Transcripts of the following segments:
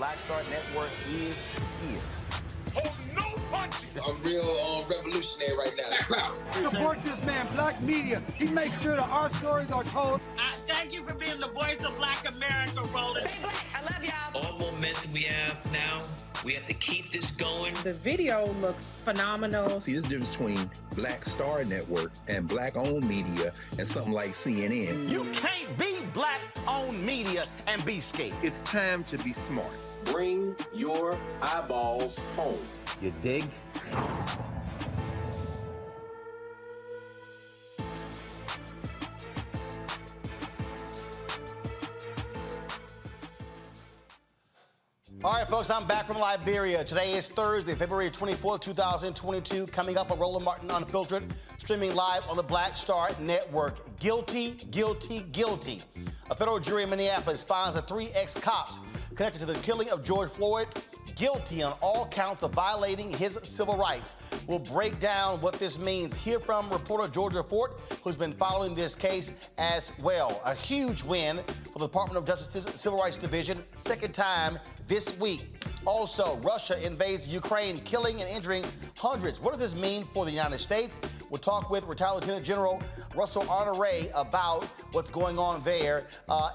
Black Star Network is here. Hold no punch I'm real revolutionary right now. Support this man, Black media. He makes sure that our stories are told. Thank you for being the voice of Black America, Roland. Stay black. I love y'all. All momentum we have now, we have to keep this going. The video looks phenomenal. See, there's a difference between Black Star Network and Black-owned media and something like CNN. You can't be Black-owned media and be scared. It's time to be smart. Bring your eyeballs home. You dig? All right, folks, I'm back from Liberia. Today is Thursday, February 24th, 2022. Coming up on Roland Martin Unfiltered, streaming live on the Black Star Network. Guilty, guilty, guilty. A federal jury in Minneapolis finds the 3 ex-cops connected to the killing of George Floyd guilty on all counts of violating his civil rights. We'll break down what this means. Hear from reporter George Floyd, who's been following this case as well. A huge win for the Department of Justice's Civil Rights Division, second time this week. Also, Russia invades Ukraine, killing and injuring hundreds. What does this mean for the United States? We'll talk with retired Lieutenant General Russell Honore about what's going on there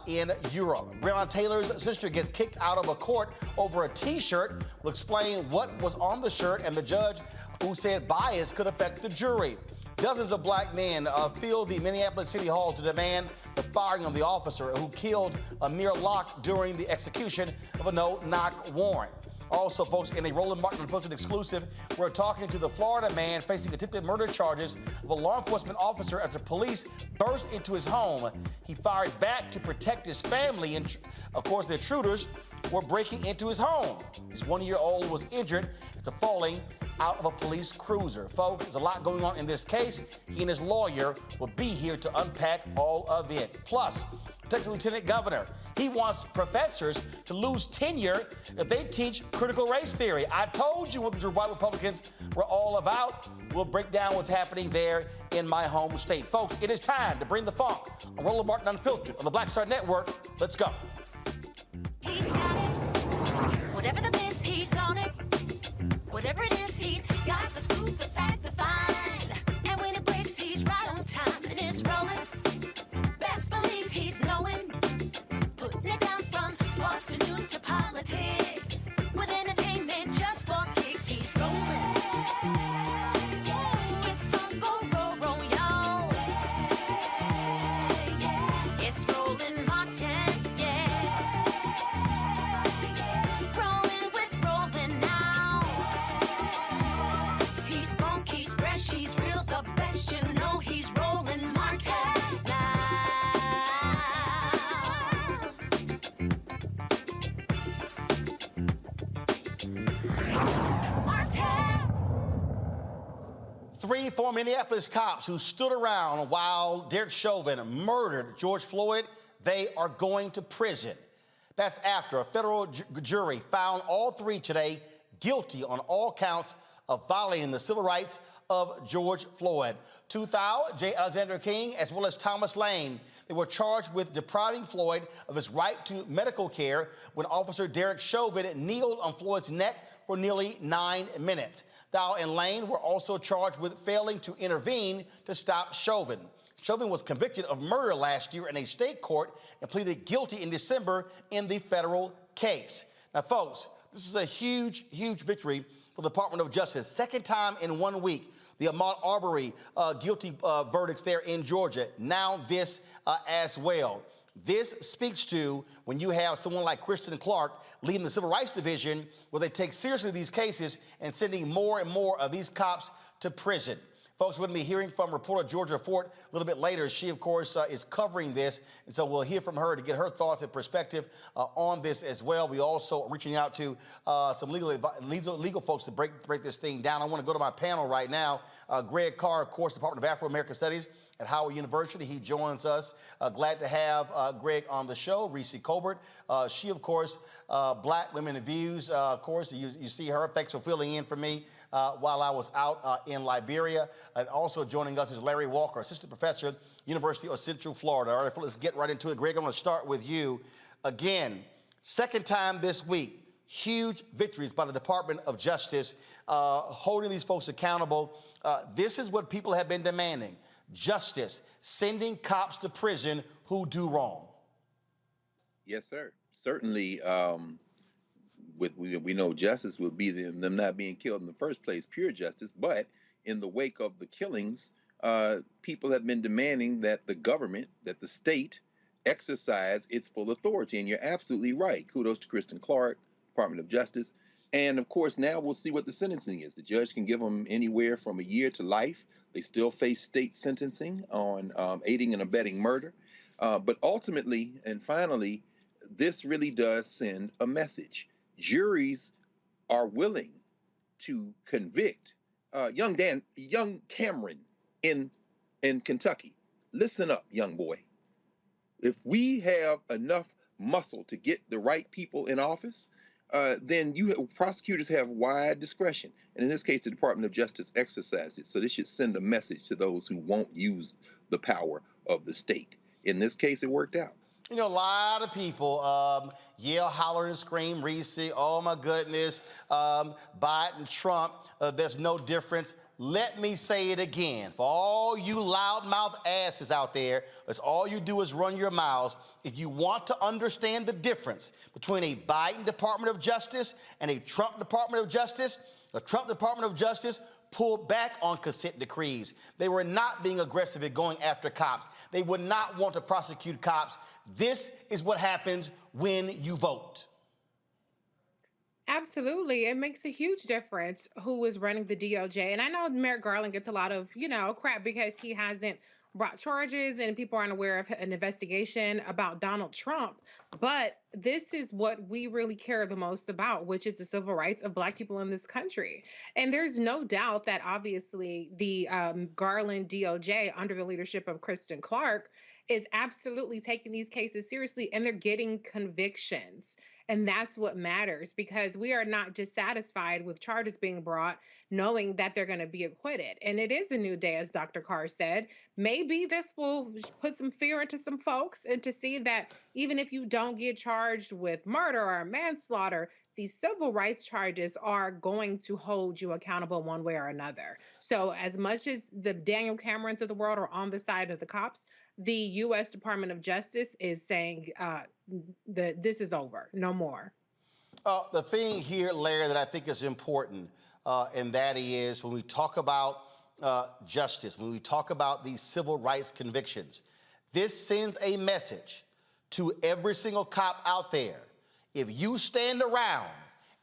in Europe. Breonna Taylor's sister gets kicked out of a court over a T-shirt. We'll explain what was on the shirt and the judge who said bias could affect the jury. Dozens of black men filled the Minneapolis City Hall to demand the firing of the officer who killed Amir Locke during the execution of a no-knock warrant. Also, folks, in a Roland Martin Unfiltered exclusive, we're talking to the Florida man facing attempted murder charges of a law enforcement officer after police burst into his home. He fired back to protect his family, and of course, the intruders were breaking into his home. His 1-year-old was injured after falling out of a police cruiser. Folks, there's a lot going on in this case. He and his lawyer will be here to unpack all of it. Plus, Texas Lieutenant Governor, he wants professors to lose tenure if they teach critical race theory. I told you what the white Republicans were all about. We'll break down what's happening there in my home state. Folks, it is time to bring the funk on Roland Martin Unfiltered on the Black Star Network. Let's go. He's got it. Whatever the miss, he's on it. Whatever it is, he's got the scoop, the fact, the find. And when it breaks, he's right on time and it's rolling. Best believe he's knowing. Putting it down from sports to news to politics. With entertainment just for kicks, he's rolling. It's on go, roll, y'all. It's Roland Martin, rolling with Roland now. He's funk, he's fresh, he's real, the best, you know he's Roland Martin now. Martin. 3 former Minneapolis cops who stood around while Derek Chauvin murdered George Floyd, they are going to prison. That's after a federal jury found all 3 today guilty on all counts of violating the civil rights of George Floyd. Tou Thao, J. Alexander King, as well as Thomas Lane. They were charged with depriving Floyd of his right to medical care when Officer Derek Chauvin kneeled on Floyd's neck for nearly 9 minutes. Thao and Lane were also charged with failing to intervene to stop Chauvin. Chauvin was convicted of murder last year in a state court and pleaded guilty in December in the federal case. Now, folks, this is a huge, huge victory for the Department of Justice. Second time in 1 week. The Ahmaud Arbery guilty verdicts there in Georgia. Now this as well. This speaks to when you have someone like Kristen Clark leading the Civil Rights Division, where they take seriously these cases and sending more and more of these cops to prison. Folks, we're going to be hearing from reporter Georgia Fort a little bit later. She, of course, is covering this, and so we'll hear from her to get her thoughts and perspective on this as well. We also are reaching out to some legal folks to break this thing down. I want to go to my panel right now. Greg Carr, of course, Department of Afro-American Studies at Howard University. He joins us. Glad to have Greg on the show. Reese Colbert, she, of course, Black Women and Views. Of course, you see her. Thanks for filling in for me while I was out in Liberia. And also joining us is Larry Walker, assistant professor, University of Central Florida. All right, let's get right into it. Greg, I'm going to start with you. Again, second time this week, huge victories by the Department of Justice, holding these folks accountable. This is what people have been demanding: justice, sending cops to prison who do wrong. Yes, sir. Certainly, we know justice would be them not being killed in the first place, pure justice. But in the wake of the killings, people have been demanding that the government, that the state, exercise its full authority. And you're absolutely right. Kudos to Kristen Clark, Department of Justice. And of course, now we'll see what the sentencing is. The judge can give them anywhere from a year to life. They still face state sentencing on aiding and abetting murder. But ultimately and finally, this really does send a message. Juries are willing to convict young Cameron in Kentucky. Listen up, young boy. If we have enough muscle to get the right people in office, then prosecutors have wide discretion. And in this case, the Department of Justice exercises it. So this should send a message to those who won't use the power of the state. In this case, it worked out. You know, a lot of people yell, holler, and scream, Reese, oh my goodness, Biden, Trump, there's no difference. Let me say it again. For all you loudmouth asses out there, that's all you do is run your mouths. If you want to understand the difference between a Biden Department of Justice and a Trump Department of Justice, the Trump Department of Justice pulled back on consent decrees. They were not being aggressive at going after cops. They would not want to prosecute cops. This is what happens when you vote. Absolutely. It makes a huge difference who is running the DOJ. And I know Merrick Garland gets a lot of, crap because he hasn't brought charges and people aren't aware of an investigation about Donald Trump. But this is what we really care the most about, which is the civil rights of Black people in this country. And there's no doubt that obviously the Garland DOJ under the leadership of Kristen Clark is absolutely taking these cases seriously, and they're getting convictions. And that's what matters, because we are not just satisfied with charges being brought, knowing that they're going to be acquitted. And it is a new day, as Dr. Carr said. Maybe this will put some fear into some folks, and to see that even if you don't get charged with murder or manslaughter, these civil rights charges are going to hold you accountable one way or another. So as much as the Daniel Camerons of the world are on the side of the cops, the U.S. Department of Justice is saying that this is over, no more. The thing here, Larry, that I think is important, and that is when we talk about justice, when we talk about these civil rights convictions, this sends a message to every single cop out there. If you stand around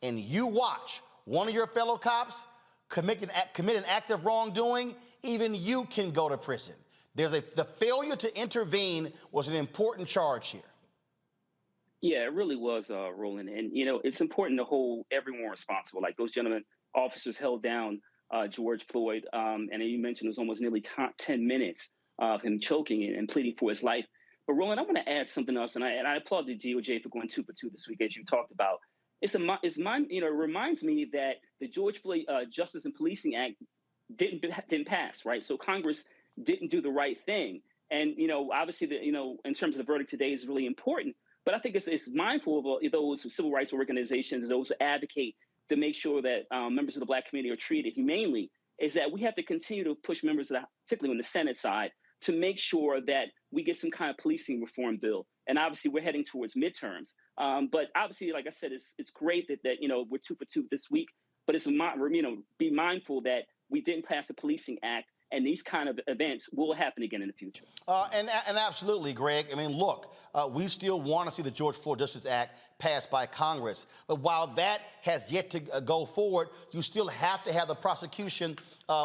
and you watch one of your fellow cops commit an act of wrongdoing, even you can go to prison. The failure to intervene was an important charge here. Yeah, it really was, Roland. And, it's important to hold everyone responsible. Like those gentlemen, officers held down George Floyd. And you mentioned it was almost nearly 10 minutes of him choking and pleading for his life. But Roland, I want to add something else. And I applaud the DOJ for going 2 for 2 this week, as you talked about. It reminds me that the George Floyd Justice and Policing Act didn't pass, right? So Congress didn't do the right thing. And, obviously, in terms of the verdict today is really important. But I think it's mindful of those civil rights organizations and those who advocate to make sure that members of the Black community are treated humanely, is that we have to continue to push members of particularly on the Senate side, to make sure that we get some kind of policing reform bill. And obviously, we're heading towards midterms. But obviously, like I said, it's great that we're 2 for 2 this week. But it's be mindful that we didn't pass the Policing Act, and these kind of events will happen again in the future. And absolutely, Greg. I mean, look, we still want to see the George Floyd Justice Act passed by Congress. But while that has yet to go forward, you still have to have the prosecution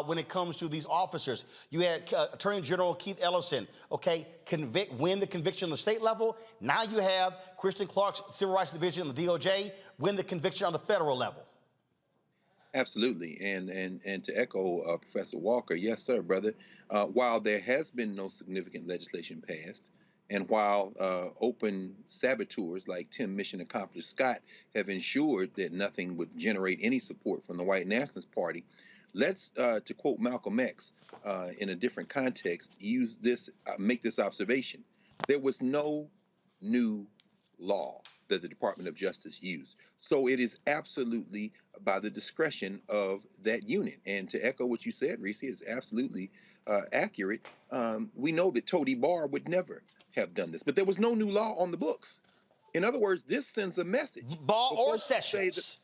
when it comes to these officers. You had Attorney General Keith Ellison, win the conviction on the state level. Now you have Kristen Clark's Civil Rights Division, the DOJ, win the conviction on the federal level. Absolutely. And to echo Professor Walker, yes, sir, brother. While there has been no significant legislation passed, and while open saboteurs like Tim Mission Accomplished Scott have ensured that nothing would generate any support from the white nationalist party, let's, to quote Malcolm X in a different context, make this observation. There was no new law. that the Department of Justice used. So it is absolutely by the discretion of that unit. And to echo what you said, Reese, is absolutely accurate. We know that Tody Barr would never have done this, but there was no new law on the books. In other words, this sends a message. Barr or Sessions.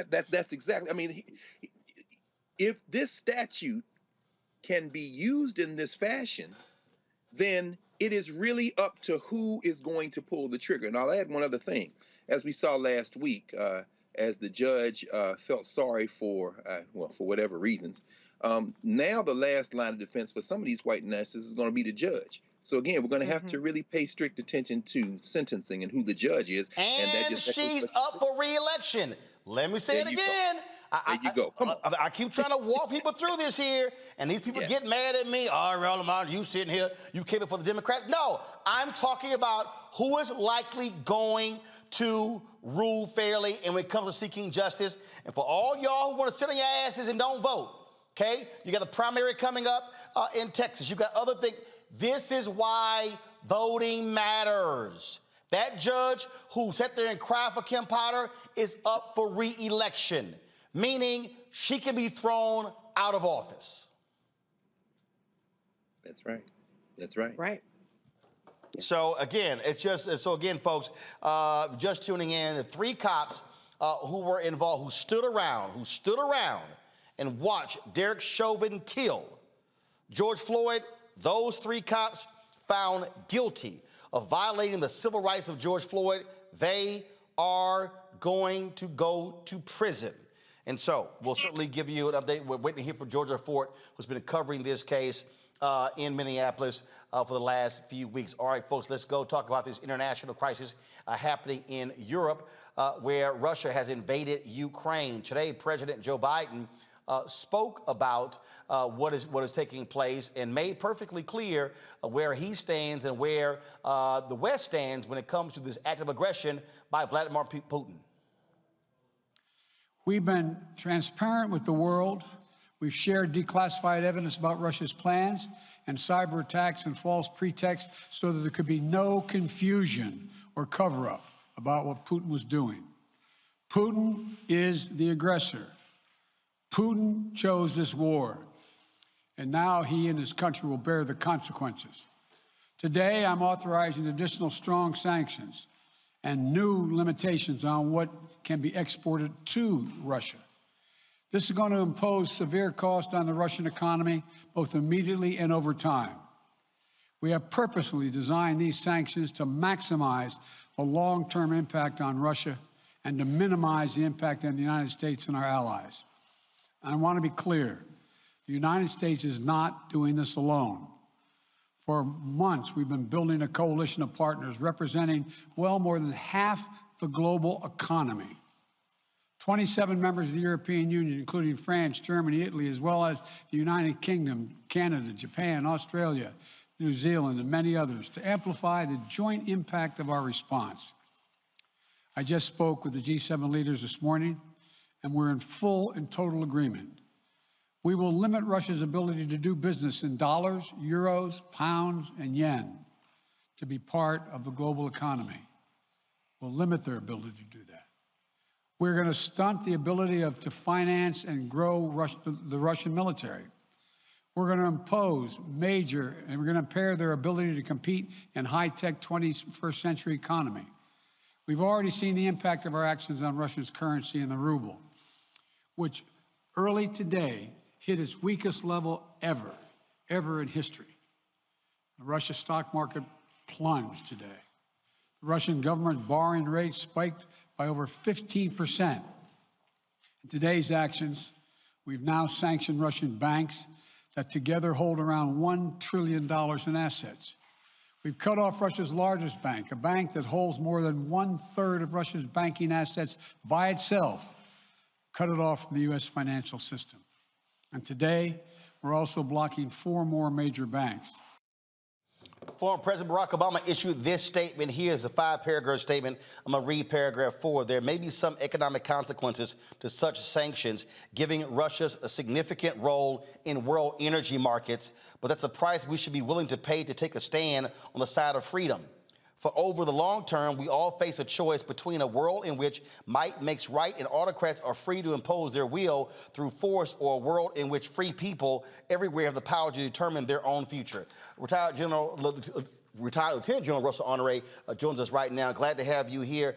That's exactly. I mean, if this statute can be used in this fashion, then it is really up to who is going to pull the trigger. And I'll add one other thing. As we saw last week, as the judge felt sorry for whatever reasons, now the last line of defense for some of these white nationalists is going to be the judge. So again, we're going to have to really pay strict attention to sentencing and who the judge is. And she's up for re-election. Let me say it again. There you go. Come on. I keep trying to walk people through this here, and these people get mad at me. Oh, Roland, you sitting here, you came in for the Democrats. No, I'm talking about who is likely going to rule fairly and when it comes to seeking justice. And for all y'all who want to sit on your asses and don't vote, okay? You got a primary coming up in Texas. You got other things. This is why voting matters. That judge who sat there and cried for Kim Potter is up for re-election, meaning she can be thrown out of office. That's right. That's right. Right. So again, folks, just tuning in, the 3 cops who were involved, who stood around and watched Derek Chauvin kill George Floyd, those 3 cops found guilty of violating the civil rights of George Floyd. They are going to go to prison. And so we'll certainly give you an update. We're waiting to hear from Georgia Fort, who's been covering this case in Minneapolis for the last few weeks. All right, folks, let's go talk about this international crisis happening in Europe, where Russia has invaded Ukraine. Today, President Joe Biden spoke about what is taking place and made perfectly clear where he stands and where the West stands when it comes to this act of aggression by Vladimir Putin. We've been transparent with the world. We've shared declassified evidence about Russia's plans and cyber attacks and false pretexts so that there could be no confusion or cover-up about what Putin was doing. Putin is the aggressor. Putin chose this war, and now he and his country will bear the consequences. Today, I'm authorizing additional strong sanctions and new limitations on what can be exported to Russia. This is going to impose severe cost on the Russian economy, both immediately and over time. We have purposely designed these sanctions to maximize the long-term impact on Russia and to minimize the impact on the United States and our allies. I want to be clear, the United States is not doing this alone. For months, we've been building a coalition of partners representing well more than half the global economy. 27 members of the European Union, including France, Germany, Italy, as well as the United Kingdom, Canada, Japan, Australia, New Zealand, and many others, to amplify the joint impact of our response. I just spoke with the G7 leaders this morning, and we're in full and total agreement. We will limit Russia's ability to do business in dollars, euros, pounds, and yen to be part of the global economy. We'll limit their ability to do that. We're going to stunt the ability to finance and grow the Russian military. We're going to impose major, and we're going to impair their ability to compete in high-tech 21st century economy. We've already seen the impact of our actions on Russia's currency and the ruble, which early today hit its weakest level ever in history. The Russian stock market plunged today. The Russian government's borrowing rate spiked by over 15%. In today's actions, we've now sanctioned Russian banks that together hold around $1 trillion in assets. We've cut off Russia's largest bank, a bank that holds more than 1/3 of Russia's banking assets by itself, cut it off from the U.S. financial system. And today, we're also blocking 4 more major banks. Former President Barack Obama issued this statement. Here's a 5-paragraph statement. I'm going to read paragraph 4. There may be some economic consequences to such sanctions, giving Russia a significant role in world energy markets, but that's a price we should be willing to pay to take a stand on the side of freedom. For over the long term, we all face a choice between a world in which might makes right and autocrats are free to impose their will through force, or a world in which free people everywhere have the power to determine their own future. Retired Lieutenant General Russell Honore joins us right now. Glad to have you here.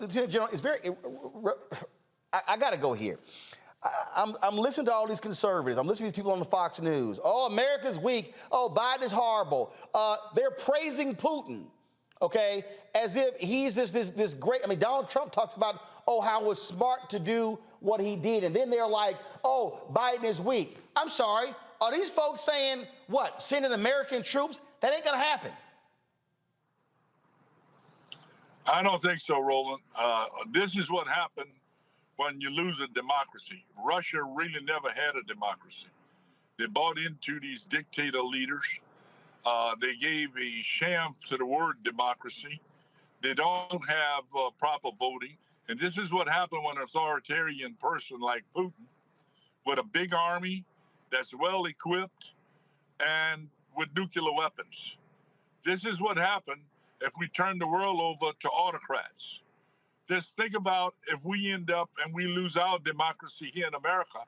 Lieutenant General, I got to go here. I'm listening to all these conservatives. I'm listening to these people on the Fox News. Oh, America's weak. Oh, Biden is horrible. They're praising Putin, okay, as if he's this great. I mean, Donald Trump talks about, oh, how it was smart to do what he did. And then they're like, oh, Biden is weak. I'm sorry. Are these folks saying, what, sending American troops? That ain't going to happen. I don't think so, Roland. This is what happened when you lose a democracy. Russia really never had a democracy. They bought into these dictator leaders. They gave a sham to the word democracy. They don't have proper voting. And this is what happened when an authoritarian person like Putin, with a big army that's well equipped and with nuclear weapons. This is what happened if we turn the world over to autocrats. Just think about if we end up and we lose our democracy here in America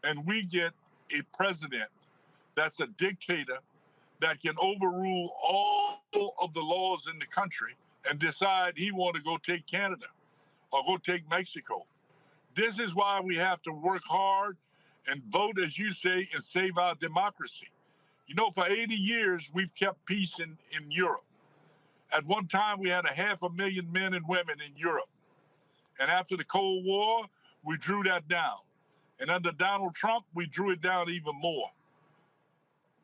and we get a president that's a dictator that can overrule all of the laws in the country and decide he want to go take Canada or go take Mexico. This is why we have to work hard and vote, as you say, and save our democracy. You know, for 80 years, we've kept peace in Europe. At one time, we had 500,000 men and women in Europe. And after the Cold War, we drew that down. And under Donald Trump, we drew it down even more.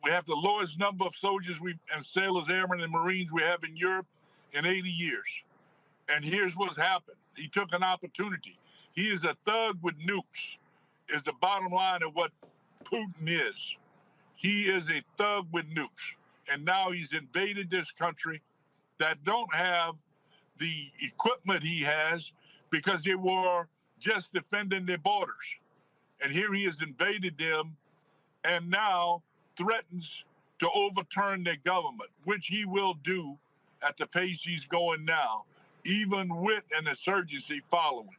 We have the lowest number of soldiers and sailors, airmen, and Marines we have in Europe in 80 years. And here's what's happened. He took an opportunity. He is a thug with nukes, is the bottom line of what Putin is. He is a thug with nukes. And now he's invaded this country that don't have the equipment he has because they were just defending their borders. And here he has invaded them and now threatens to overturn their government, which he will do at the pace he's going now, even with an insurgency following.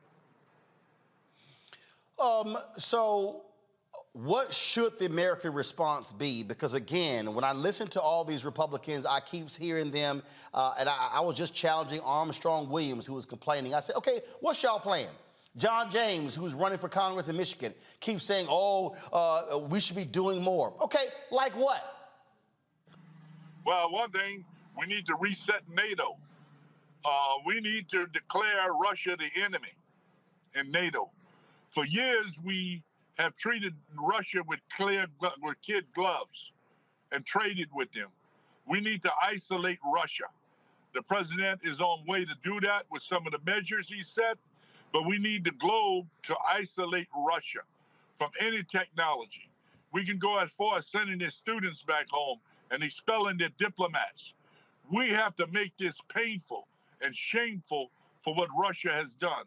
So what should the American response be? Because again, when I listen to all these Republicans, I keep hearing them, and I was just challenging Armstrong Williams, who was complaining. I said, okay, what's y'all plan? John James, who's running for Congress in Michigan, keeps saying, oh, we should be doing more. Okay, like what? Well, one thing, we need to reset NATO. We need to declare Russia the enemy in NATO. For years, we have treated Russia with kid gloves and traded with them. We need to isolate Russia. The president is on way to do that with some of the measures he set, but we need the globe to isolate Russia from any technology. We can go as far as sending their students back home and expelling their diplomats. We have to make this painful and shameful for what Russia has done.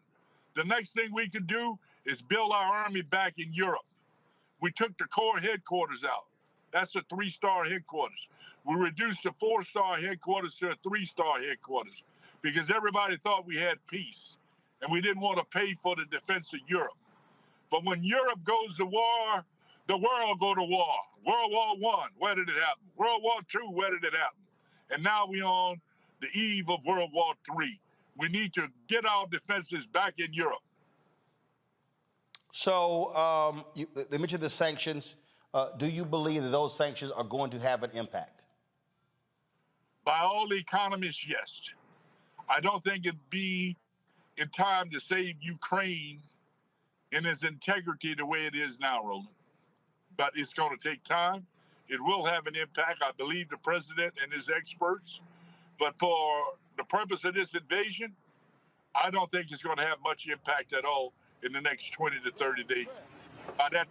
The next thing we can do is build our army back in Europe. We took the Corps headquarters out. That's a 3-star headquarters. We reduced the 4-star headquarters to a 3-star headquarters because everybody thought we had peace and we didn't want to pay for the defense of Europe. But when Europe goes to war, the world go to war. World War I, where did it happen? World War II, where did it happen? And now we're on the eve of World War III. We need to get our defenses back in Europe. So they mentioned the sanctions. Do you believe that those sanctions are going to have an impact? By all economists, yes. I don't think it'd be in time to save Ukraine in its integrity the way it is now, Roland. But it's going to take time. It will have an impact. I believe the president and his experts. But for the purpose of this invasion, I don't think it's going to have much impact at all in the next 20 to 30 days. By that,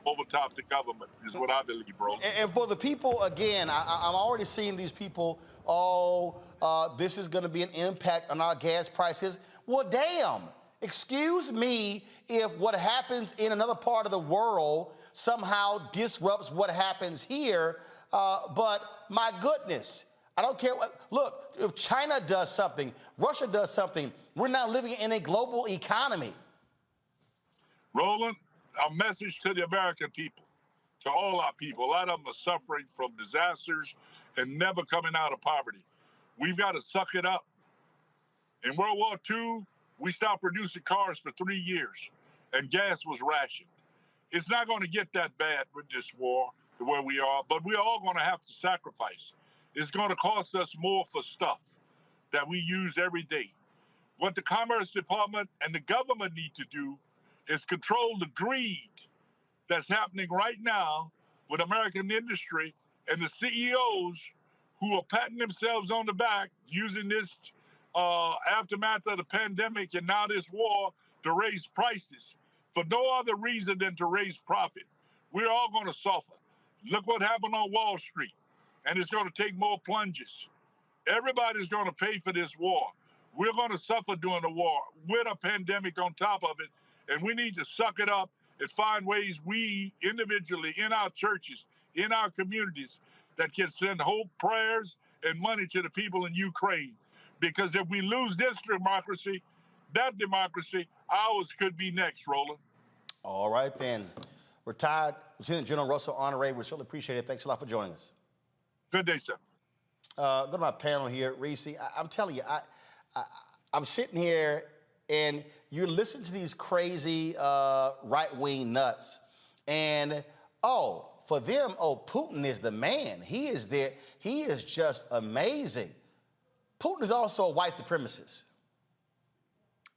overtop the government is what I believe, bro. And for the people, again, I'm already seeing these people, this is going to be an impact on our gas prices. Well, damn. Excuse me if what happens in another part of the world somehow disrupts what happens here, but my goodness, I don't care what. Look, if China does something, Russia does something, we're now living in a global economy. Roland, a message to the American people, to all our people. A lot of them are suffering from disasters and never coming out of poverty. We've got to suck it up. In World War II, we stopped producing cars for 3 years, and gas was rationed. It's not going to get that bad with this war, where we are, but we're all going to have to sacrifice. It's going to cost us more for stuff that we use every day. What the Commerce Department and the government need to do is control the greed that's happening right now with American industry and the CEOs who are patting themselves on the back using this aftermath of the pandemic and now this war to raise prices for no other reason than to raise profit. We're all going to suffer. Look what happened on Wall Street, and it's going to take more plunges. Everybody's going to pay for this war. We're going to suffer during the war with a pandemic on top of it, and we need to suck it up and find ways we individually in our churches, in our communities, that can send hope, prayers, and money to the people in Ukraine. Because if we lose this democracy, that democracy, ours could be next, Roland. All right, then. Retired Lieutenant General Russell Honoré, we certainly appreciate it. Thanks a lot for joining us. Good day, sir. Go to my panel here, Reese. I'm telling you, I'm sitting here and you listen to these crazy right-wing nuts, and for them, Putin is the man. He is there. He is just amazing. Putin is also a white supremacist.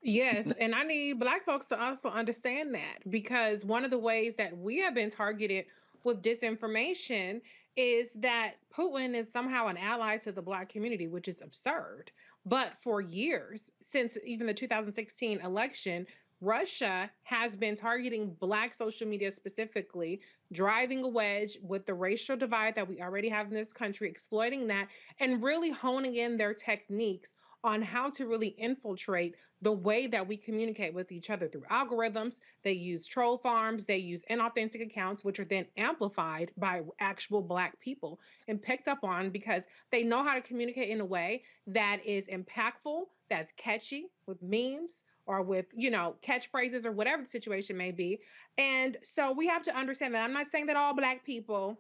Yes, and I need Black folks to also understand that, because one of the ways that we have been targeted with disinformation is that Putin is somehow an ally to the Black community, which is absurd. But for years, since even the 2016 election, Russia has been targeting Black social media specifically, driving a wedge with the racial divide that we already have in this country, exploiting that, and really honing in their techniques on how to really infiltrate the way that we communicate with each other through algorithms. They use troll farms, they use inauthentic accounts, which are then amplified by actual Black people and picked up on because they know how to communicate in a way that is impactful, that's catchy, with memes or with, catchphrases or whatever the situation may be. And so we have to understand that. I'm not saying that all Black people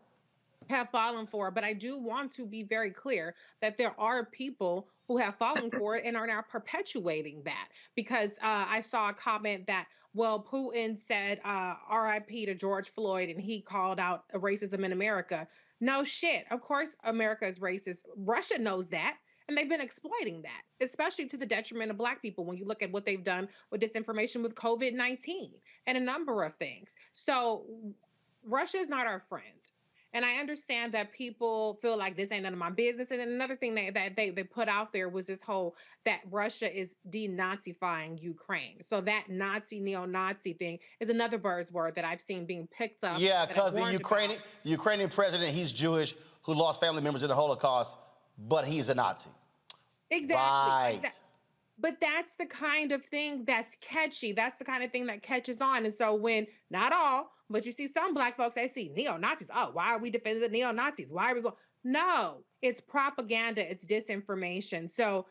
have fallen for it, but I do want to be very clear that there are people who have fallen for it and are now perpetuating that. Because I saw a comment that, well, Putin said RIP to George Floyd and he called out racism in America. No shit. Of course, America is racist. Russia knows that. And they've been exploiting that, especially to the detriment of Black people when you look at what they've done with disinformation with COVID-19 and a number of things. So Russia is not our friend. And I understand that people feel like this ain't none of my business. And then another thing that they put out there was this whole that Russia is denazifying Ukraine. So that Nazi, neo-Nazi thing is another buzzword that I've seen being picked up. Yeah, because the Ukrainian president, he's Jewish, who lost family members in the Holocaust, but he's a Nazi. Exactly. Right. But that's the kind of thing that's catchy. That's the kind of thing that catches on. And so when, not all, but you see some Black folks, they see neo-Nazis. Oh, why are we defending the neo-Nazis? Why are we going? No, it's propaganda. It's disinformation. So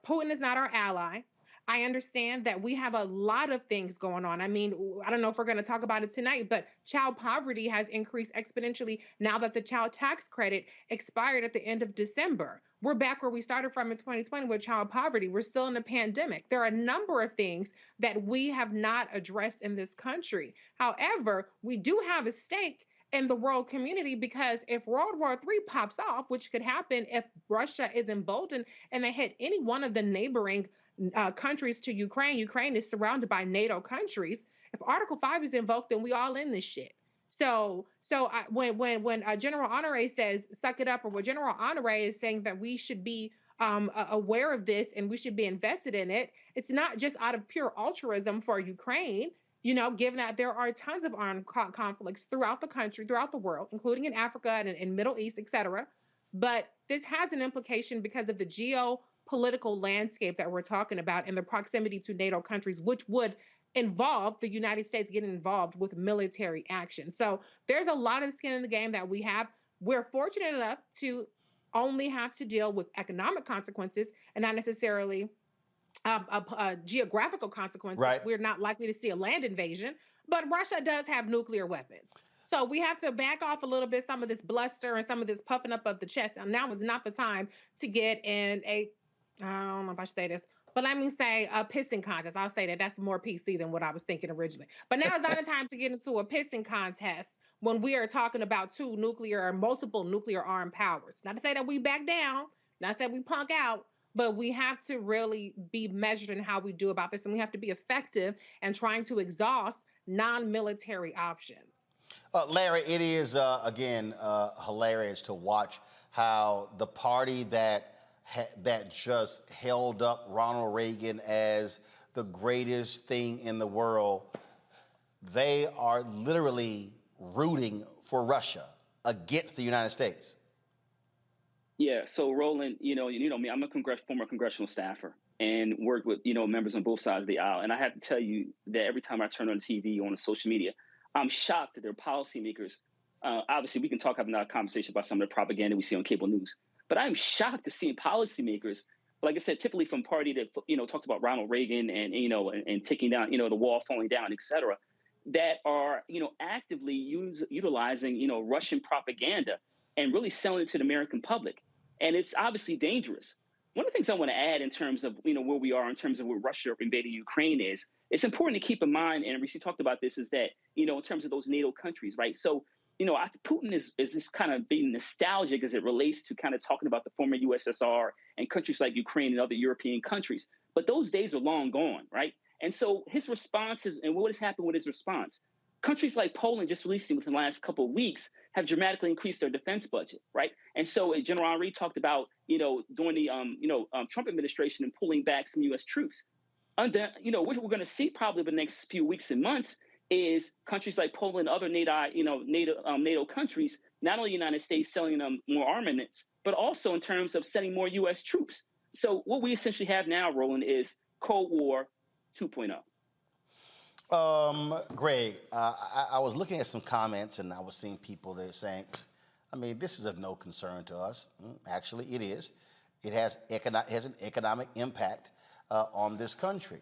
Putin is not our ally. I understand that we have a lot of things going on. I mean, I don't know if we're going to talk about it tonight, but child poverty has increased exponentially now that the child tax credit expired at the end of December. We're back where we started from in 2020 with child poverty. We're still in a pandemic. There are a number of things that we have not addressed in this country. However, we do have a stake in the world community, because if World War III pops off, which could happen if Russia is emboldened and they hit any one of the neighboring countries to Ukraine. Ukraine is surrounded by NATO countries. If Article 5 is invoked, then we all in this shit. So when General Honoré says suck it up, or what General Honoré is saying that we should be aware of this and we should be invested in it, it's not just out of pure altruism for Ukraine, given that there are tons of armed conflicts throughout the country, throughout the world, including in Africa and in Middle East, et cetera. But this has an implication because of the geopolitical landscape that we're talking about and the proximity to NATO countries, which would involve the United States getting involved with military action. So there's a lot of skin in the game that we have. We're fortunate enough to only have to deal with economic consequences and not necessarily geographical consequences. Right. We're not likely to see a land invasion, but Russia does have nuclear weapons. So we have to back off a little bit, some of this bluster and some of this puffing up of the chest. Now is not the time to get in I don't know if I should say this, but let me say a pissing contest. I'll say that that's more PC than what I was thinking originally. But now is not the time to get into a pissing contest when we are talking about two nuclear or multiple nuclear armed powers. Not to say that we back down, not to say we punk out, but we have to really be measured in how we do about this, and we have to be effective in trying to exhaust non-military options. Larry, it is, again, hilarious to watch how the party that just held up Ronald Reagan as the greatest thing in the world, they are literally rooting for Russia against the United States. Yeah. So Roland, you know me, I'm a former congressional staffer and worked with, members on both sides of the aisle. And I have to tell you that every time I turn on TV, on social media, I'm shocked that their policymakers, obviously we can have another conversation about some of the propaganda we see on cable news, but I'm shocked to see policymakers, like I said, typically from party that, talked about Ronald Reagan and taking down, the wall falling down, et cetera, that are, actively utilizing, Russian propaganda and really selling it to the American public. And it's obviously dangerous. One of the things I want to add in terms of, where we are in terms of where Russia invading Ukraine is, it's important to keep in mind, and Rishi talked about this, is that, in terms of those NATO countries, right? So, Putin is just kind of being nostalgic as it relates to kind of talking about the former USSR and countries like Ukraine and other European countries. But those days are long gone, right? And so his response is, and what has happened with his response? Countries like Poland, just releasing within the last couple of weeks, have dramatically increased their defense budget, right? And so General Henry talked about, during the Trump administration and pulling back some U.S. troops. What we're going to see probably the next few weeks and months is countries like Poland, other NATO countries, not only the United States selling them more armaments, but also in terms of sending more U.S. troops. So what we essentially have now, Roland, is Cold War 2.0. Greg, I was looking at some comments and I was seeing people that are saying, this is of no concern to us. Actually, it is. It has an economic impact on this country.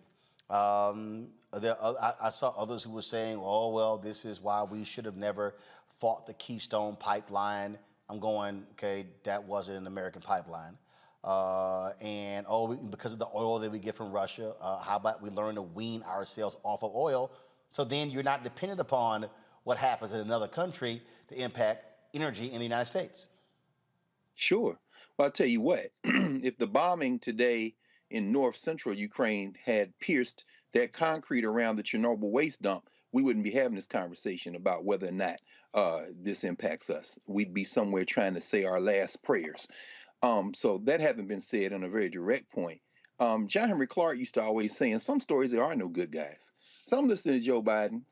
I saw others who were saying, oh, well, this is why we should have never fought the Keystone Pipeline. I'm going, okay, that wasn't an American pipeline. Because of the oil that we get from Russia, how about we learn to wean ourselves off of oil so then you're not dependent upon what happens in another country to impact energy in the United States? Sure. Well, I'll tell you what, if the bombing today in north central Ukraine had pierced that concrete around the Chernobyl waste dump, we wouldn't be having this conversation about whether or not this impacts us. We'd be somewhere trying to say our last prayers. So that having been said on a very direct point, John Henry Clark used to always say, in some stories, there are no good guys. So I'm listening to Joe Biden.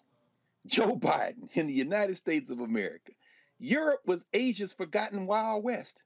Joe Biden in the United States of America. Europe was Asia's forgotten Wild West.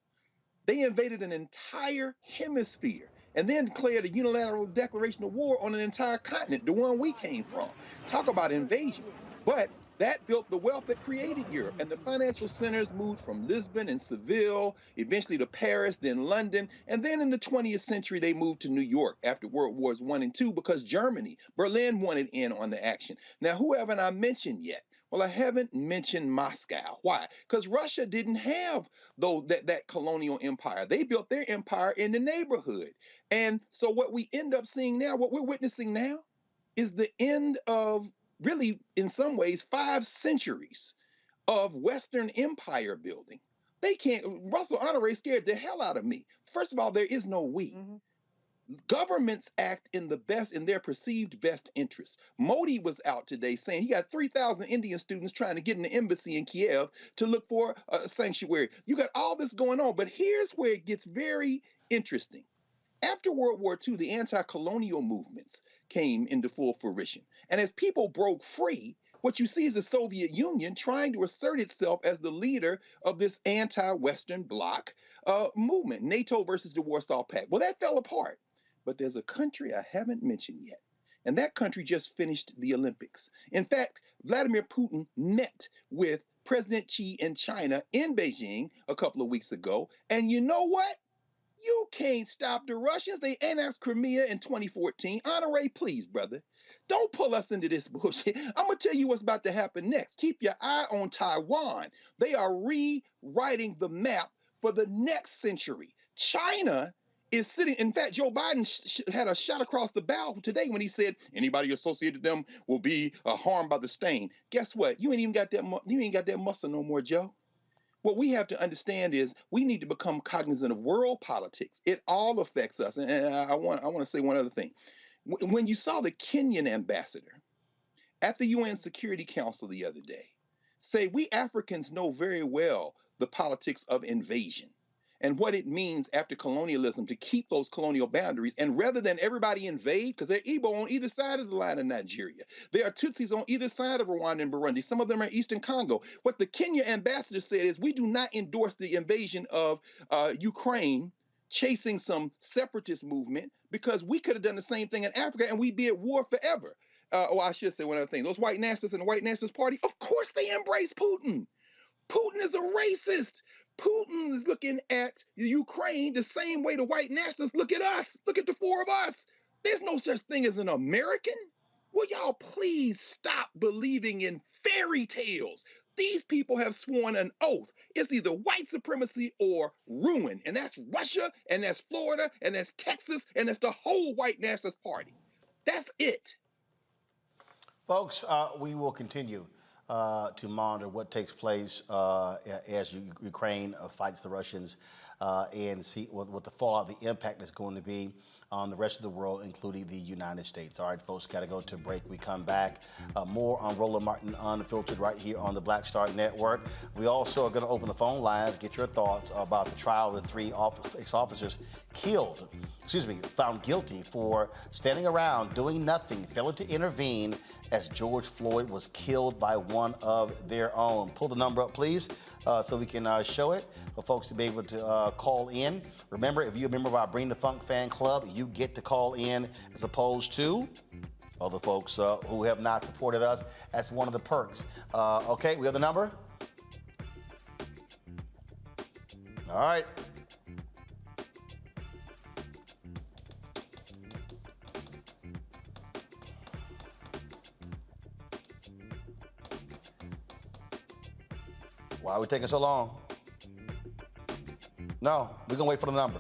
They invaded an entire hemisphere and then declared a unilateral declaration of war on an entire continent, the one we came from. Talk about invasion. But that built the wealth that created Europe, and the financial centers moved from Lisbon and Seville, eventually to Paris, then London, and then in the 20th century, they moved to New York after World Wars I and II because Germany, Berlin wanted in on the action. Now, who haven't I mentioned yet? Well, I haven't mentioned Moscow. Why? Because Russia didn't have that colonial empire. They built their empire in the neighborhood. And so what we end up seeing now, what we're witnessing now, is the end of really, in some ways, 5 centuries of Western empire building. They can't, Russell Honore scared the hell out of me. First of all, there is no we. Mm-hmm. Governments act in their perceived best interests. Modi was out today saying he got 3,000 Indian students trying to get in the embassy in Kiev to look for a sanctuary. You got all this going on, but here's where it gets very interesting. After World War II, the anti-colonial movements came into full fruition. And as people broke free, what you see is the Soviet Union trying to assert itself as the leader of this anti-Western bloc movement, NATO versus the Warsaw Pact. Well, that fell apart. But there's a country I haven't mentioned yet. And that country just finished the Olympics. In fact, Vladimir Putin met with President Xi in China in Beijing a couple of weeks ago. And you know what? You can't stop the Russians. They annexed Crimea in 2014. Honore, please, brother. Don't pull us into this bullshit. I'm going to tell you what's about to happen next. Keep your eye on Taiwan. They are rewriting the map for the next century. China is sitting. In fact, Joe Biden had a shot across the bow today when he said anybody associated with them will be harmed by the stain. Guess what? You ain't even got that. You ain't got that muscle no more, Joe. What we have to understand is we need to become cognizant of world politics. It all affects us. And I want to say one other thing. When you saw the Kenyan ambassador at the UN Security Council the other day say, we Africans know very well the politics of invasion and what it means after colonialism to keep those colonial boundaries. And rather than everybody invade, because there are Igbo on either side of the line in Nigeria, there are Tutsis on either side of Rwanda and Burundi, some of them are in Eastern Congo. What the Kenya ambassador said is, we do not endorse the invasion of Ukraine, chasing some separatist movement, because we could have done the same thing in Africa and we'd be at war forever. I should say one other thing. Those white nationalists in the White Nationalist Party, of course they embrace Putin. Putin is a racist. Putin is looking at Ukraine the same way the white nationalists look at us. Look at the four of us. There's no such thing as an American. Will y'all please stop believing in fairy tales? These people have sworn an oath. It's either white supremacy or ruin. And that's Russia, and that's Florida, and that's Texas, and that's the whole white nationalist party. That's it. Folks, we will continue to monitor what takes place as Ukraine fights the Russians and see what the fallout, the impact is going to be on the rest of the world, including the United States. All right, folks, got to go to a break. We come back. More on Roland Martin Unfiltered right here on the Black Star Network. We also are going to open the phone lines, get your thoughts about the trial of the three ex-officers found guilty for standing around, doing nothing, failing to intervene as George Floyd was killed by one of their own. Pull the number up, please, so we can show it for folks to be able to call in. Remember, if you're a member of our Bring the Funk fan club, you get to call in as opposed to other folks who have not supported us. That's one of the perks. Okay, we have the number? All right. Why are we taking so long? No, we're going to wait for the number.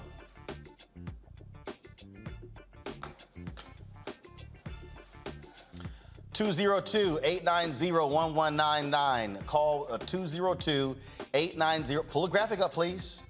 (202-890-1199). Call 202-890. Pull the graphic up, please.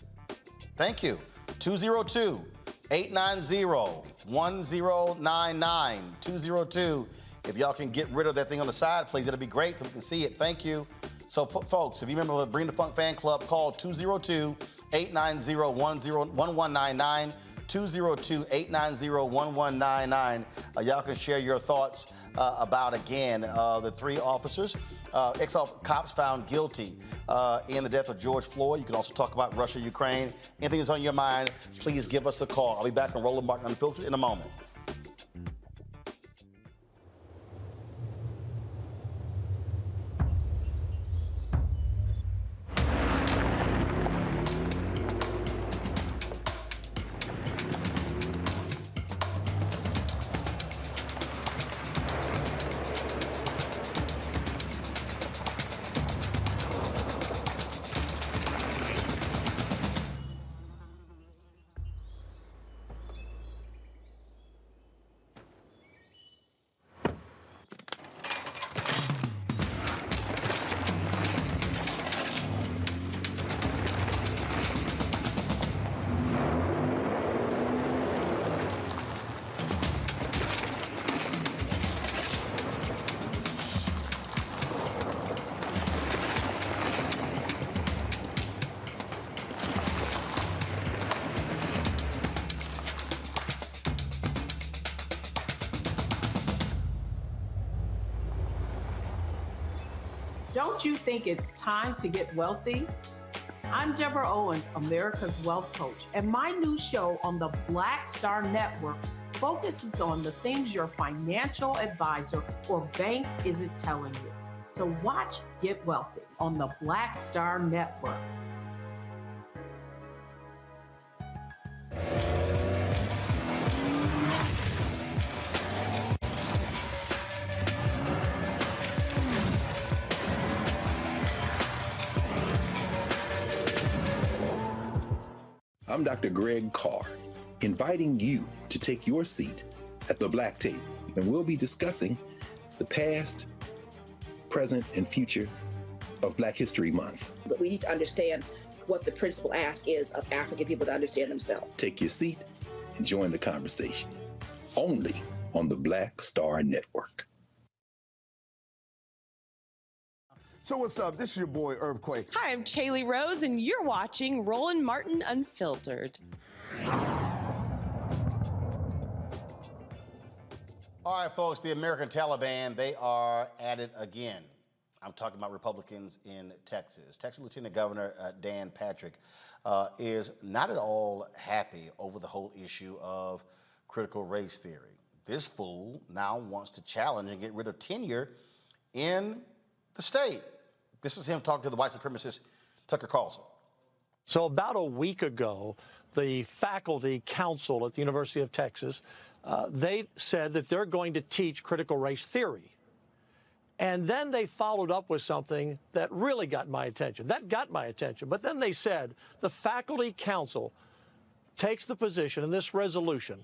Thank you. 202-890-1099. 202. If y'all can get rid of that thing on the side, please, that'll be great so we can see it. Thank you. So, folks, if you remember the Bring the Funk fan club, call 202-890-1199. 202-890-1199. Y'all can share your thoughts about, again, the three officers, ex-cops found guilty in the death of George Floyd. You can also talk about Russia, Ukraine. Anything that's on your mind, please give us a call. I'll be back on Roland Martin Unfiltered in a moment. Don't you think it's time to get wealthy? I'm Deborah Owens, America's Wealth Coach, and my new show on the Black Star Network focuses on the things your financial advisor or bank isn't telling you. So watch Get Wealthy on the Black Star Network. I'm Dr. Greg Carr, inviting you to take your seat at the Black Table, and we'll be discussing the past, present, and future of Black History Month. But we need to understand what the principal ask is of African people to understand themselves. Take your seat and join the conversation, only on the Black Star Network. So what's up? This is your boy, Earthquake. Hi, I'm Chaley Rose, and you're watching Roland Martin Unfiltered. All right, folks, the American Taliban, they are at it again. I'm talking about Republicans in Texas. Texas Lieutenant Governor Dan Patrick is not at all happy over the whole issue of critical race theory. This fool now wants to challenge and get rid of tenure in the state. This is him talking to the white supremacist Tucker Carlson. So about a week ago, the faculty council at the University of Texas, they said that they're going to teach critical race theory. And then they followed up with something that really got my attention. That got my attention. But then they said the faculty council takes the position in this resolution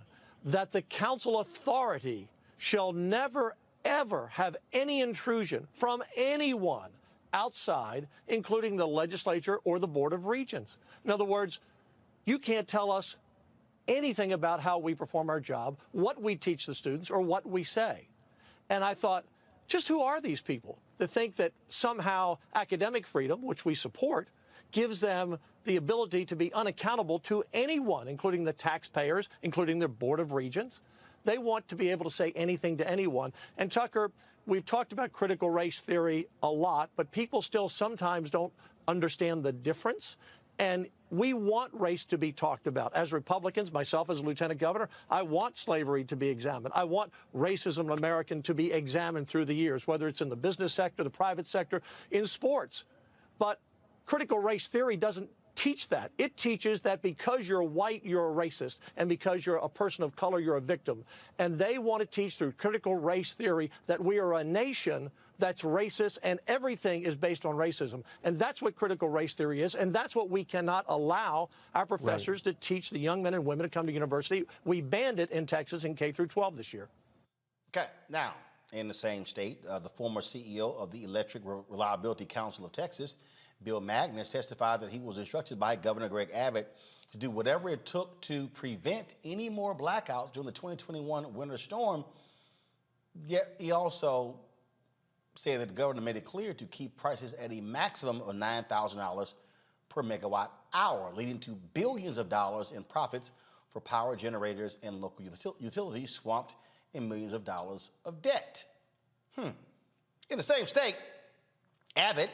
that the council authority shall never, ever have any intrusion from anyone outside, including the legislature or the Board of Regents. In other words, you can't tell us anything about how we perform our job, what we teach the students, or what we say. And I thought, just who are these people that think that somehow academic freedom, which we support, gives them the ability to be unaccountable to anyone, including the taxpayers, including their Board of Regents? They want to be able to say anything to anyone. And Tucker, we've talked about critical race theory a lot, but people still sometimes don't understand the difference. And we want race to be talked about. As Republicans, myself as a lieutenant governor, I want slavery to be examined. I want racism in America to be examined through the years, whether it's in the business sector, the private sector, in sports. But critical race theory doesn't teach that. It teaches that because you're white, you're a racist, and because you're a person of color, you're a victim. And they want to teach through critical race theory that we are a nation that's racist and everything is based on racism. And that's what critical race theory is, and that's what we cannot allow our professors to teach the young men and women to come to university. We banned it in Texas in K through 12 this year. Okay, now, in the same state, the former CEO of the Electric Reliability Council of Texas, Bill Magnus, testified that he was instructed by Governor Greg Abbott to do whatever it took to prevent any more blackouts during the 2021 winter storm. Yet he also said that the governor made it clear to keep prices at a maximum of $9,000 per megawatt hour, leading to billions of dollars in profits for power generators and local utilities swamped in millions of dollars of debt. In the same state, Abbott,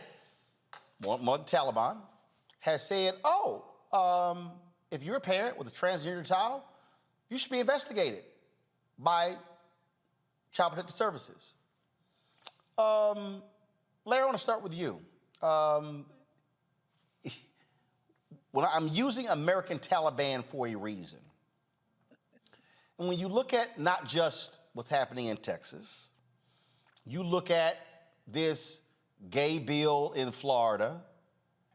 more than Taliban, has said, if you're a parent with a transgender child, you should be investigated by Child Protective Services. Larry, I want to start with you. When I'm using American Taliban for a reason. And when you look at not just what's happening in Texas, you look at this gay bill in Florida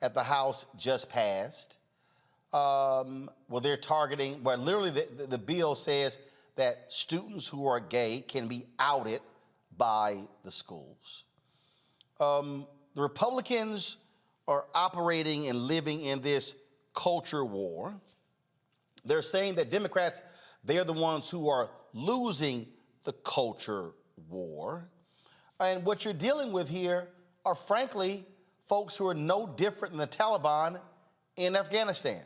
at the House just passed, where they're targeting, where literally the bill says that students who are gay can be outed by the schools. The Republicans are operating and living in this culture war. They're saying that Democrats, they're the ones who are losing the culture war. And what you're dealing with here are, frankly, folks who are no different than the Taliban in Afghanistan.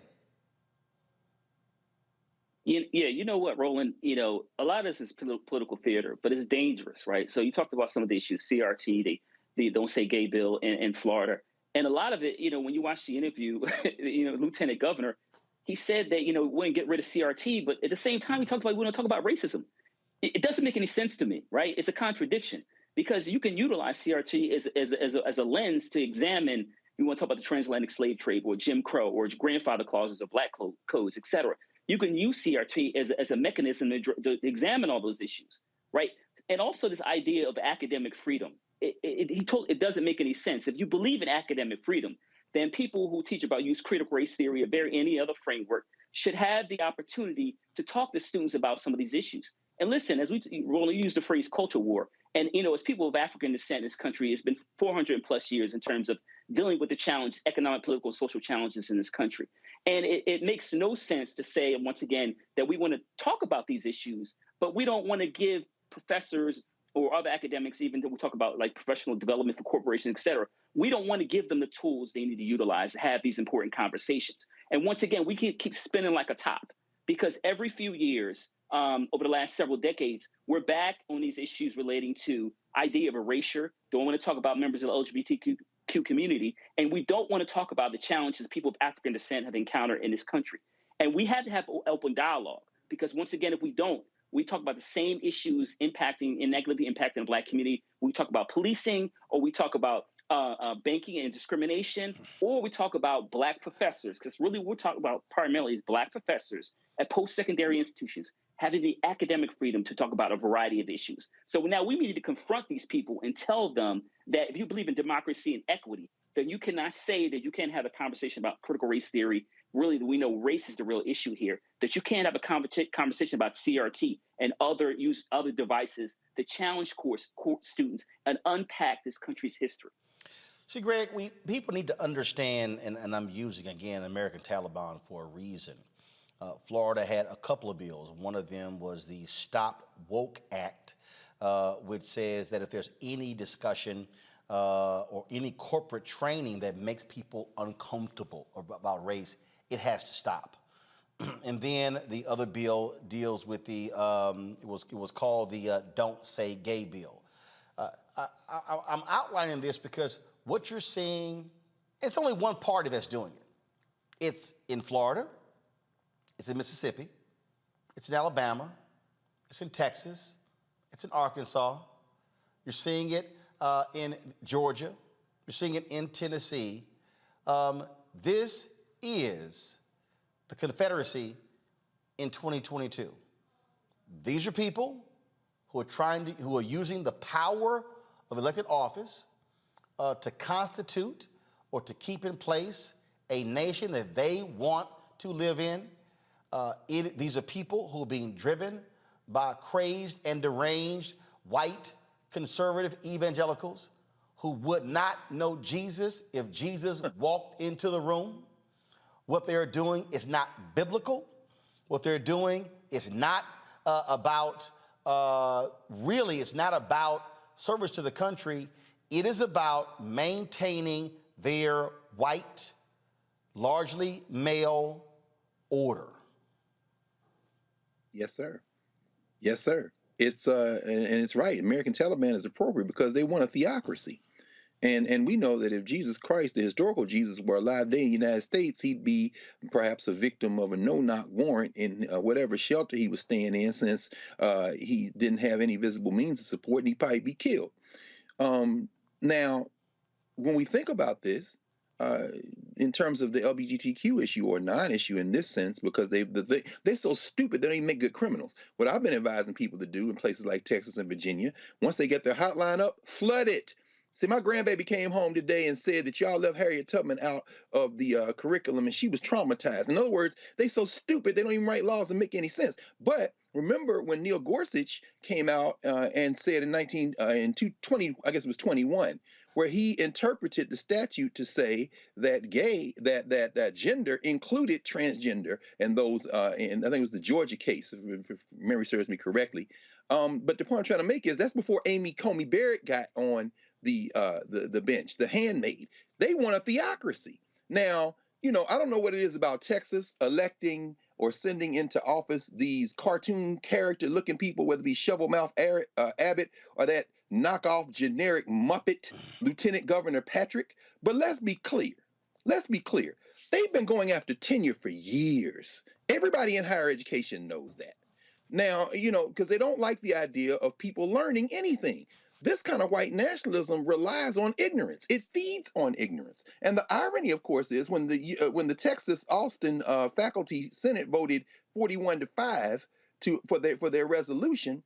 Yeah, you know what, Roland? A lot of this is political theater, but it's dangerous, right? So you talked about some of the issues, CRT, the Don't Say Gay bill in Florida. And a lot of it, when you watch the interview, Lieutenant Governor, he said that, we wouldn't get rid of CRT, but at the same time, he talked about we want to talk about racism. It doesn't make any sense to me, right? It's a contradiction because you can utilize CRT as a lens to examine. You want to talk about the transatlantic slave trade or Jim Crow or grandfather clauses or black codes, et cetera. You can use CRT as a mechanism to examine all those issues, right? And also this idea of academic freedom. It doesn't make any sense. If you believe in academic freedom, then people who teach about use critical race theory or any other framework should have the opportunity to talk to students about some of these issues. And listen, as Roland used the phrase culture war, and as people of African descent in this country, it's been 400 plus years in terms of dealing with the challenge, economic, political, social challenges in this country. And it makes no sense to say, once again, that we want to talk about these issues, but we don't want to give professors or other academics, even though we talk about like professional development for corporations, et cetera, we don't want to give them the tools they need to utilize to have these important conversations. And once again, we keep spinning like a top, because every few years, over the last several decades, we're back on these issues relating to idea of erasure. Don't want to talk about members of the LGBTQ community, and we don't want to talk about the challenges people of African descent have encountered in this country. And we have to have open dialogue, because once again, if we don't, we talk about the same issues negatively impacting the Black community. We talk about policing, or we talk about banking and discrimination, or we talk about Black professors, because really we're talking about primarily is Black professors at post-secondary institutions having the academic freedom to talk about a variety of issues. So now we need to confront these people and tell them that if you believe in democracy and equity, then you cannot say that you can't have a conversation about critical race theory. Really, we know race is the real issue here, that you can't have a conversation about CRT and other devices that challenge students and unpack this country's history. See, Greg, people need to understand, and I'm using, again, American Taliban for a reason. Florida had a couple of bills. One of them was the Stop Woke Act, which says that if there's any discussion or any corporate training that makes people uncomfortable about race, it has to stop. And then the other bill deals with the, it was called the Don't Say Gay bill. I'm outlining this because what you're seeing, it's only one party that's doing it. It's in Florida, it's in Mississippi, it's in Alabama, it's in Texas, it's in Arkansas. You're seeing it in Georgia. You're seeing it in Tennessee. This is the Confederacy in 2022. These are people who are using the power of elected office to constitute or to keep in place a nation that they want to live in. These are people who are being driven by crazed and deranged white conservative evangelicals who would not know Jesus if Jesus walked into the room. What they're doing is not biblical. What they're doing is not it's not about service to the country. It is about maintaining their white, largely male order. Yes, sir. Yes, sir. It's and it's right. American Taliban is appropriate because they want a theocracy. And we know that if Jesus Christ, the historical Jesus, were alive today in the United States, he'd be perhaps a victim of a no-knock warrant in whatever shelter he was staying in, since he didn't have any visible means of support, and he'd probably be killed. Now, when we think about this, in terms of the LGBTQ issue or non-issue in this sense, because they're so stupid they don't even make good criminals. What I've been advising people to do in places like Texas and Virginia, once they get their hotline up, flood it. See, my grandbaby came home today and said that y'all left Harriet Tubman out of the curriculum and she was traumatized. In other words, they so stupid they don't even write laws that make any sense. But remember when Neil Gorsuch came out and said in 2020, I guess it was 21, where he interpreted the statute to say that that gender included transgender and those, and I think it was the Georgia case, if memory serves me correctly. But the point I'm trying to make is that's before Amy Coney Barrett got on the bench, the handmaid. They want a theocracy. Now, I don't know what it is about Texas electing or sending into office these cartoon character-looking people, whether it be Shovelmouth Abbott or that knockoff generic Muppet Lieutenant Governor Patrick. But let's be clear. They've been going after tenure for years. Everybody in higher education knows that. Now, because they don't like the idea of people learning anything. This kind of white nationalism relies on ignorance. It feeds on ignorance. And the irony, of course, is when the Texas Austin faculty senate voted 41-5 for their resolution,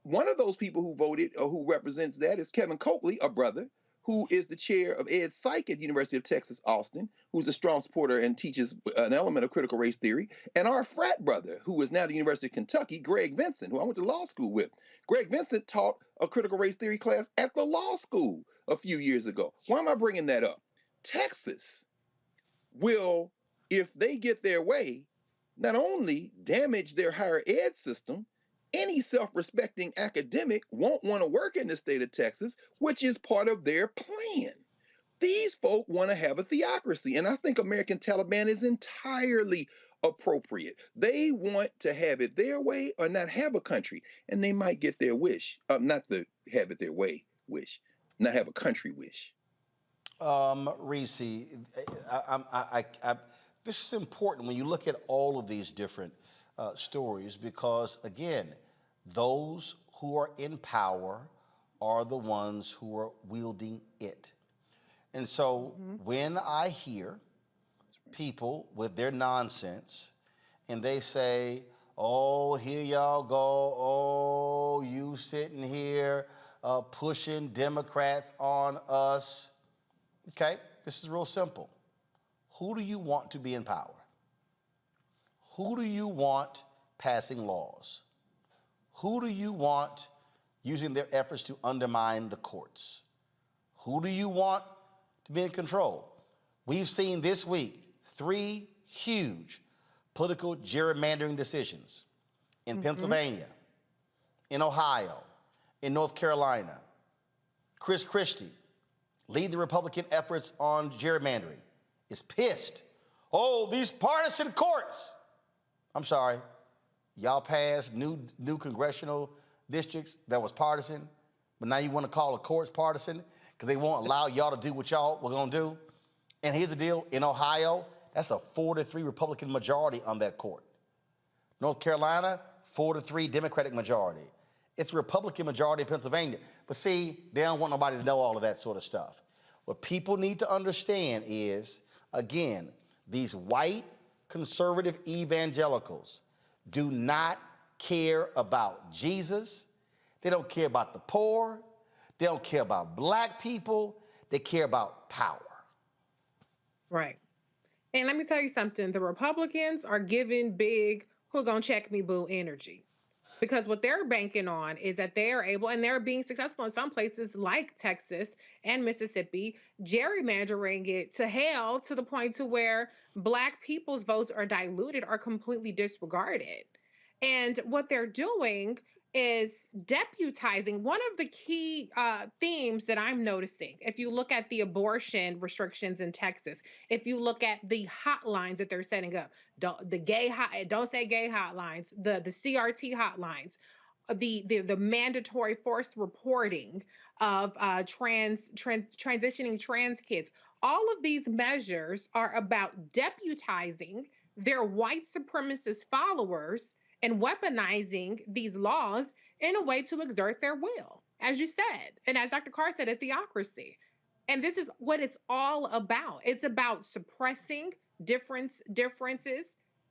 one of those people who voted or who represents that is Kevin Coakley, a brother, who is the chair of Ed Psych at the University of Texas, Austin, who's a strong supporter and teaches an element of critical race theory, and our frat brother, who is now at the University of Kentucky, Greg Vincent, who I went to law school with. Greg Vincent taught a critical race theory class at the law school a few years ago. Why am I bringing that up? Texas will, if they get their way, not only damage their higher ed system, any self-respecting academic won't want to work in the state of Texas, which is part of their plan. These folk want to have a theocracy, and I think American Taliban is entirely appropriate. They want to have it their way or not have a country, and they might get their wish. Not to have it their way wish, not have a country wish. Reese, this is important when you look at all of these different stories, because again, those who are in power are the ones who are wielding it. And so when I hear people with their nonsense and they say, oh, here y'all go, oh, you sitting here pushing Democrats on us. Okay, this is real simple. Who do you want to be in power? Who do you want passing laws? Who do you want using their efforts to undermine the courts? Who do you want to be in control? We've seen this week 3 huge political gerrymandering decisions in Pennsylvania, in Ohio, in North Carolina. Chris Christie, leading the Republican efforts on gerrymandering, is pissed. Oh, these partisan courts. I'm sorry, y'all passed new congressional districts that was partisan, but now you want to call the courts partisan because they won't allow y'all to do what y'all were going to do. And here's the deal, in Ohio, that's a 4-3 Republican majority on that court. North Carolina, 4-3 Democratic majority. It's a Republican majority in Pennsylvania. But see, they don't want nobody to know all of that sort of stuff. What people need to understand is, again, these white conservative evangelicals do not care about Jesus. They don't care about the poor. They don't care about black people. They care about power. Right. And let me tell you something. The Republicans are giving big, who gonna check me, boo energy. Because what they're banking on is that they are able, and they're being successful in some places like Texas and Mississippi, gerrymandering it to hell to the point to where black people's votes are diluted or completely disregarded. And what they're doing is deputizing. One of the key themes that I'm noticing, if you look at the abortion restrictions in Texas, if you look at the hotlines that they're setting up, don't say gay hotlines, the CRT hotlines, the mandatory forced reporting of transitioning trans kids, all of these measures are about deputizing their white supremacist followers and weaponizing these laws in a way to exert their will, as you said. And as Dr. Carr said, a theocracy. And this is what it's all about. It's about suppressing differences.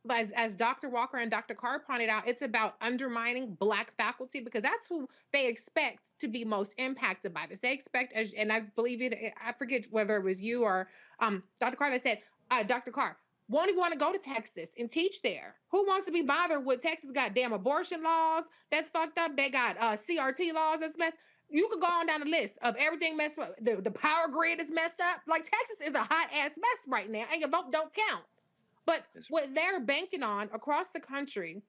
As Dr. Walker and Dr. Carr pointed out, it's about undermining black faculty, because that's who they expect to be most impacted by this. They expect, and I believe it, I forget whether it was you or Dr. Carr that said, Dr. Carr, won't even want to go to Texas and teach there. Who wants to be bothered with Texas got damn abortion laws that's fucked up? They got CRT laws that's messed. You could go on down the list of everything messed up. The power grid is messed up. Like, Texas is a hot ass mess right now, and your vote don't count. But what they're banking on across the country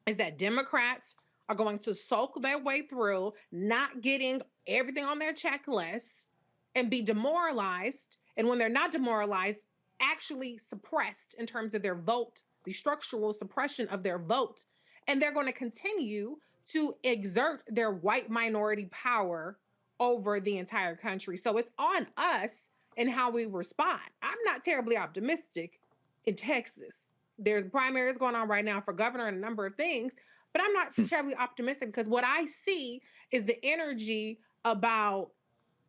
is that Democrats are going to sulk their way through, not getting everything on their checklist, and be demoralized. And when they're not demoralized, actually suppressed in terms of their vote, the structural suppression of their vote. And they're going to continue to exert their white minority power over the entire country. So it's on us and how we respond. I'm not terribly optimistic in Texas. There's primaries going on right now for governor and a number of things, but I'm not terribly optimistic, because what I see is the energy about,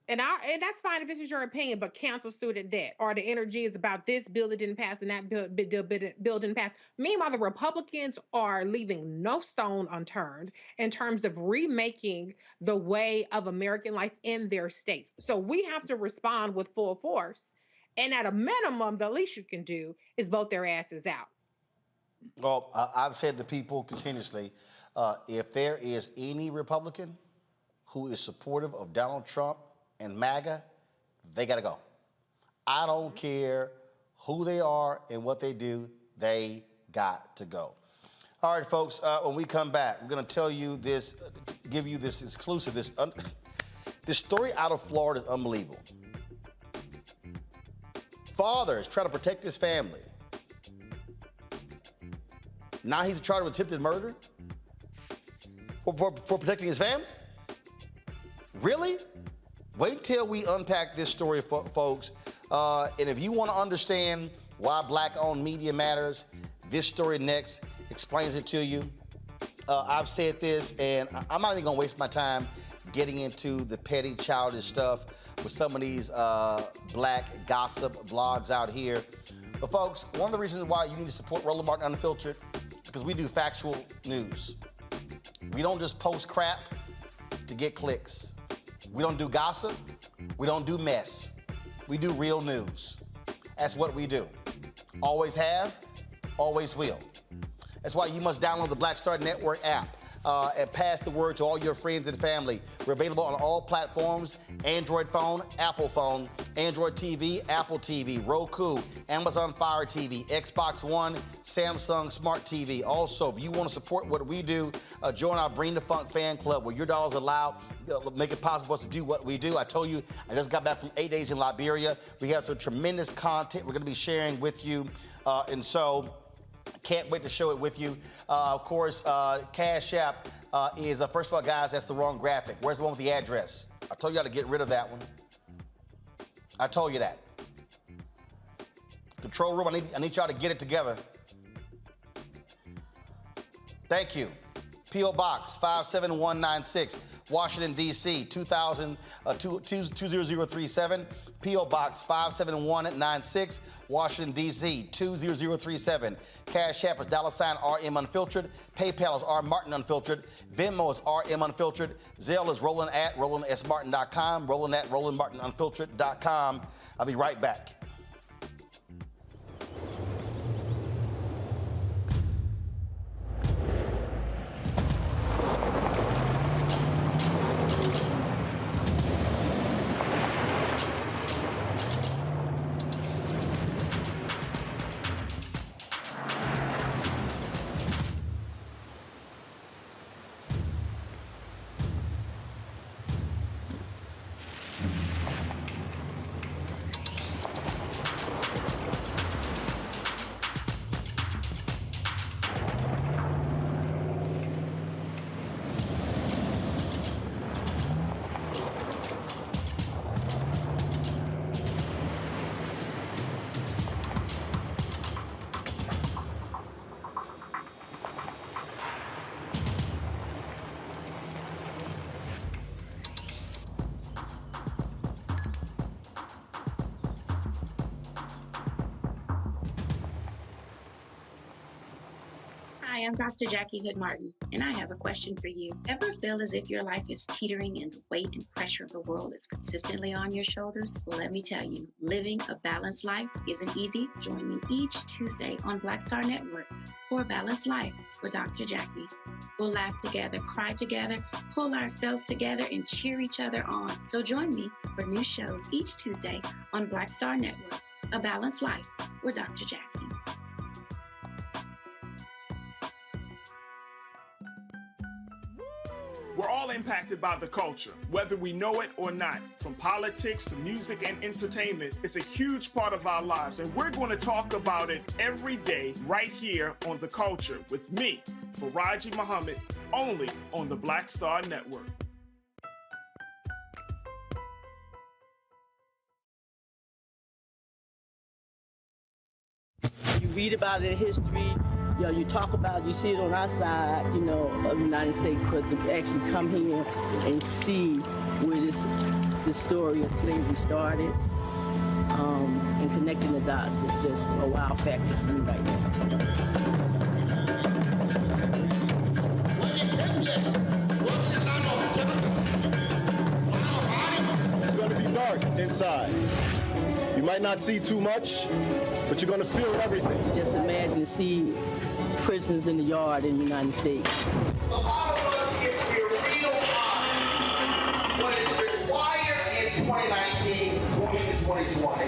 and that's fine if this is your opinion, but cancel student debt, or the energy is about this bill that didn't pass and that bill didn't pass. Meanwhile, the Republicans are leaving no stone unturned in terms of remaking the way of American life in their states. So we have to respond with full force. And at a minimum, the least you can do is vote their asses out. Well, I've said to people continuously, if there is any Republican who is supportive of Donald Trump and MAGA, they got to go. I don't care who they are and what they do, they got to go. All right, folks, when we come back, we're going to tell you this, give you this exclusive. This story out of Florida is unbelievable. Father is trying to protect his family. Now he's charged with attempted murder for protecting his family? Really? Wait till we unpack this story, folks. And if you want to understand why black-owned media matters, this story next explains it to you. I've said this, and I'm not even going to waste my time getting into the petty, childish stuff with some of these black gossip blogs out here. But, folks, one of the reasons why you need to support Roland Martin Unfiltered, because we do factual news. We don't just post crap to get clicks. We don't do gossip. We don't do mess. We do real news. That's what we do. Always have, always will. That's why you must download the Black Star Network app and pass the word to all your friends and family. We're available on all platforms: Android phone, Apple phone, Android TV, Apple TV, Roku, Amazon Fire TV, Xbox One, Samsung Smart TV. Also, if you want to support what we do, join our Bring the Funk fan club, where your dollars allow make it possible for us to do what we do. I told you, I just got back from 8 days in Liberia. We have some tremendous content we're going to be sharing with you, and so can't wait to show it with you. Of course, Cash App is, first of all, guys, that's the wrong graphic. Where's the one with the address? I told you how to get rid of that one. I told you that. Control room, I need y'all to get it together. Thank you. P.O. Box 57196, Washington, D.C., 20037. P.O. Box 57196, Washington, D.C., 20037. Cash App is $RM Unfiltered. PayPal is R Martin Unfiltered. Venmo is RM Unfiltered. Zelle is Roland at RolandSMartin.com. Roland at RolandMartinUnfiltered.com. I'll be right back. Hi, I'm Dr. Jackie Hood Martin, and I have a question for you. Ever feel as if your life is teetering and the weight and pressure of the world is consistently on your shoulders? Well, let me tell you, living a balanced life isn't easy. Join me each Tuesday on Black Star Network for a Balanced Life with Dr. Jackie. We'll laugh together, cry together, pull ourselves together, and cheer each other on. So join me for new shows each Tuesday on Black Star Network, A Balanced Life with Dr. Jackie. We're all impacted by the culture, whether we know it or not. From politics to music and entertainment, it's a huge part of our lives, and we're going to talk about it every day right here on The Culture with me, Faraji Muhammad, only on the Black Star Network. You read about it in history, You know, you talk about, you see it on our side, you know, of the United States, but to actually come here and see where this story of slavery started, and connecting the dots is just a wow factor for me right now. It's going to be dark inside. You might not see too much, but you're going to feel everything. Just imagine, see prisons in the yard in the United States. A lot of us, if we're real honest, what is required in 2019 going into 2020,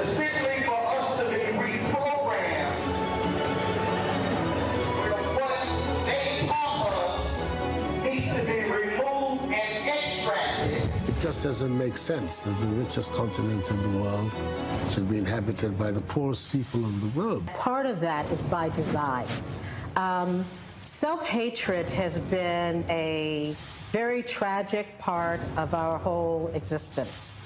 essentially for us to be reprogrammed from what they taught us needs to be removed and extracted. It just doesn't make sense that the richest continent in the world should be inhabited by the poorest people in the world. Part of that is by design. Self-hatred has been a very tragic part of our whole existence.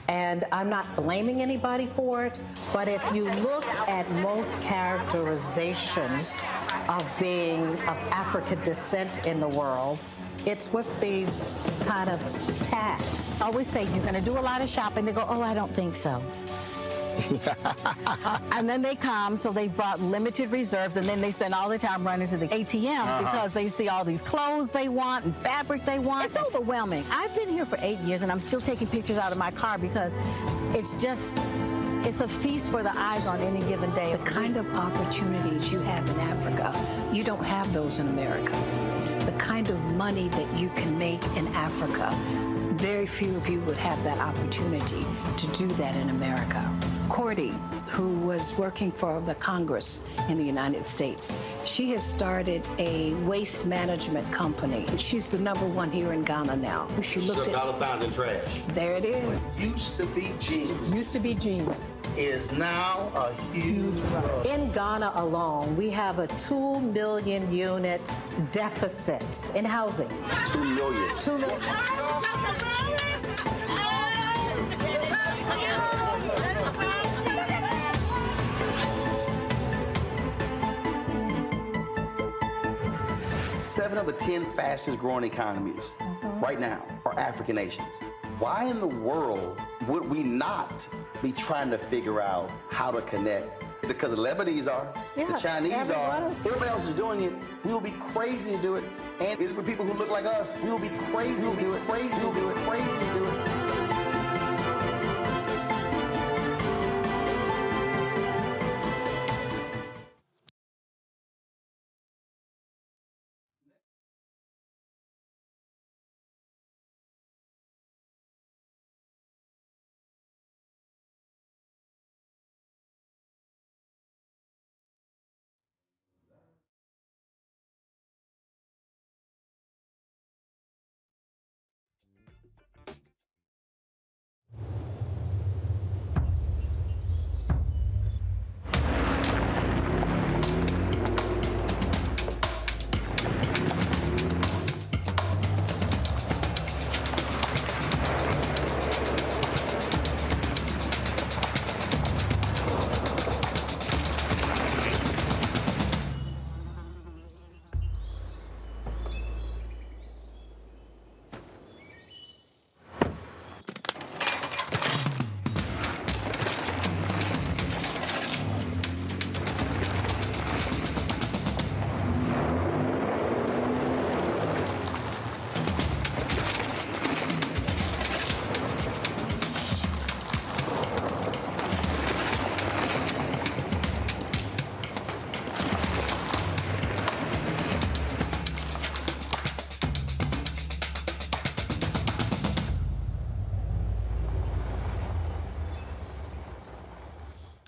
And I'm not blaming anybody for it, but if you look at most characterizations of being of African descent in the world, it's with these kind of tags. I always say, you're going to do a lot of shopping. They go, oh, I don't think so. And then they come, so they brought limited reserves, and then they spend all the time running to the ATM because they see all these clothes they want and fabric they want. It's overwhelming. I've been here for 8 years, and I'm still taking pictures out of my car because it's a feast for the eyes on any given day. The kind of opportunities you have in Africa, you don't have those in America. The kind of money that you can make in Africa, very few of you would have that opportunity to do that in America. Cordy, who was working for the Congress in the United States, she has started a waste management company. She's the #1 here in Ghana now. She looked at dollar signs and trash. There it is. Used to be jeans. Used to be jeans. Is now a huge rug. In Ghana alone, we have a 2 million unit deficit in housing. 2 million. 2 million. Seven of the 10 fastest growing economies right now are African nations. Why in the world would we not be trying to figure out how to connect? Because the Lebanese are, the Chinese are, everybody else is doing it. We will be crazy to do it. And it's for people who look like us. We will be crazy to do it, crazy to do it, crazy to do it.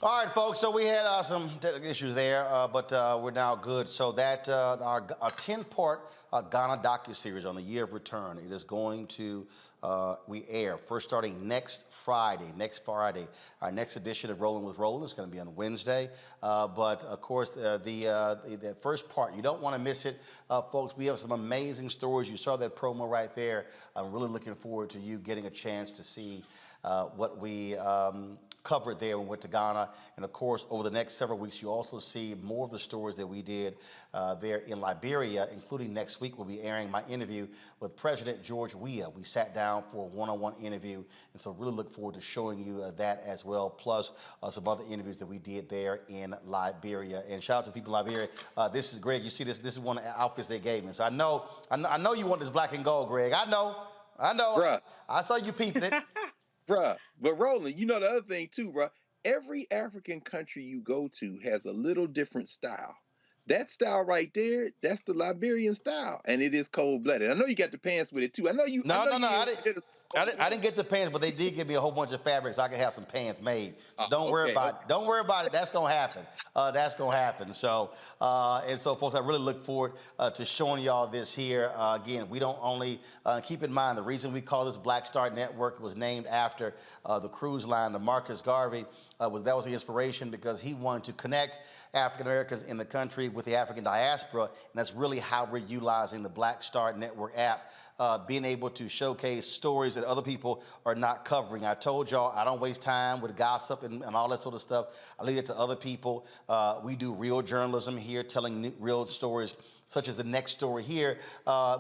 All right, folks, so we had some technical issues there, but we're now good. So that our 10-part Ghana docuseries on the year of return, it is going to we air first starting next Friday. Our next edition of Rolling with Roland is going to be on Wednesday. But of course, the first part, you don't want to miss it, folks. We have some amazing stories. You saw that promo right there. I'm really looking forward to you getting a chance to see what we covered there when we went to Ghana. And of course, over the next several weeks, you also see more of the stories that we did there in Liberia, including next week, we'll be airing my interview with President George Weah. We sat down for a one-on-one interview, and so really look forward to showing you that as well, plus some other interviews that we did there in Liberia. And shout out to the people in Liberia. This is Greg. You see this is one of the outfits they gave me. So I know you want this black and gold, Greg. I know. Bruh. I saw you peeping it. Bruh, but Roland, you know the other thing too, bruh. Every African country you go to has a little different style. That style right there, that's the Liberian style, and it is cold-blooded. I know you got the pants with it too. I know you. I didn't get the pants, but they did give me a whole bunch of fabrics. So I can have some pants made. So don't worry about it. Don't worry about it. That's gonna happen. That's gonna happen. So folks, I really look forward to showing y'all this here. Again, we don't only keep in mind the reason we call this Black Star Network was named after the cruise line, the Marcus Garvey. That was the inspiration because he wanted to connect African Americans in the country with the African diaspora, and that's really how we're utilizing the Black Star Network app. Being able to showcase stories that other people are not covering. I told y'all I don't waste time with gossip and all that sort of stuff. I leave it to other people. We do real journalism here, telling real stories, such as the next story here,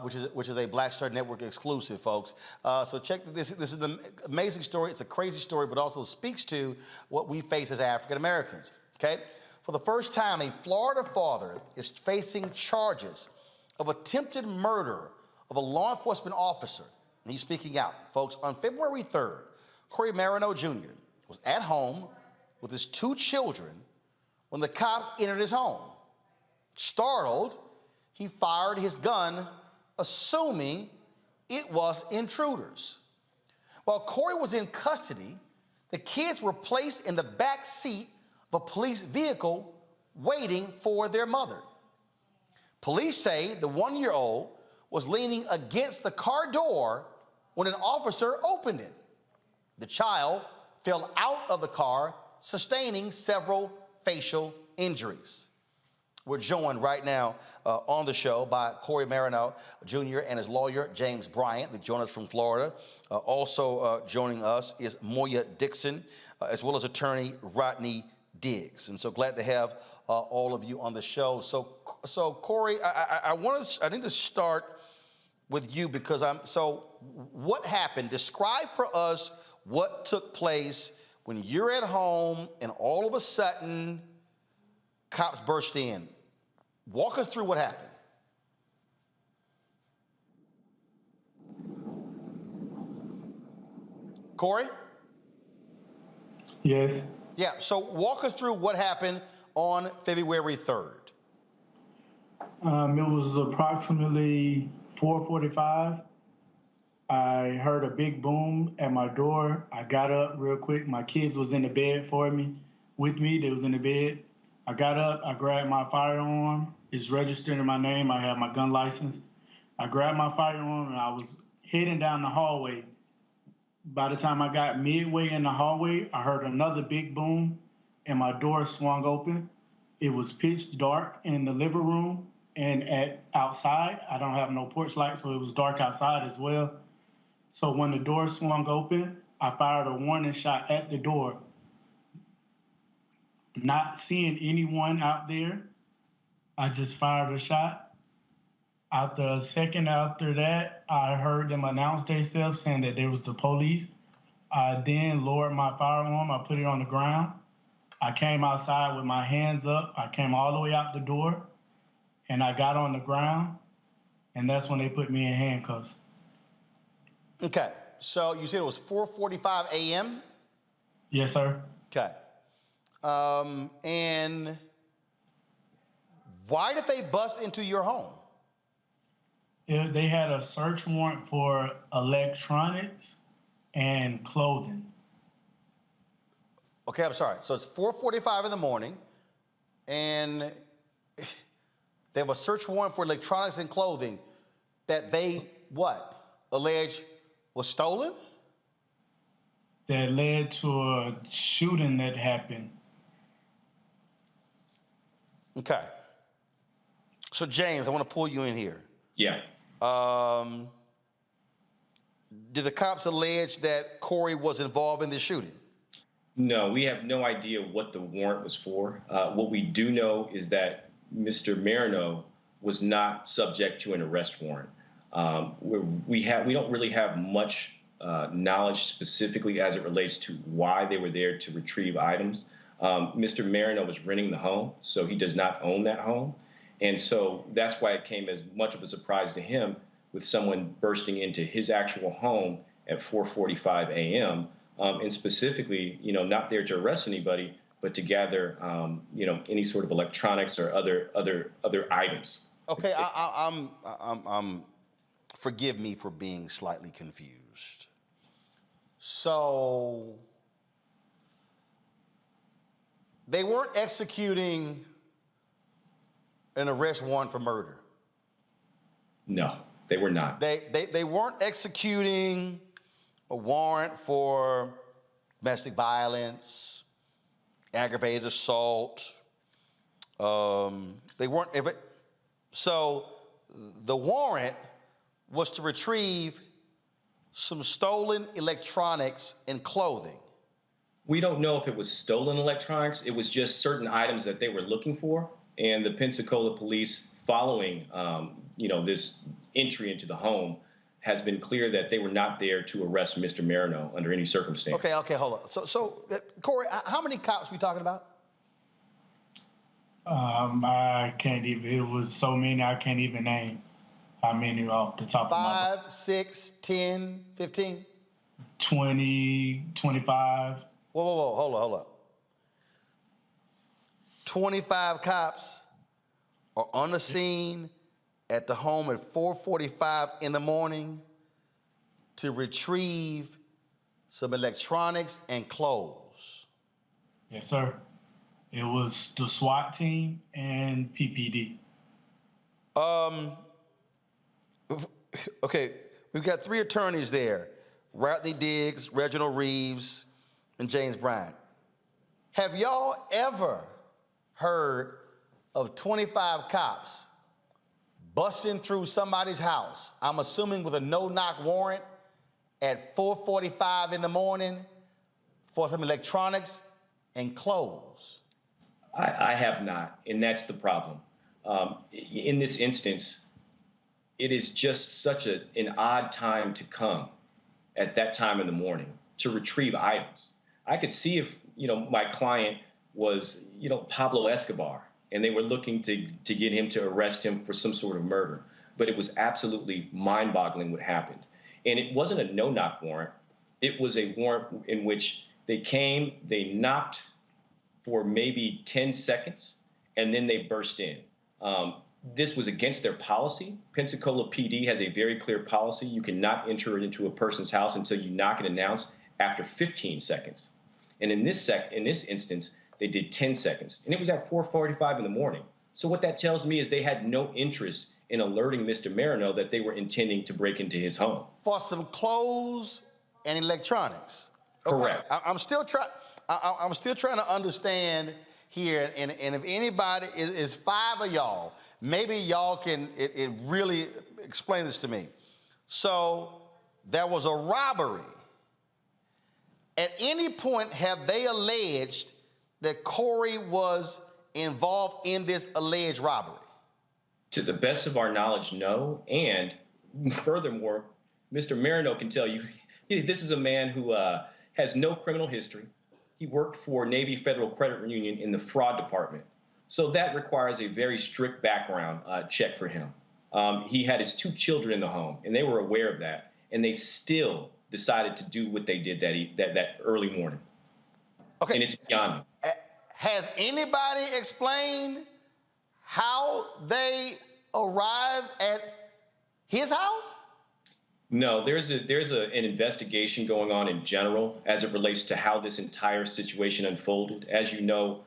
which is a Black Star Network exclusive, folks. So check this. This is an amazing story. It's a crazy story, but also speaks to what we face as African Americans. Okay. For the first time, a Florida father is facing charges of attempted murder of a law enforcement officer. And he's speaking out. Folks, on February 3rd, Corey Marino Jr. was at home with his 2 children when the cops entered his home. Startled, he fired his gun, assuming it was intruders. While Corey was in custody, the kids were placed in the back seat of a police vehicle waiting for their mother. Police say the 1-year-old was leaning against the car door when an officer opened it. The child fell out of the car, sustaining several facial injuries. We're joined right now on the show by Corey Marino Jr. and his lawyer, James Bryant. They join us from Florida. Also joining us is Moya Dixon, as well as attorney Rodney Diggs. And so glad to have all of you on the show. So Corey, I need to start with you because what happened? Describe for us what took place when you're at home and all of a sudden cops burst in. Walk us through what happened. Corey? Yes. Yeah, so walk us through what happened on February 3rd. It was approximately 4:45. I heard a big boom at my door. I got up real quick. My kids was in the bed with me. They was in the bed. I got up, I grabbed my firearm. It's registered in my name. I have my gun license. I grabbed my firearm and I was heading down the hallway. By the time I got midway in the hallway, I heard another big boom and my door swung open. It was pitch dark in the living room and outside. I don't have no porch light, so it was dark outside as well. So when the door swung open, I fired a warning shot at the door. Not seeing anyone out there, I just fired a shot. After a second after that, I heard them announce themselves saying that there was the police. I then lowered my firearm. I put it on the ground. I came outside with my hands up. I came all the way out the door, and I got on the ground, and that's when they put me in handcuffs. Okay, so you said it was 4:45 a.m.? Yes, sir. Okay. And why did they bust into your home? They had a search warrant for electronics and clothing. Okay, I'm sorry. So it's 4:45 in the morning, and they have a search warrant for electronics and clothing that they, allege was stolen? That led to a shooting that happened. Okay. So, James, I want to pull you in here. Yeah. Did the cops allege that Corey was involved in the shooting? No, we have no idea what the warrant was for. What we do know is that Mr. Marino was not subject to an arrest warrant. We don't really have much knowledge specifically as it relates to why they were there to retrieve items. Mr. Marino was renting the home, so he does not own that home. And so that's why it came as much of a surprise to him with someone bursting into his actual home at 4:45 a.m. And specifically, not there to arrest anybody, but to gather, any sort of electronics or other items. Okay, forgive me for being slightly confused. So they weren't executing an arrest warrant for murder. No, they were not. They weren't executing a warrant for domestic violence, aggravated assault. They weren't. So the warrant was to retrieve some stolen electronics and clothing. We don't know if it was stolen electronics. It was just certain items that they were looking for. And the Pensacola police, following, this entry into the home, has been clear that they were not there to arrest Mr. Marino under any circumstance. Okay, hold on. So Corey, how many cops we talking about? I can't even, it was so many, I can't even name how many off the top of my head. 5, 6, 10, 15? 20, 25. Whoa, hold up. 25 cops are on the scene at the home at 4:45 in the morning to retrieve some electronics and clothes. Yes, sir. It was the SWAT team and PPD. Okay, we've got 3 attorneys there, Rodney Diggs, Reginald Reeves, and James Bryant. Have y'all ever heard of 25 cops busting through somebody's house, I'm assuming with a no-knock warrant, at 4:45 in the morning for some electronics and clothes? I have not, and that's the problem. In this instance, it is just such an odd time to come at that time in the morning to retrieve items. I could see if, my client was, Pablo Escobar, and they were looking to get him to arrest him for some sort of murder. But it was absolutely mind-boggling what happened. And it wasn't a no-knock warrant. It was a warrant in which they came, they knocked for maybe 10 seconds, and then they burst in. This was against their policy. Pensacola PD has a very clear policy. You cannot enter into a person's house until you knock and announce after 15 seconds. And in this instance, they did 10 seconds. And it was at 4:45 in the morning. So what that tells me is they had no interest in alerting Mr. Marino that they were intending to break into his home. For some clothes and electronics. Correct. Okay. I'm still trying to understand here, and if anybody is 5 of y'all, maybe y'all can really explain this to me. So there was a robbery. At any point, have they alleged that Corey was involved in this alleged robbery? To the best of our knowledge, no. And furthermore, Mr. Marino can tell you, this is a man who has no criminal history. He worked for Navy Federal Credit Union in the fraud department. So that requires a very strict background check for him. He had his 2 children in the home, and they were aware of that. And they still decided to do what they did that early morning. Okay. And it's beyond me. Has anybody explained how they arrived at his house? No, there's an investigation going on in general as it relates to how this entire situation unfolded. As you know,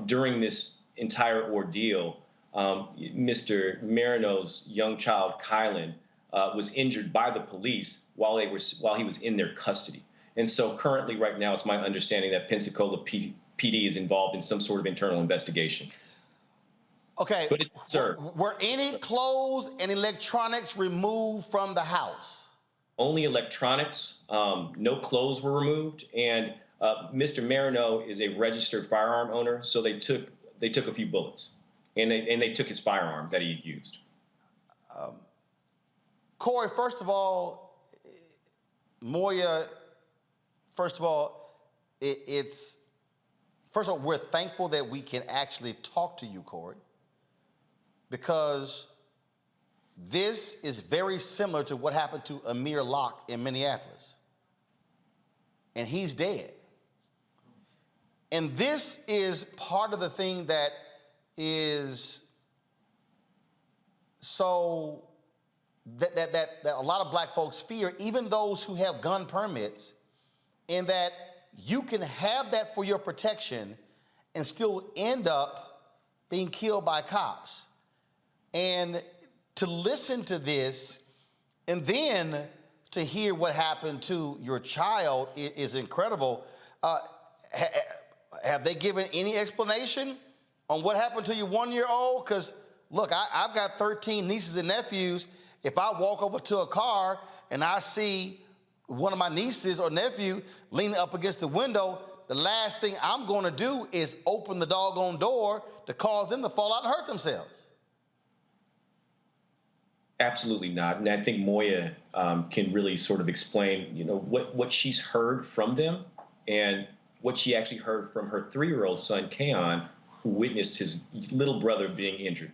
during this entire ordeal, Mr. Marino's young child, Kylan, was injured by the police while he was in their custody. And so currently, right now, it's my understanding that Pensacola PD is involved in some sort of internal investigation. Okay, but sir, were any clothes and electronics removed from the house? Only electronics. No clothes were removed. And Mr. Marino is a registered firearm owner, so they took a few bullets, and they took his firearm that he had used. Corey, first of all, Moya, first of all, we're thankful that we can actually talk to you, Corey, because this is very similar to what happened to Amir Locke in Minneapolis. And he's dead. And this is part of the thing that is so that a lot of black folks fear, even those who have gun permits, in that you can have that for your protection and still end up being killed by cops. And to listen to this and then to hear what happened to your child is incredible. Have they given any explanation on what happened to your 1-year-old? Because look, I've got 13 nieces and nephews. If I walk over to a car and I see one of my nieces or nephew leaning up against the window, the last thing I'm going to do is open the doggone door to cause them to fall out and hurt themselves. Absolutely not. And I think Moya can really sort of explain, what she's heard from them and what she actually heard from her 3-year-old son, Kaon, who witnessed his little brother being injured.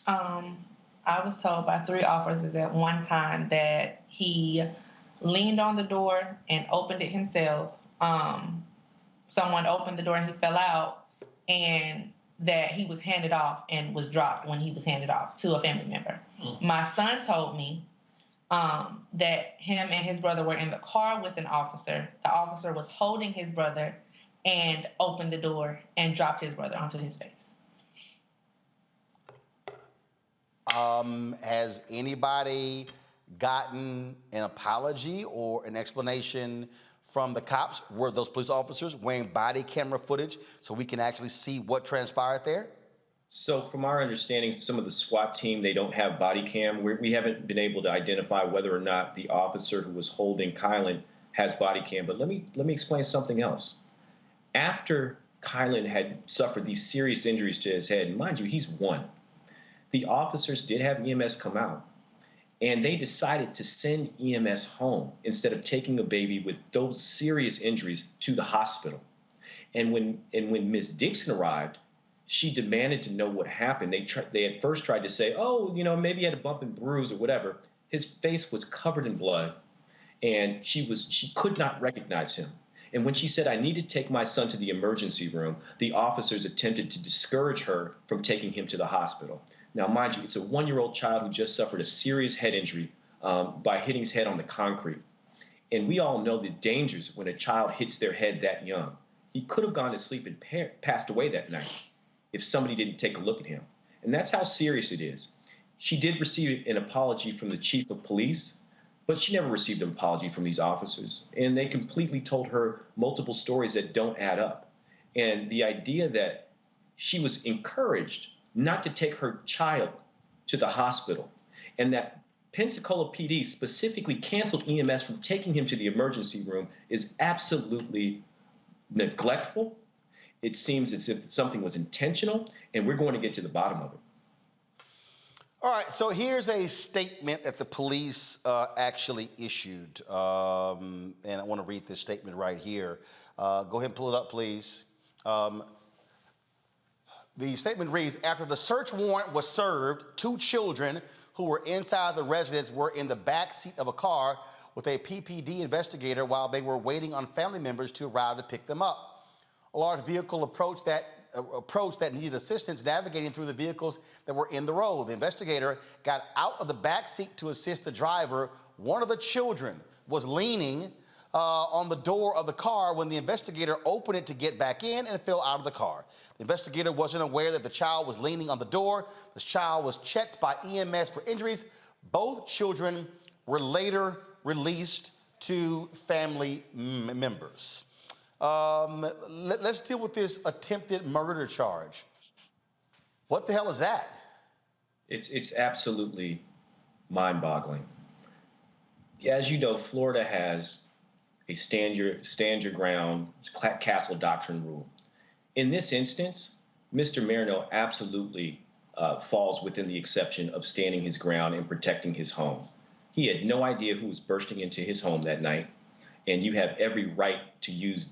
I was told by 3 officers at one time that he leaned on the door and opened it himself. Someone opened the door and he fell out, and that he was handed off and was dropped when he was handed off to a family member. My son told me that him and his brother were in the car with an officer. The officer was holding his brother and opened the door and dropped his brother onto his face. Has anybody gotten an apology or an explanation from the cops? Were those police officers wearing body camera footage so we can actually see what transpired there? So from our understanding, some of the SWAT team, they don't have body cam. We haven't been able to identify whether or not the officer who was holding Kylan has body cam. But let me explain something else. After Kylan had suffered these serious injuries to his head, and mind you, he's 1, the officers did have EMS come out, and they decided to send EMS home instead of taking a baby with those serious injuries to the hospital. And when Ms. Dixon arrived, she demanded to know what happened. They at first tried to say, oh, maybe he had a bump and bruise or whatever. His face was covered in blood, and she could not recognize him. And when she said, I need to take my son to the emergency room, the officers attempted to discourage her from taking him to the hospital. Now, mind you, it's a 1-year-old child who just suffered a serious head injury by hitting his head on the concrete. And we all know the dangers when a child hits their head that young. He could have gone to sleep and passed away that night if somebody didn't take a look at him. And that's how serious it is. She did receive an apology from the chief of police, but she never received an apology from these officers. And they completely told her multiple stories that don't add up. And the idea that she was encouraged not to take her child to the hospital, and that Pensacola PD specifically canceled EMS from taking him to the emergency room is absolutely neglectful. It seems as if something was intentional, and we're going to get to the bottom of it. All right, so here's a statement that the police actually issued, and I want to read this statement right here. Go ahead and pull it up, please. The statement reads, after the search warrant was served, 2 children who were inside the residence were in the back seat of a car with a PPD investigator while they were waiting on family members to arrive to pick them up. A large vehicle approached that needed assistance navigating through the vehicles that were in the road. The investigator got out of the back seat to assist the driver. One of the children was leaning on the door of the car when the investigator opened it to get back in and fell out of the car. The investigator wasn't aware that the child was leaning on the door. This child was checked by EMS for injuries. Both children were later released to family members. Let's deal with this attempted murder charge. What the hell is that? It's absolutely mind-boggling. As you know, Florida has a stand your ground castle doctrine rule. In this instance, Mr. Marino absolutely falls within the exception of standing his ground and protecting his home. He had no idea who was bursting into his home that night, and you have every right to use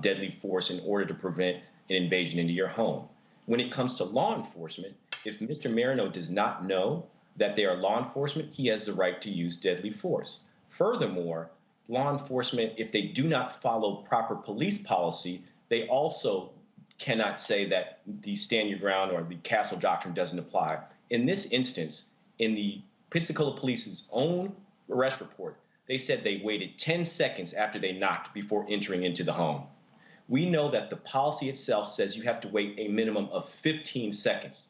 deadly force in order to prevent an invasion into your home. When it comes to law enforcement, if Mr. Marino does not know that they are law enforcement, he has the right to use deadly force. Furthermore, law enforcement, if they do not follow proper police policy, they also cannot say that the stand your ground or the castle doctrine doesn't apply. In this instance, in the Pensacola Police's own arrest report, they said they waited 10 seconds after they knocked before entering into the home. We know that the policy itself says you have to wait a minimum of 15 seconds.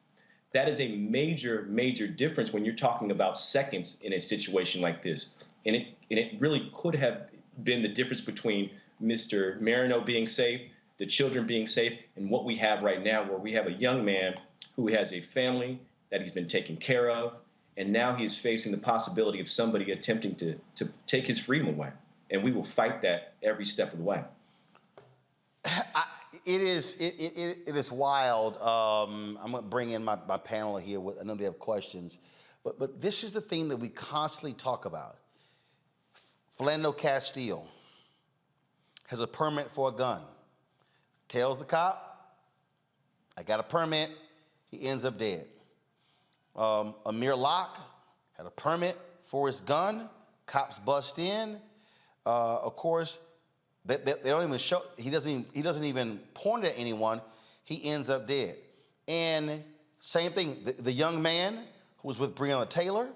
That is a major, major difference when you're talking about seconds in a situation like this. And it really could have been the difference between Mr. Marino being safe, the children being safe, and what we have right now, where we have a young man who has a family that he's been taken care of, and now he's facing the possibility of somebody attempting to take his freedom away. And we will fight that every step of the way. It is wild. I'm going to bring in my panel here. I know they have questions. But this is the thing that we constantly talk about. Philando Castile has a permit for a gun. Tells the cop, I got a permit. He ends up dead. Amir Locke had a permit for his gun. Cops bust in. Of course, they don't even show. He doesn't even point at anyone. He ends up dead. And same thing. The young man who was with Breonna Taylor,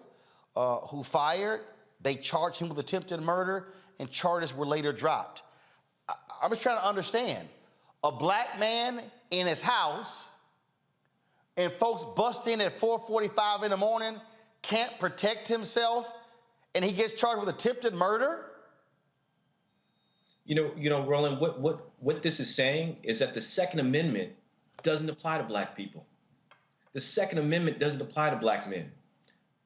who fired, they charged him with attempted murder, and charges were later dropped. I'm just trying to understand. A black man in his house, and folks bust in at 4:45 in the morning, can't protect himself, and he gets charged with attempted murder? You know, Roland, what this is saying is that the Second Amendment doesn't apply to black people. The Second Amendment doesn't apply to black men.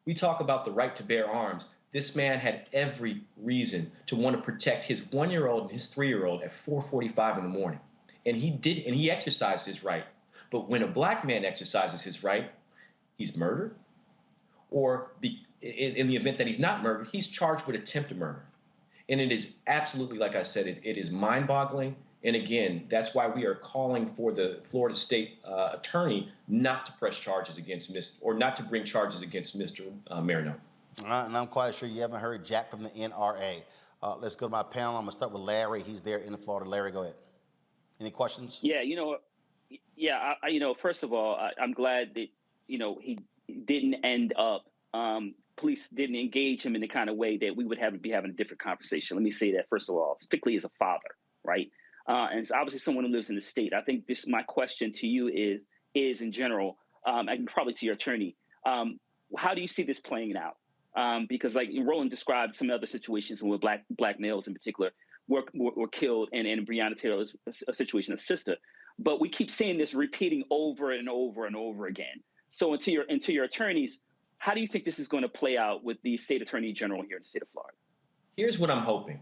We talk about the right to bear arms. This man had every reason to want to protect his 1-year-old and his 3-year-old at 4:45 in the morning. And he did, and he exercised his right. But when a black man exercises his right, he's murdered. Or in the event that he's not murdered, he's charged with attempted murder. And it is absolutely, like I said, it is mind-boggling. And again, that's why we are calling for the Florida State Attorney not to press charges against not to bring charges against Mr. Marino. And I'm quite sure you haven't heard Jack from the NRA. Let's go to my panel. I'm going to start with Larry. He's there in Florida. Larry, go ahead. Any questions? Yeah, first of all, I'm glad that, he didn't end up, police didn't engage him in the kind of way that we would be having a different conversation. Let me say that, first of all, particularly as a father, right? And it's obviously someone who lives in the state. I think my question to you is in general, and probably to your attorney, how do you see this playing out? Because like Roland described some other situations where black males in particular were killed, and in Breonna Taylor's situation, a sister. But we keep seeing this repeating over and over and over again. So to your attorneys, how do you think this is going to play out with the state attorney general here in the state of Florida? Here's what I'm hoping.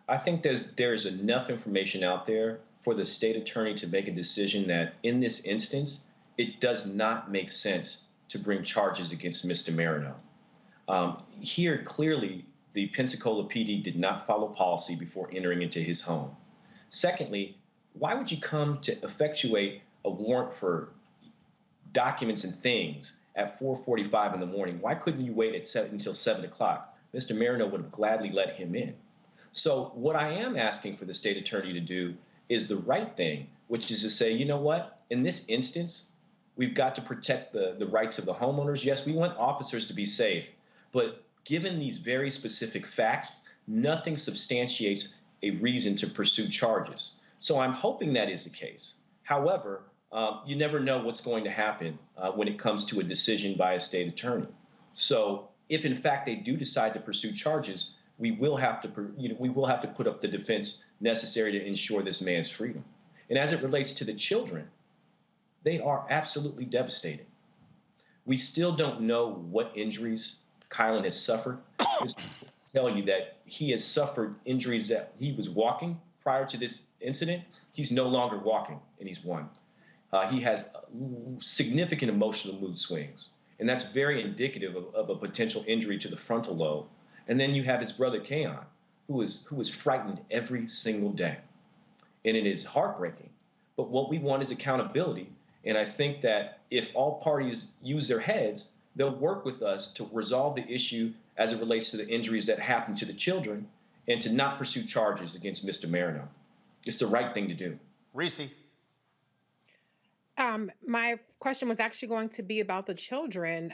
I think there's enough information out there for the state attorney to make a decision that in this instance, it does not make sense to bring charges against Mr. Marino. Here, clearly, the Pensacola PD did not follow policy before entering into his home. Secondly, why would you come to effectuate a warrant for documents and things at 4:45 in the morning? Why couldn't you wait until 7 o'clock? Mr. Marino would have gladly let him in. So what I am asking for the state attorney to do is the right thing, which is to say, you know what? In this instance, we've got to protect the rights of the homeowners. Yes, we want officers to be safe, but given these very specific facts, nothing substantiates a reason to pursue charges. So I'm hoping that is the case. However, you never know what's going to happen when it comes to a decision by a state attorney. So if in fact they do decide to pursue charges, we will have to put up the defense necessary to ensure this man's freedom. And as it relates to the children, they are absolutely devastated. We still don't know what injuries Kylan has suffered. tell you that he has suffered injuries that he was walking prior to this incident. He's no longer walking, and he's won. He has significant emotional mood swings, and that's very indicative of a potential injury to the frontal lobe. And then you have his brother, Keon, who is frightened every single day. And it is heartbreaking. But what we want is accountability. And I think that if all parties use their heads, they'll work with us to resolve the issue as it relates to the injuries that happened to the children and to not pursue charges against Mr. Marino. It's the right thing to do. Reese. My question was actually going to be about the children.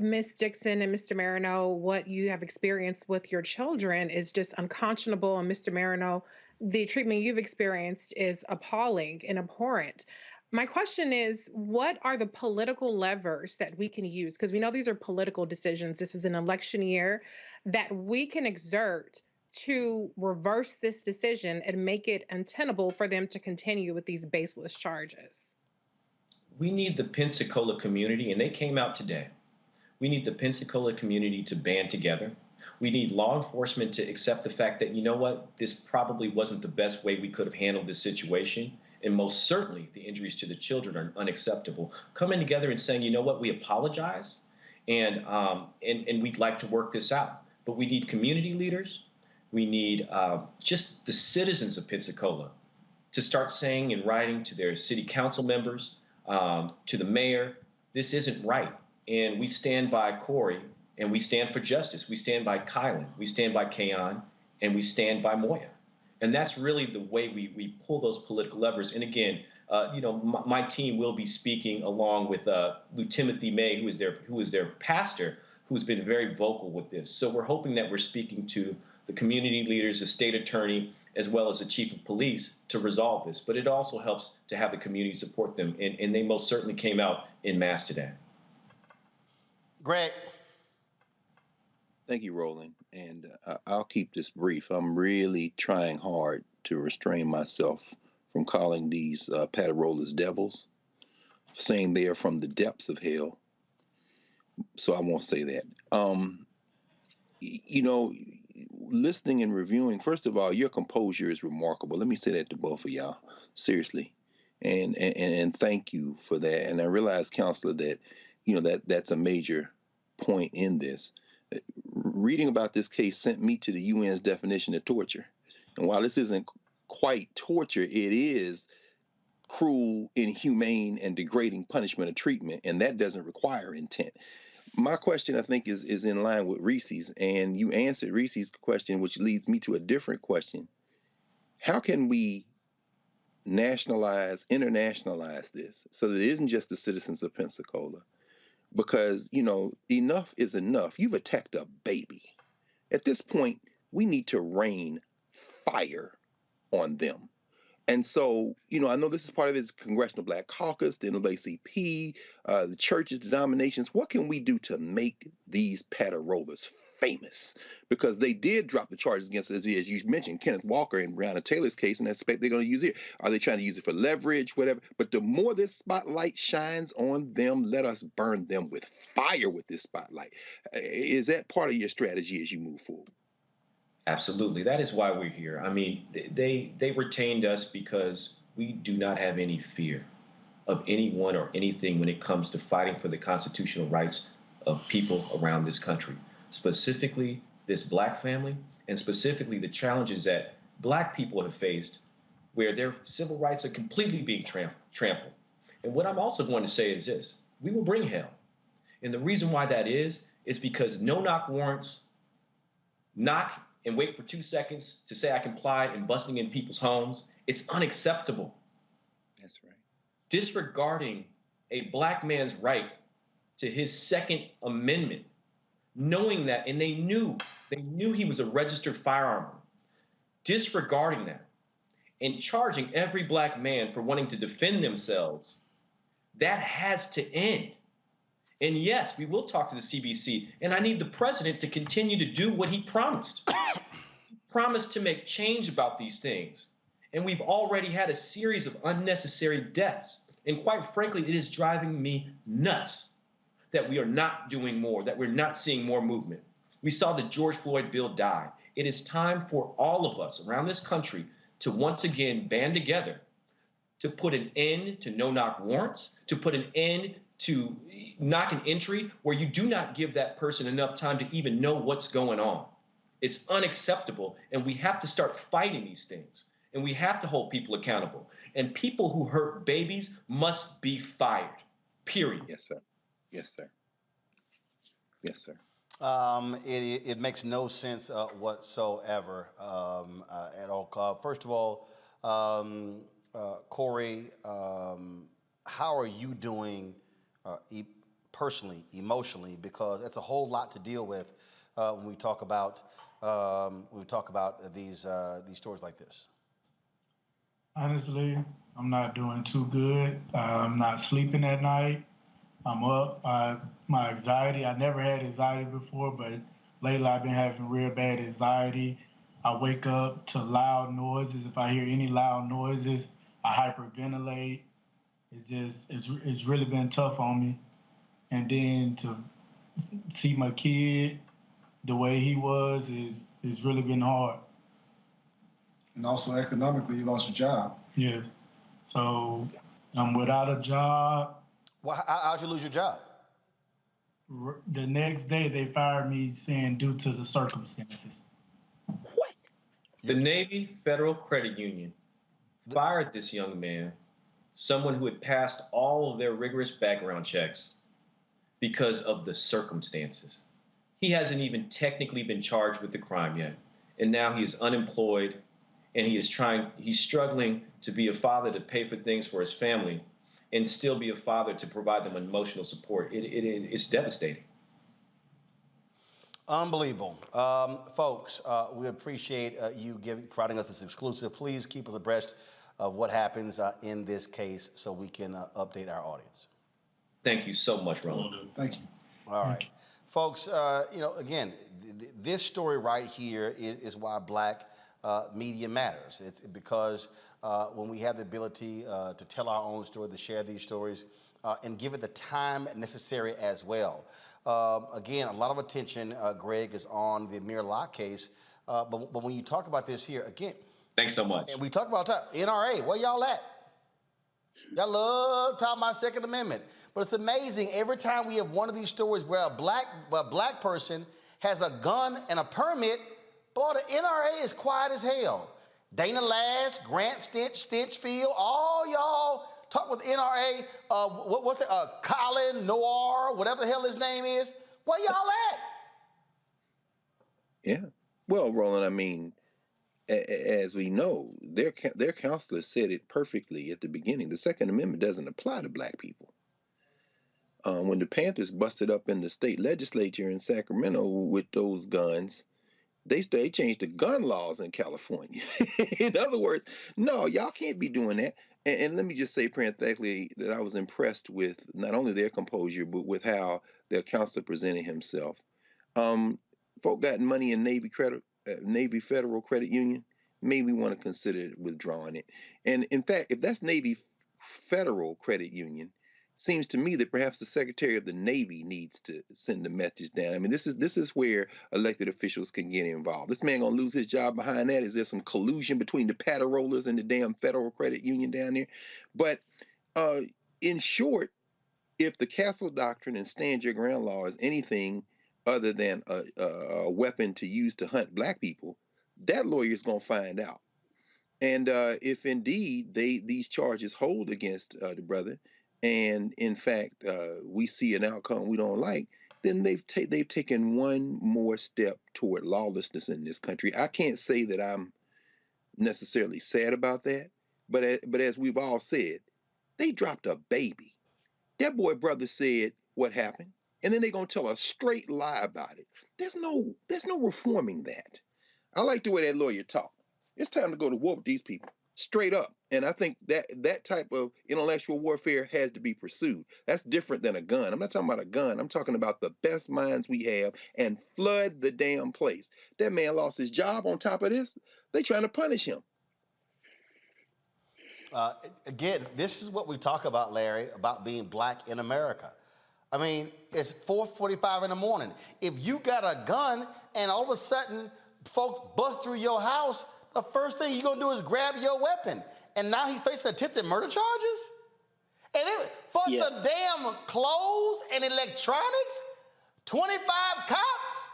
Ms. Dixon and Mr. Marino, what you have experienced with your children is just unconscionable. And Mr. Marino, the treatment you've experienced is appalling and abhorrent. My question is, what are the political levers that we can use? Because we know these are political decisions. This is an election year that we can exert to reverse this decision and make it untenable for them to continue with these baseless charges. We need the Pensacola community, and they came out today. We need the Pensacola community to band together. We need law enforcement to accept the fact that, you know what, this probably wasn't the best way we could have handled this situation. And most certainly the injuries to the children are unacceptable. Coming together and saying, you know what, we apologize and we'd like to work this out. But we need community leaders. We need just the citizens of Pensacola to start saying in writing to their city council members, to the mayor, this isn't right. And we stand by Corey, and we stand for justice. We stand by Kylan, we stand by Keon, and we stand by Moya. And that's really the way we pull those political levers. And again, my team will be speaking along with Lieutenant Timothy May, who is their pastor, who's been very vocal with this. So we're hoping that we're speaking to the community leaders, the state attorney, as well as the chief of police to resolve this. But it also helps to have the community support them. And they most certainly came out en masse today. Greg. Thank you, Roland. And I'll keep this brief. I'm really trying hard to restrain myself from calling these Paterolas devils, saying they are from the depths of hell. So I won't say that. Listening and reviewing, first of all, your composure is remarkable. Let me say that to both of y'all, seriously. And thank you for that. And I realize, Counselor, that that's a major point in this. Reading about this case sent me to the UN's definition of torture. And while this isn't quite torture, it is cruel, inhumane, and degrading punishment or treatment, and that doesn't require intent. My question, I think, is in line with Reese's, and you answered Reese's question, which leads me to a different question. How can we internationalize this so that it isn't just the citizens of Pensacola? Because, enough is enough. You've attacked a baby. At this point, we need to rain fire on them. And so, I know this is part of his Congressional Black Caucus, the NAACP, the churches, denominations. What can we do to make these Paterolas famous? Because they did drop the charges against, as you mentioned, Kenneth Walker and Breonna Taylor's case, and I expect they're going to use it. Are they trying to use it for leverage, whatever? But the more this spotlight shines on them, let us burn them with fire with this spotlight. Is that part of your strategy as you move forward? Absolutely. That is why we're here. I mean, they retained us because we do not have any fear of anyone or anything when it comes to fighting for the constitutional rights of people around this country, specifically this Black family, and specifically the challenges that Black people have faced where their civil rights are completely being trampled. And what I'm also going to say is this: we will bring hell. And the reason why that is because no-knock warrants, knock and wait for 2 seconds to say I complied and busting in people's homes, it's unacceptable. That's right. Disregarding a Black man's right to his Second Amendment, knowing that, and they knew he was a registered firearm, disregarding that and charging every Black man for wanting to defend themselves, that has to end. And yes, we will talk to the CBC, and I need the president to continue to do what he promised. He promised to make change about these things. And we've already had a series of unnecessary deaths. And quite frankly, it is driving me nuts that we are not doing more, that we're not seeing more movement. We saw the George Floyd bill die. It is time for all of us around this country to once again band together to put an end to no-knock warrants, to put an end to knock and entry where you do not give that person enough time to even know what's going on. It's unacceptable, and we have to start fighting these things, and we have to hold people accountable. And people who hurt babies must be fired, period. Yes, sir. Yes, sir. Yes, sir. It makes no sense whatsoever at all. First of all, Corey, how are you doing personally, emotionally? Because it's a whole lot to deal with when we talk about these stories like this. Honestly, I'm not doing too good. I'm not sleeping at night. I'm up. My anxiety, I never had anxiety before, but lately I've been having real bad anxiety. I wake up to loud noises. If I hear any loud noises, I hyperventilate. It's really been tough on me. And then to see my kid the way he was is really been hard. And also economically, you lost your job. Yeah. So I'm without a job. Well, how'd you lose your job? The next day they fired me saying due to the circumstances. What? The Navy Federal Credit Union fired this young man, someone who had passed all of their rigorous background checks, because of the circumstances. He hasn't even technically been charged with the crime yet. And now he is unemployed, and he's struggling to be a father to pay for things for his family and still be a father to provide them emotional support. It's devastating. Unbelievable. Folks, we appreciate you providing us this exclusive. Please keep us abreast of what happens in this case so we can update our audience. Thank you so much, Roland. Thank you. All right. Folks, again, this story right here is why Black media matters. It's because when we have the ability to tell our own story, to share these stories, and give it the time necessary as well. Again, a lot of attention, Greg, is on the Amir Locke case, but when you talk about this here, again. Thanks so much. And we talk about NRA, where y'all at? Y'all love talking about Second Amendment. But it's amazing, every time we have one of these stories where a black person has a gun and a permit, boy, the NRA is quiet as hell. Dana Lash, Grant Stinchfield, all y'all talk with the NRA, what's that, Colin Noir, whatever the hell his name is. Where y'all at? Yeah. Well, Roland, I mean, as we know, their counselor said it perfectly at the beginning. The Second Amendment doesn't apply to black people. When the Panthers busted up in the state legislature in Sacramento with those guns, they changed the gun laws in California. In other words, no, y'all can't be doing that. And let me just say parenthetically that I was impressed with not only their composure, but with how their counselor presented himself. Folk got money in Navy Federal Credit Union, maybe want to consider withdrawing it. And in fact, if that's Navy Federal Credit Union, seems to me that perhaps the Secretary of the Navy needs to send a message down. I mean, this is where elected officials can get involved. This man gonna lose his job behind that. Is there some collusion between the patrollers and the damn Federal Credit Union down there? But in short, if the Castle Doctrine and Stand Your Ground law is anything other than a weapon to use to hunt black people, that lawyer's gonna find out. And if indeed these charges hold against the brother, and in fact we see an outcome we don't like, then they've taken one more step toward lawlessness in this country. I can't say that I'm necessarily sad about that, but as we've all said, they dropped a baby. That boy brother said what happened, and then they're gonna tell a straight lie about it. There's no reforming that. I like the way that lawyer talked. It's time to go to war with these people, straight up. And I think that type of intellectual warfare has to be pursued. That's different than a gun. I'm not talking about a gun. I'm talking about the best minds we have and flood the damn place. That man lost his job on top of this. They trying to punish him. Again, this is what we talk about, Larry, about being black in America. I mean, it's 4:45 in the morning. If you got a gun and all of a sudden folks bust through your house, the first thing you're gonna do is grab your weapon. And now he's facing attempted murder charges? And for some damn clothes and electronics, 25 cops?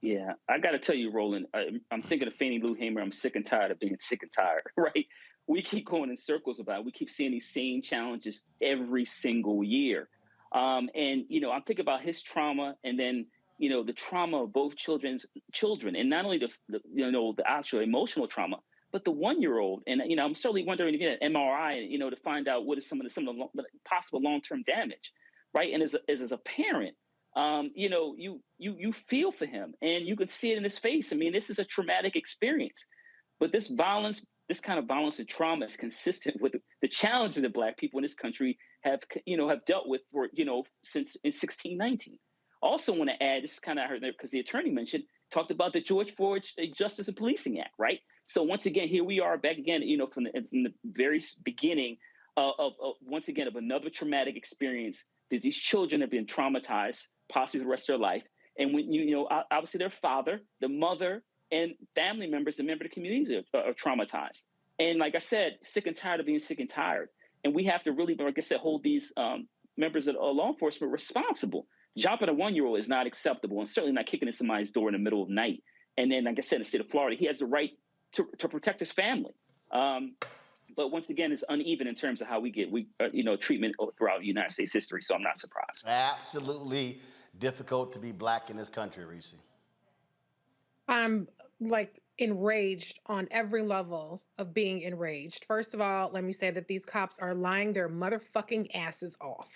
Yeah, I got to tell you, Roland, I'm thinking of Fannie Lou Hamer. I'm sick and tired of being sick and tired, right? We keep going in circles about it. We keep seeing these same challenges every single year. And, I'm thinking about his trauma and then, the trauma of both children, and not only the actual emotional trauma, but the 1-year-old. And, I'm certainly wondering, again, MRI, to find out what is some of the possible long-term damage, right? And as a parent, you feel for him and you can see it in his face. I mean, this is a traumatic experience, but this kind of violence and trauma is consistent with the challenges that Black people in this country have dealt with for, since in 1619. Also want to add, this kind of heard there because the attorney talked about the George Floyd Justice and Policing Act, right? So once again, here we are back again, from the very beginning of once again of another traumatic experience that these children have been traumatized, possibly the rest of their life. And when obviously their father, the mother, and family members and members of the community are traumatized. And like I said, sick and tired of being sick and tired. And we have to really, like I said, hold these members of law enforcement responsible. Jumping a 1-year-old is not acceptable, and certainly not kicking in somebody's door in the middle of the night. And then, like I said, in the state of Florida, he has the right to protect his family. But once again, it's uneven in terms of how we get treatment throughout United States history. So I'm not surprised. Absolutely difficult to be Black in this country, Reese. I'm enraged on every level of being enraged. First of all, let me say that these cops are lying their motherfucking asses off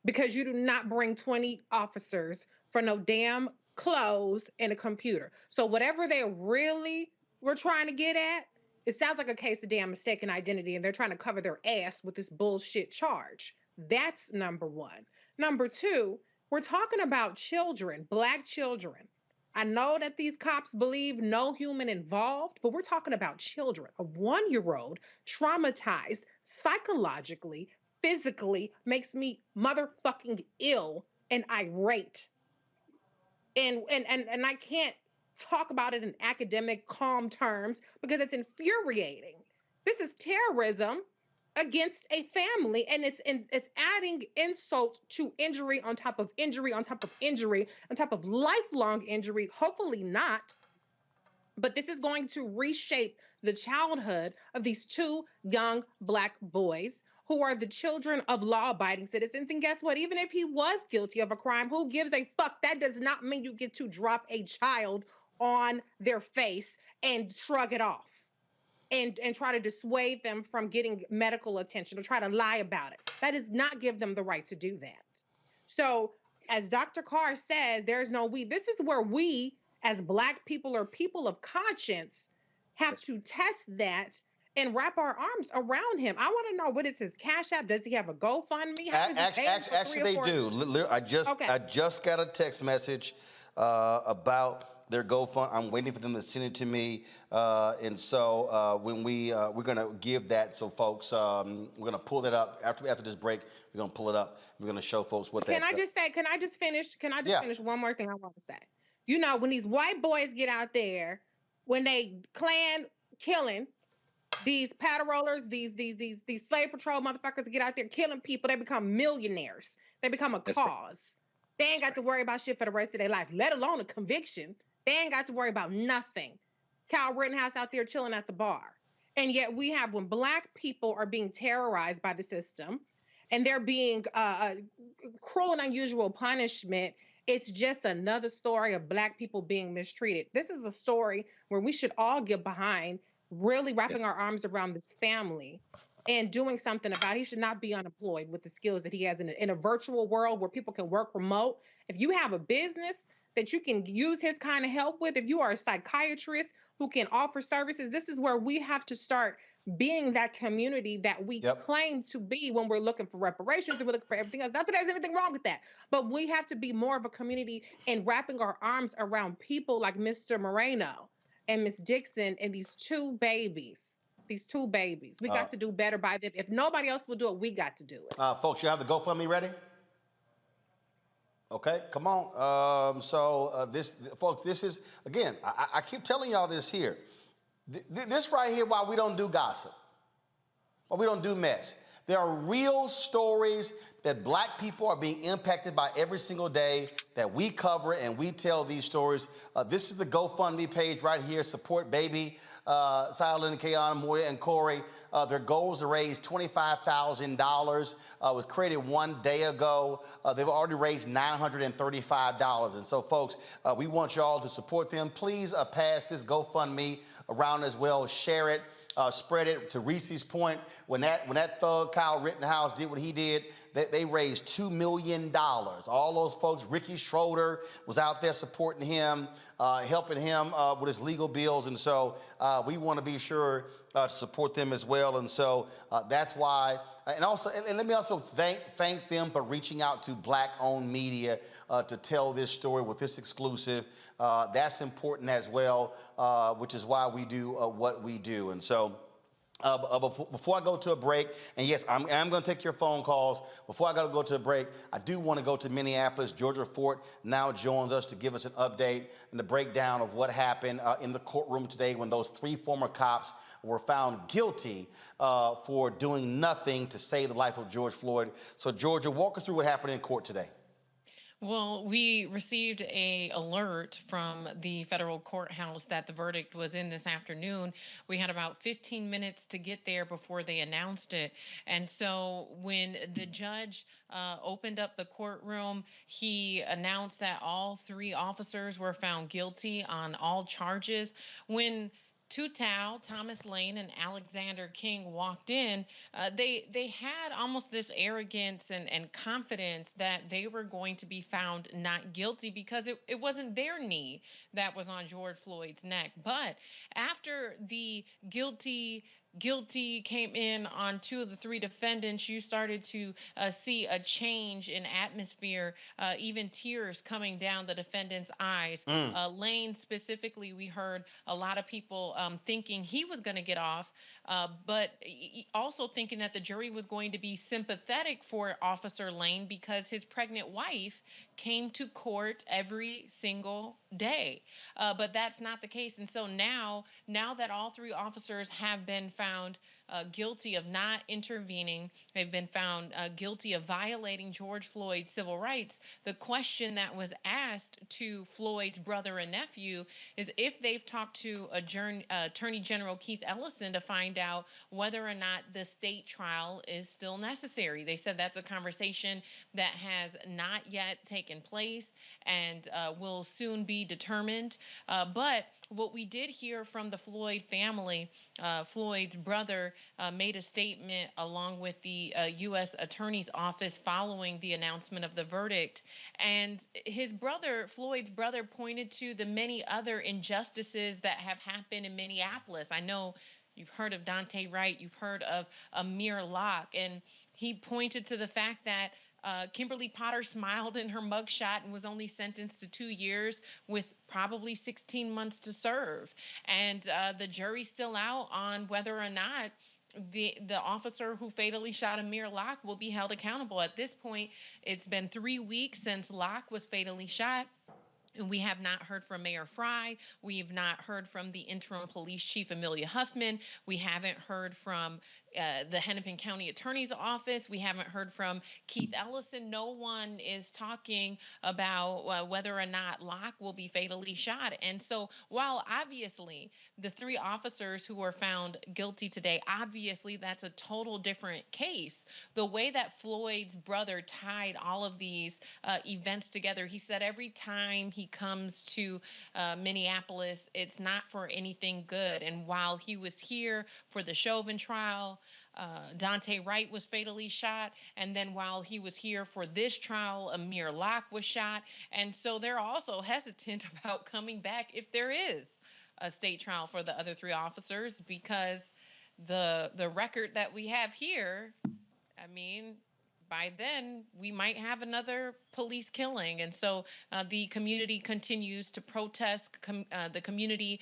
because you do not bring 20 officers for no damn clothes and a computer. So whatever they really were trying to get at, it sounds like a case of damn mistaken identity, and they're trying to cover their ass with this bullshit charge. That's number one. Number two, we're talking about children, Black children. I know that these cops believe no human involved, but we're talking about children. A 1-year-old traumatized psychologically, physically, makes me motherfucking ill and irate. And I can't talk about it in academic, calm terms because it's infuriating. This is terrorism against a family, and it's adding insult to injury on top of injury on top of injury on top of lifelong injury. Hopefully not, but this is going to reshape the childhood of these 2 young Black boys who are the children of law-abiding citizens. And guess what? Even if he was guilty of a crime, who gives a fuck? That does not mean you get to drop a child on their face and shrug it off and try to dissuade them from getting medical attention or try to lie about it. That does not give them the right to do that. So as Dr. Carr says, there's no we. This is where we as Black people or people of conscience have to test that and wrap our arms around him. I want to know, what is his Cash App? Does he have a GoFundMe? Actually, they do. I just got a text message about their GoFundMe. I'm waiting for them to send it to me, and so when we're gonna give that, so folks, we're gonna pull that up after this break. We're gonna pull it up. We're gonna show folks what that. Can I just finish one more thing I want to say? When these white boys get out there, when they Klan killing these paddle rollers, these slave patrol motherfuckers get out there killing people, they become millionaires. They become a cause. They ain't got to worry about shit for the rest of their life, let alone a conviction. They ain't got to worry about nothing. Kyle Rittenhouse out there chilling at the bar. And yet we have, when Black people are being terrorized by the system and they're being cruel and unusual punishment, it's just another story of Black people being mistreated. This is a story where we should all get behind, really wrapping our arms around this family and doing something about it. He should not be unemployed with the skills that he has in a virtual world where people can work remote. If you have a business that you can use his kind of help with, if you are a psychiatrist who can offer services, this is where we have to start being that community that we claim to be when we're looking for reparations and we're looking for everything else. Not that there's anything wrong with that, but we have to be more of a community and wrapping our arms around people like Mr. Moreno and Miss Dixon and these 2 babies. these two babies. We got to do better by them. If nobody else will do it, we got to do it. Folks, you have the GoFundMe ready? Okay, come on. Folks, this is, again, I keep telling y'all this here. This right here, why we don't do gossip, why we don't do mess. There are real stories that black people are being impacted by every single day that we cover, and we tell these stories. This is the GoFundMe page right here. Support baby Silent, Kayan, Moya, and Corey. Their goal is to raise $25,000. It was created 1 day ago. They've already raised $935. And so, folks, we want y'all to support them. Please pass this GoFundMe around as well. Share it. Spread it. To Reese's point, when that thug Kyle Rittenhouse did what he did, they raised $2 million. All those folks, Ricky Schroeder was out there supporting him, helping him with his legal bills, and so we want to be sure to support them as well. And so that's why. And let me also thank them for reaching out to black-owned media to tell this story with this exclusive. That's important as well, which is why we do what we do. And so before I go to a break, and yes, I'm going to take your phone calls. Before I go to a break, I do want to go to Minneapolis. Georgia Fort now joins us to give us an update and the breakdown of what happened in the courtroom today when those 3 former cops were found guilty for doing nothing to save the life of George Floyd. So, Georgia, walk us through what happened in court today. Well, we received an alert from the federal courthouse that the verdict was in this afternoon. We had about 15 minutes to get there before they announced it. And so when the judge opened up the courtroom, he announced that all 3 officers were found guilty on all charges. When Tutau, Thomas Lane, and Alexander King walked in, they had almost this arrogance and confidence that they were going to be found not guilty because it wasn't their knee that was on George Floyd's neck. But after the guilty came in on 2 of the 3 defendants, you started to see a change in atmosphere, even tears coming down the defendants' eyes. Lane specifically, we heard a lot of people thinking he was going to get off, but also thinking that the jury was going to be sympathetic for Officer Lane because his pregnant wife came to court every single day. But that's not the case. And so now that all 3 officers have been found guilty of not intervening, they've been found guilty of violating George Floyd's civil rights, the question that was asked to Floyd's brother and nephew is if they've talked to Attorney General Keith Ellison to find out whether or not the state trial is still necessary. They said that's a conversation that has not yet taken place and will soon be determined. But what we did hear from the Floyd family, Floyd's brother made a statement along with the U.S. Attorney's Office following the announcement of the verdict. And his brother, Floyd's brother, pointed to the many other injustices that have happened in Minneapolis. I know you've heard of Dante Wright, you've heard of Amir Locke, and he pointed to the fact that Kimberly Potter smiled in her mugshot and was only sentenced to 2 years with probably 16 months to serve. And the jury's still out on whether or not the officer who fatally shot Amir Locke will be held accountable. At this point, it's been 3 weeks since Locke was fatally shot. And we have not heard from Mayor Fry. We have not heard from the interim police chief, Amelia Huffman. We haven't heard from the Hennepin County Attorney's Office. We haven't heard from Keith Ellison. No one is talking about whether or not Locke will be fatally shot. And so while obviously the 3 officers who were found guilty today, obviously that's a total different case. The way that Floyd's brother tied all of these events together, he said every time he comes to Minneapolis, it's not for anything good. And while he was here for the Chauvin trial, Dante Wright was fatally shot. And then while he was here for this trial, Amir Locke was shot. And so they're also hesitant about coming back if there is a state trial for the other 3 officers, because the record that we have here, I mean, by then we might have another police killing. And so the community continues to protest. The community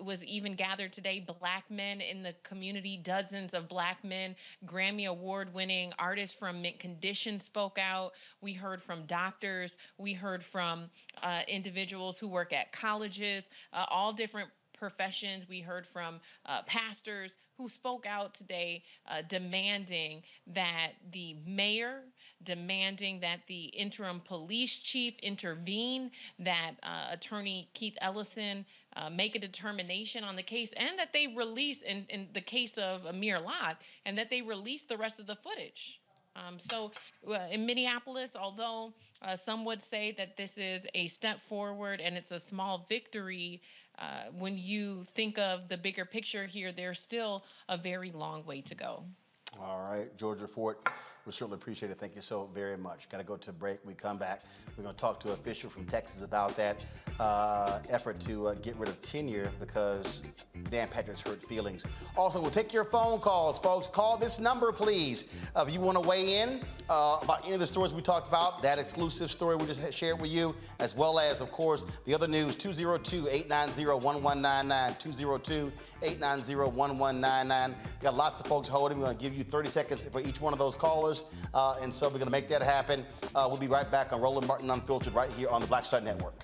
was even gathered today. Black men in the community, dozens of Black men, Grammy Award-winning artists from Mint Condition spoke out. We heard from doctors. We heard from individuals who work at colleges, all different professions. We heard from pastors who spoke out today demanding that the mayor, demanding that the interim police chief intervene, that Attorney Keith Ellison make a determination on the case, and that they release, in the case of Amir Locke, and that they release the rest of the footage. So in Minneapolis, although some would say that this is a step forward and it's a small victory, when you think of the bigger picture here, there's still a very long way to go. All right, Georgia Fort, we certainly appreciate it. Thank you so very much. Got to go to a break. We come back. We're going to talk to an official from Texas about that effort to get rid of tenure because Dan Patrick's hurt feelings. Also, we'll take your phone calls, folks. Call this number, please. If you want to weigh in about any of the stories we talked about, that exclusive story we just shared with you, as well as, of course, the other news, 202-890-1199, 202-890-1199. Got lots of folks holding. We're going to give you 30 seconds for each one of those callers, and so we're going to make that happen. We'll be right back on Roland Martin Unfiltered right here on the Black Star Network.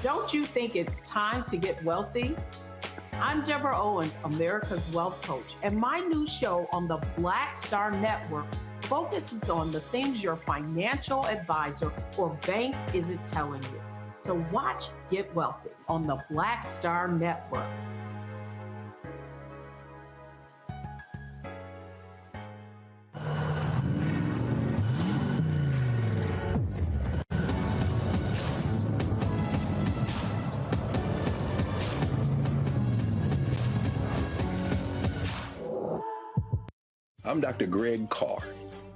Don't you think it's time to get wealthy? I'm Deborah Owens, America's Wealth Coach, and my new show on the Black Star Network focuses on the things your financial advisor or bank isn't telling you. So watch Get Wealthy on the Black Star Network. I'm Dr. Greg Carr,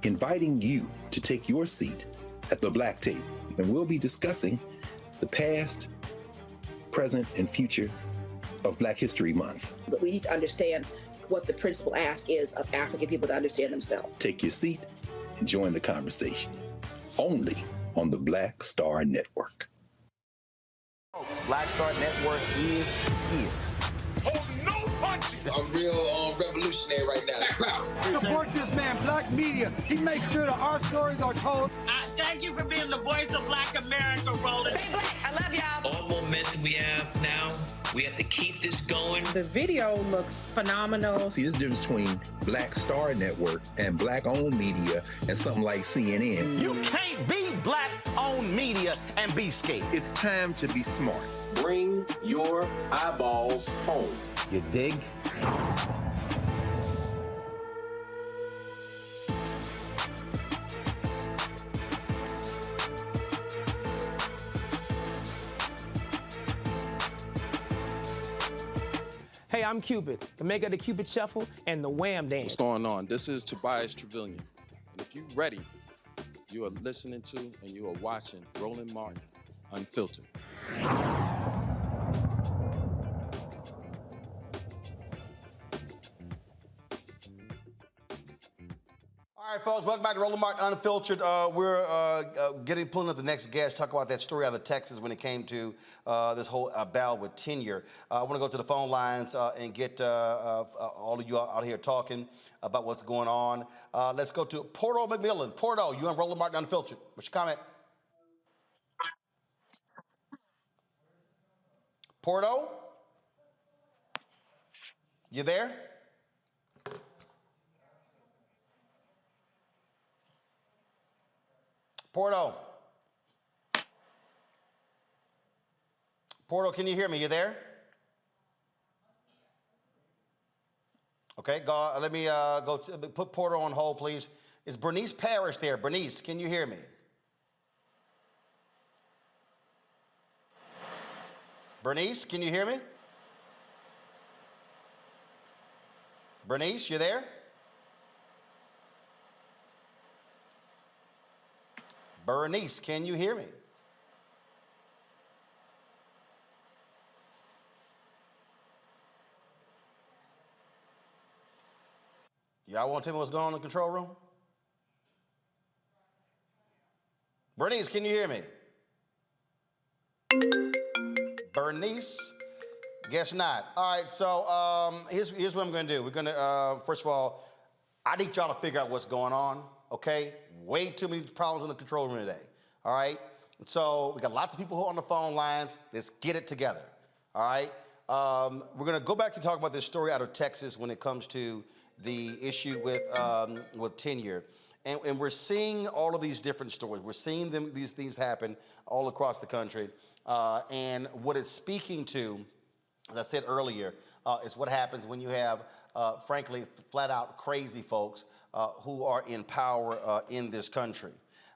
inviting you to take your seat at the Black Table, and we'll be discussing the past, present, and future of Black History Month. But we need to understand what the principal ask is of African people to understand themselves. Take your seat and join the conversation, only on the Black Star Network. Folks, Black Star Network is here. Oh, no punches! I'm real revolutionary right now. Support this man, Black Media. He makes sure that our stories are told. Thank you for being the voice of Black America, Roland. Stay black. I love y'all. All momentum we have now, we have to keep this going. The video looks phenomenal. See, this difference between Black Star Network and Black-owned media and something like CNN. You can't be Black-owned media and be scared. It's time to be smart. Bring your eyeballs home. You dig? Hey, I'm Cupid, the maker of the Cupid Shuffle and the Wham Dance. What's going on? This is Tobias Trevelyan. And if you're ready, you are listening to and you are watching Roland Martin Unfiltered. folks, welcome back to Roland Martin Unfiltered. We're pulling up the next guest, talk about that story out of Texas when it came to this whole battle with tenure. I want to go to the phone lines and get all of you out here talking about what's going on. Let's go to Porto McMillan. Porto, you on Roland Martin Unfiltered. What's your comment? Porto? You there? Porto. Porto, can you hear me? You there? Okay, let me put Porto on hold, please. Is Bernice Parrish there? Bernice, can you hear me? Bernice, can you hear me? Bernice, you there? Bernice, can you hear me? Y'all want to tell me what's going on in the control room? Bernice, can you hear me? Bernice, guess not. All right, so here's what I'm going to do. We're going to, first of all, I need y'all to figure out what's going on, okay? Way too many problems in the control room today, all right? And so we got lots of people who are on the phone lines. Let's get it together, all right? We're going to go back to talk about this story out of Texas when it comes to the issue with tenure. And we're seeing all of these different stories. We're seeing these things happen all across the country. And what it's speaking to, as I said earlier, is what happens when you have, frankly, flat out crazy folks who are in power in this country.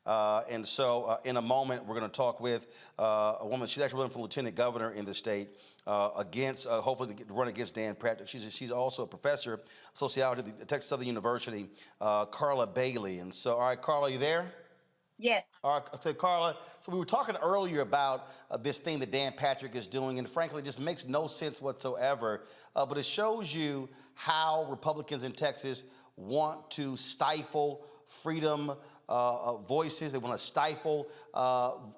And so in a moment, we're going to talk with a woman. She's actually running for lieutenant governor in the state hopefully to run against Dan Patrick. She's also a professor of sociology at the Texas Southern University, Carla Bailey. And so, all right, Carla, you there? Yes. All right, so Carla, so we were talking earlier about this thing that Dan Patrick is doing, and frankly, it just makes no sense whatsoever. But it shows you how Republicans in Texas want to stifle freedom voices. They want to stifle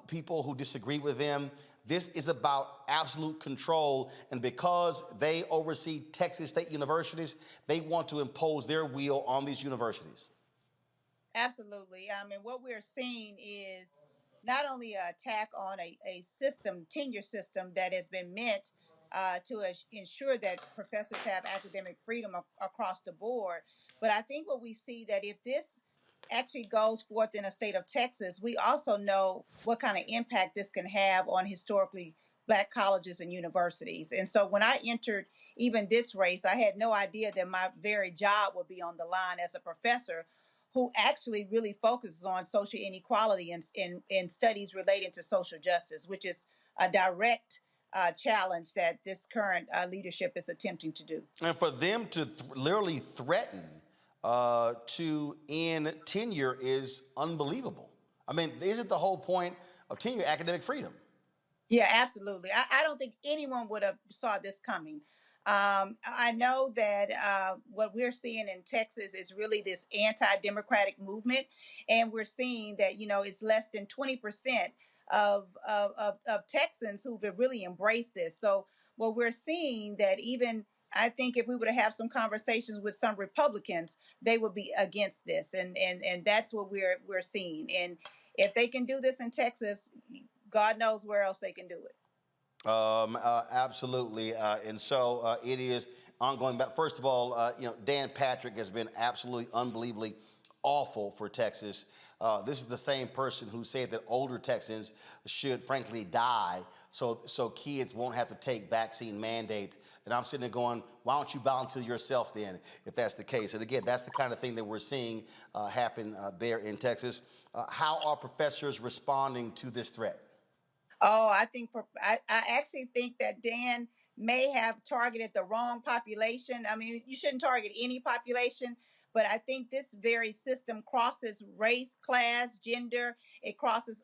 people who disagree with them. This is about absolute control, and because they oversee Texas state universities, they want to impose their will on these universities. Absolutely. I mean, what we're seeing is not only an attack on a system, tenure system that has been meant to ensure that professors have academic freedom across the board, but I think what we see that if this actually goes forth in a state of Texas, we also know what kind of impact this can have on historically Black colleges and universities. And so when I entered even this race, I had no idea that my very job would be on the line as a professor who actually really focuses on social inequality and studies relating to social justice, which is a direct challenge that this current leadership is attempting to do. And for them to literally threaten to end tenure is unbelievable. I mean, isn't the whole point of tenure academic freedom? Yeah, absolutely. I don't think anyone would have saw this coming. I know that what we're seeing in Texas is really this anti-democratic movement, and we're seeing that it's less than 20% of Texans who've really embraced this. So what we're seeing that even I think if we were to have some conversations with some Republicans, they would be against this, and that's what we're seeing. And if they can do this in Texas, God knows where else they can do it. Absolutely. And so it is ongoing. But first of all, Dan Patrick has been absolutely unbelievably awful for Texas. This is the same person who said that older Texans should frankly die so kids won't have to take vaccine mandates. And I'm sitting there going, why don't you volunteer yourself then, if that's the case? And again, that's the kind of thing that we're seeing happen there in Texas. How are professors responding to this threat? Oh, I actually think that Dan may have targeted the wrong population. I mean, you shouldn't target any population, but I think this very system crosses race, class, gender. It crosses,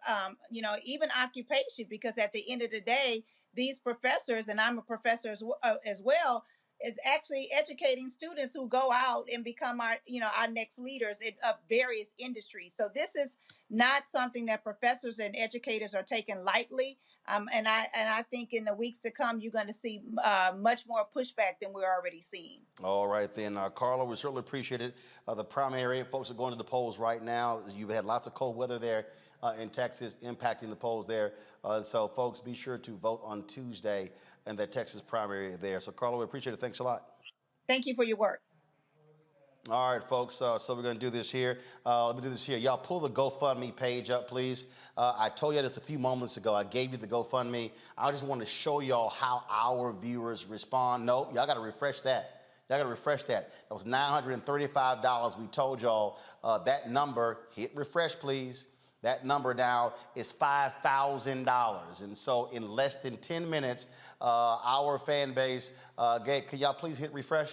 even occupation, because at the end of the day, these professors, and I'm a professor as well, is actually educating students who go out and become our, our next leaders of various industries. So this is not something that professors and educators are taking lightly. And I think in the weeks to come, you're going to see much more pushback than we're already seeing. All right, then, Carla, we certainly appreciate it. The primary, folks are going to the polls right now. You've had lots of cold weather there in Texas impacting the polls there. So, folks, be sure to vote on Tuesday in the Texas primary there. So, Carla, we appreciate it. Thanks a lot. Thank you for your work. All right, folks, so we're going to do this here. Let me do this here. Y'all pull the GoFundMe page up, please. I told you this a few moments ago. I gave you the GoFundMe. I just want to show y'all how our viewers respond. No, y'all got to refresh that. Y'all got to refresh that. That was $935 we told y'all. That number, hit refresh, please. That number now is $5,000. And so in less than 10 minutes, our fan base, can y'all please hit refresh?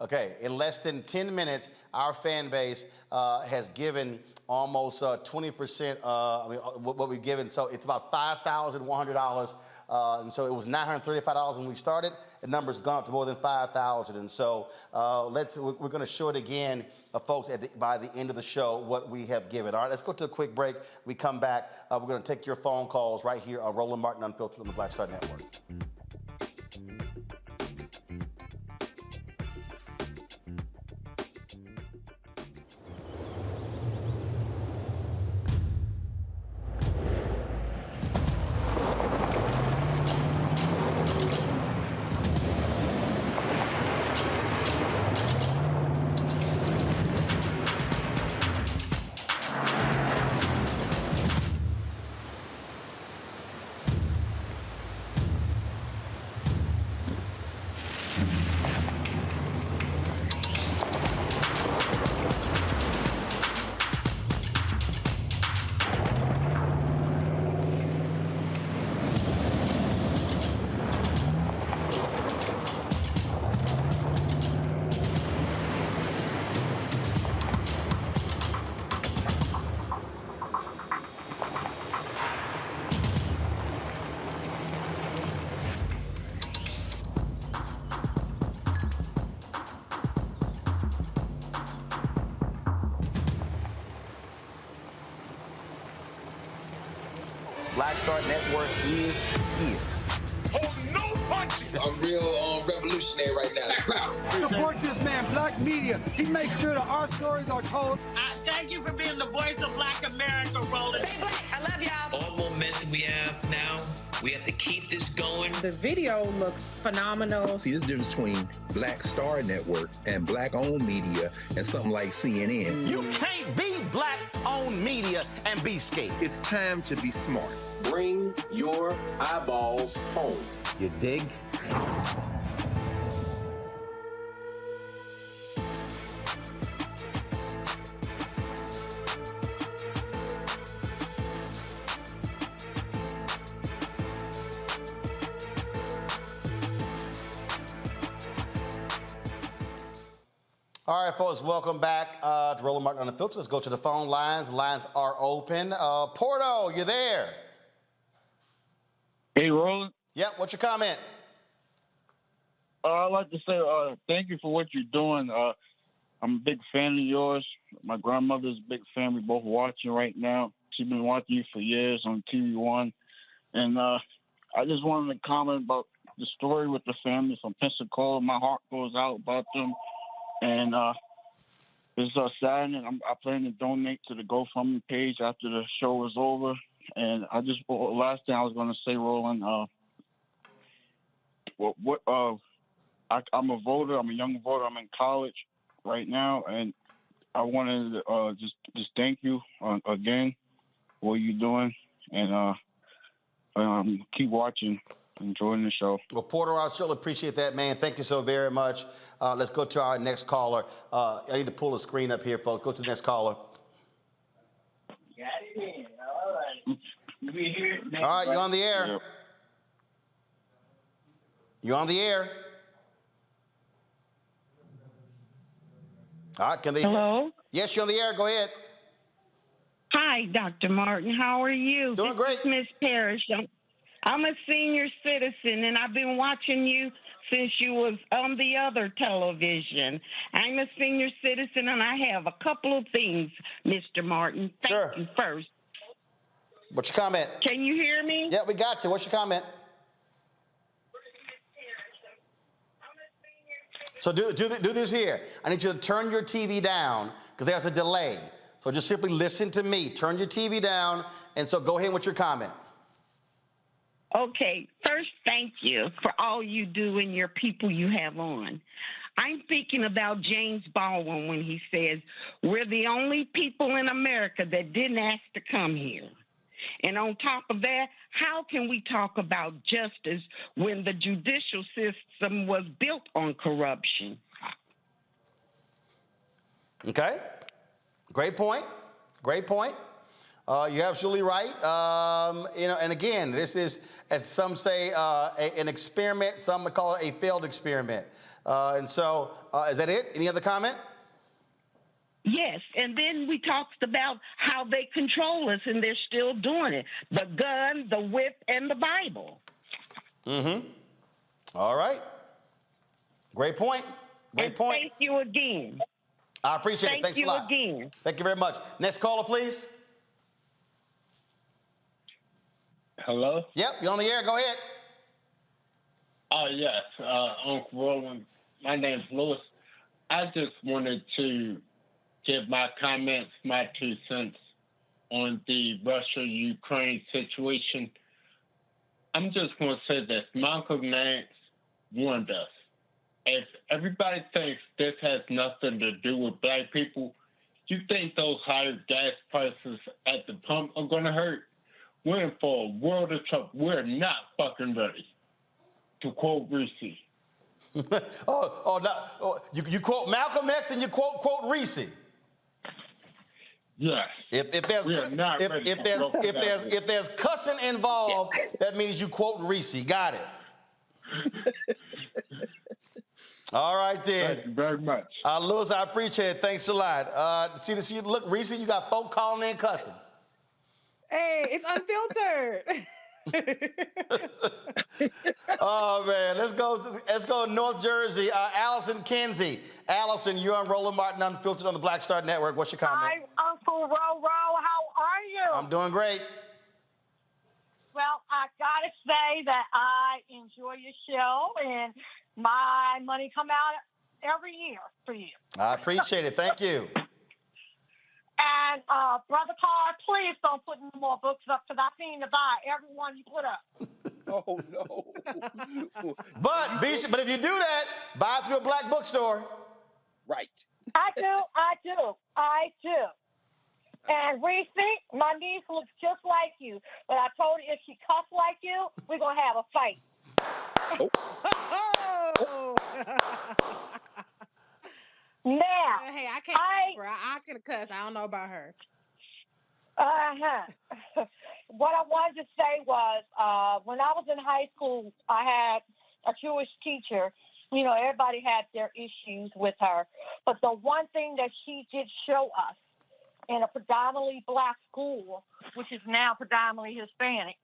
Okay, in less than 10 minutes, our fan base has given almost 20%, what we've given. So it's about $5,100. And so it was $935 when we started. The number's gone up to more than 5,000. And so we're going to show it again, folks, by the end of the show, what we have given. All right, let's go to a quick break. We come back. We're going to take your phone calls right here on Roland Martin Unfiltered on the Black Star Network. Black Star Network is here. Hold no punches. I'm real revolutionary right now. Support this man, Black Media. He makes sure that our stories are told. Thank you for being the voice of Black America, Roland. Stay black. I love y'all. All momentum we have now, we have to keep this going. The video looks phenomenal. See, this difference between Black Star Network and black-owned media and something like CNN. You can't be black-owned media and be scared. It's time to be smart. Bring your eyeballs home. You dig? All right, folks, welcome back to Roland Martin Unfiltered. Let's go to the phone lines. Lines are open. Porto, you there? Hey, Roland. Yep, what's your comment? I'd like to say thank you for what you're doing. I'm a big fan of yours. My grandmother's a big fan. We're both watching right now. She's been watching you for years on TV One. And I just wanted to comment about the story with the family from Pensacola. My heart goes out about them. And it's saddening. I plan to donate to the GoFundMe page after the show is over. And last thing I was going to say, Roland, I'm a voter. I'm a young voter. I'm in college right now. And I wanted to just thank you again for what you're doing. And keep watching. Enjoying the show. Well, Porter, I certainly appreciate that, man. Thank you so very much. Let's go to our next caller. I need to pull the screen up here, folks. Go to the next caller. Got it in. All right. All right, you're on the air. Yep. You're on the air. All right, can they? Hello? Yes, you're on the air. Go ahead. Hi, Dr. Martin. How are you? Doing great. This is Miss Parrish. I'm a senior citizen, and I've been watching you since you was on the other television. I'm a senior citizen, and I have a couple of things, Mr. Martin. Thank you first. What's your comment? Can you hear me? Yeah, we got you. What's your comment? So do this here. I need you to turn your TV down because there's a delay. So just simply listen to me. Turn your TV down, and so go ahead with your comment. Okay, first, thank you for all you do and your people you have on. I'm thinking about James Baldwin when he says, we're the only people in America that didn't ask to come here. And on top of that, how can we talk about justice when the judicial system was built on corruption? Okay, great point. Great point. You're absolutely right. And again, this is, as some say, an experiment. Some would call it a failed experiment. Is that it? Any other comment? Yes, and then we talked about how they control us, and they're still doing it. The gun, the whip, and the Bible. Mm-hmm. All right. Great point. Great point. Thank you again. I appreciate it. Thanks a lot. Thank you again. Thank you very much. Next caller, please. Hello? Yep, you're on the air. Go ahead. Oh, yes. Uncle Roland, my name's Lewis. I just wanted to give my comments, my 2 cents on the Russia-Ukraine situation. I'm just going to say this. Malcolm X warned us. If everybody thinks this has nothing to do with black people, you think those higher gas prices at the pump are going to hurt? We're in for a world of trouble. We're not fucking ready, to quote Reese. You quote Malcolm X and you quote Reese. Yes. If there's cussing involved, that means you quote Reese. Got it. All right, then. Thank you very much. Lewis, I appreciate it. Thanks a lot. See, look, Reese, you got folk calling in cussing. Hey, it's unfiltered. Oh man, let's go to North Jersey. Allison Kinsey. Allison, you're on Roland Martin Unfiltered on the Black Star Network. What's your comment? Hi, Uncle Ro. How are you? I'm doing great. Well, I gotta say that I enjoy your show, and my money come out every year for you. I appreciate it. Thank you. And Brother Carr, please don't put any more books up because I seem to buy every one you put up. Oh no! But if you do that, buy it through a black bookstore. Right. I do. And Reese, my niece looks just like you. But I told her if she cussed like you, we're gonna have a fight. Oh. Now, hey, I can't. I can cuss. I don't know about her. What I wanted to say was, when I was in high school, I had a Jewish teacher. You know, everybody had their issues with her, but the one thing that she did show us in a predominantly black school, which is now predominantly Hispanic,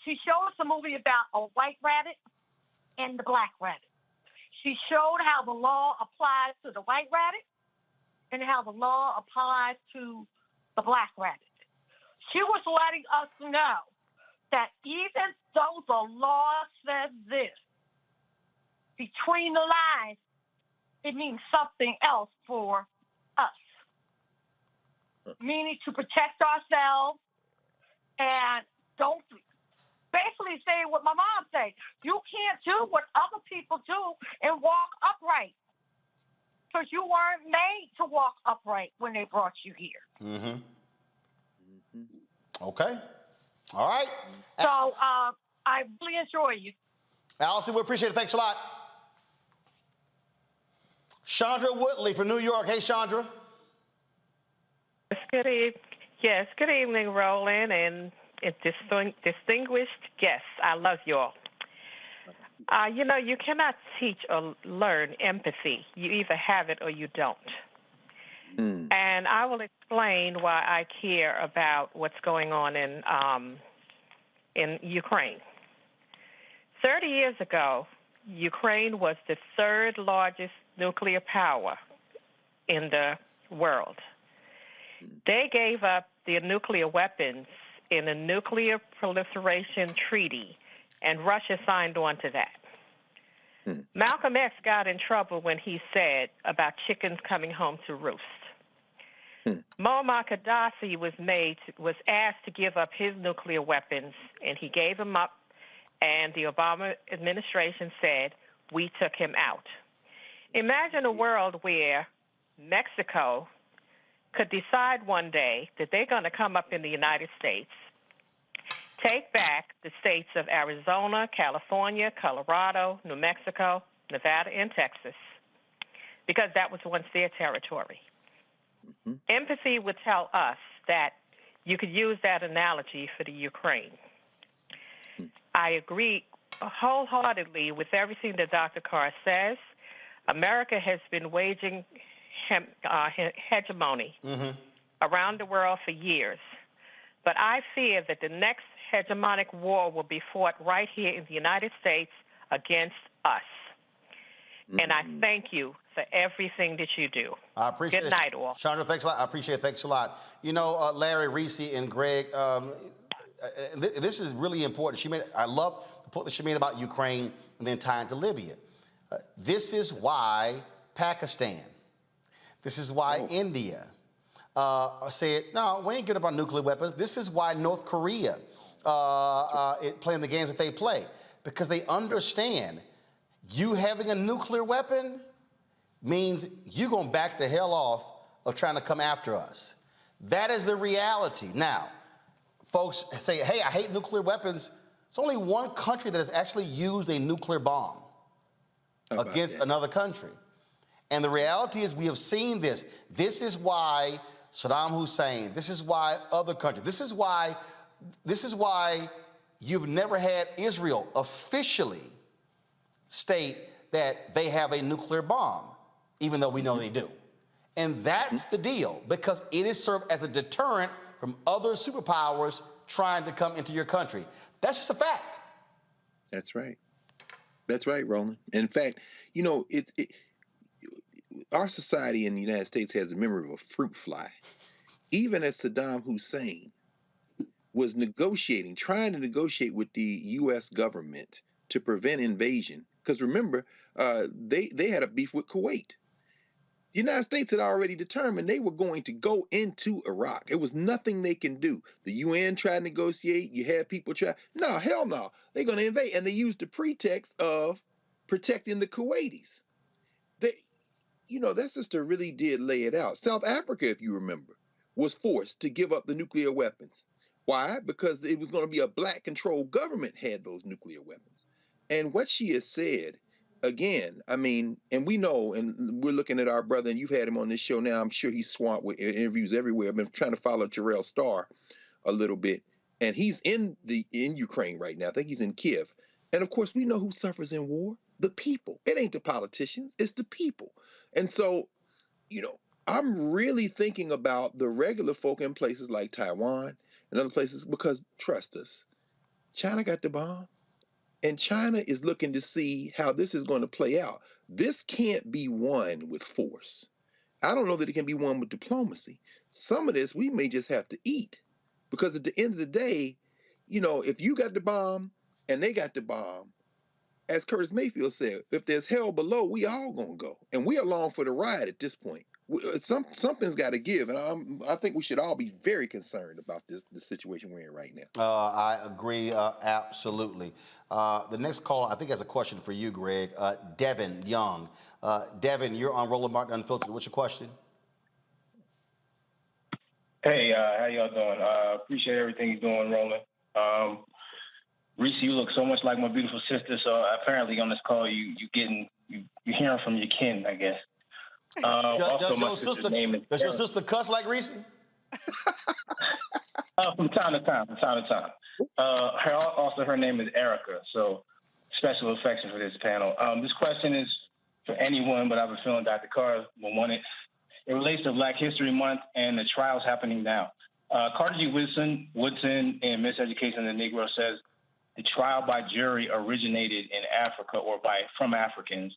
she showed us a movie about a white rabbit and the black rabbit. She showed how the law applies to the white rabbit and how the law applies to the black rabbit. She was letting us know that even though the law says this, between the lines, it means something else for us. Meaning to protect ourselves and don't basically say what my mom said. You can't do what other people do and walk upright. Because you weren't made to walk upright when they brought you here. Mm-hmm. Okay. All right. So I really enjoy you. Allison, we appreciate it. Thanks a lot. Chandra Woodley from New York. Hey, Chandra. Good evening, Roland, and distinguished guests. I love you all. You cannot teach or learn empathy. You either have it or you don't. And I will explain why I care about what's going on in in Ukraine. 30 years ago, Ukraine was the third largest nuclear power in the world. They gave up their nuclear weapons in a nuclear proliferation treaty, and Russia signed on to that. Malcolm X got in trouble when he said about chickens coming home to roost. Muammar Gaddafi was asked to give up his nuclear weapons, and he gave them up, and the Obama administration said, we took him out. Imagine a world where Mexico could decide one day that they're going to come up in the United States, take back the states of Arizona, California, Colorado, New Mexico, Nevada, and Texas, because that was once their territory. Empathy would tell us that you could use that analogy for the Ukraine. I agree wholeheartedly with everything that Dr. Carr says. America has been waging hegemony around the world for years. But I fear that the next hegemonic war will be fought right here in the United States against us. And I thank you for everything that you do. I appreciate Good it. night, all. Chandra, thanks a lot. I appreciate it. Thanks a lot. You know, Larry, Reese, and Greg, this is really important. I love the point that she made about Ukraine and then tying to Libya. This is why Pakistan, this is why India said, no, we ain't good about nuclear weapons. This is why North Korea playing the games that they play, because they understand you having a nuclear weapon means you're going to back the hell off of trying to come after us. That is the reality. Now, folks say, hey, I hate nuclear weapons. It's only one country that has actually used a nuclear bomb against another country. And the reality is we have seen this. This is why Saddam Hussein, this is why other countries, this is why you've never had Israel officially state that they have a nuclear bomb, even though we know they do. And that's the deal, because it is served as a deterrent from other superpowers trying to come into your country. That's just a fact. That's right. That's right, Roland. In fact, you know, our society in the United States has a memory of a fruit fly. Even as Saddam Hussein was trying to negotiate with the U.S. government to prevent invasion, because remember, they had a beef with Kuwait. The United States had already determined they were going to go into Iraq. It was nothing they can do. The UN tried to negotiate. You had people try. No, hell no. They're going to invade. And they used the pretext of protecting the Kuwaitis. That sister really did lay it out. South Africa, if you remember, was forced to give up the nuclear weapons. Why? Because it was going to be a black-controlled government had those nuclear weapons. And what she has said, again, I mean, and we know, and we're looking at our brother, and you've had him on this show now. I'm sure he's swamped with interviews everywhere. I've been trying to follow Jarrell Starr a little bit, and he's in Ukraine right now. I think he's in Kiev. And of course, we know who suffers in war: the people. It ain't the politicians, it's the people. And so, I'm really thinking about the regular folk in places like Taiwan and other places, because trust us, China got the bomb. And China is looking to see how this is going to play out. This can't be won with force. I don't know that it can be won with diplomacy. Some of this we may just have to eat, because at the end of the day, if you got the bomb and they got the bomb, as Curtis Mayfield said, if there's hell below, we all gonna go, and we along for the ride at this point. Something's got to give, and I think we should all be very concerned about the situation we're in right now. I agree, absolutely. The next caller, I think, has a question for you, Greg. Devin Young. Devin, you're on Roland Martin Unfiltered. What's your question? Hey, how y'all doing? Appreciate everything you're doing, Roland. Reese, you look so much like my beautiful sister. So apparently on this call, you're hearing from your kin, I guess. Does your sister cuss like Reese? From time to time. Her name is Erica. So special affection for this panel. This question is for anyone, but I have a feeling Dr. Carr will want it. It relates to Black History Month and the trials happening now. Carter G. Woodson in Miseducation of the Negro says, the trial by jury originated in Africa or from Africans.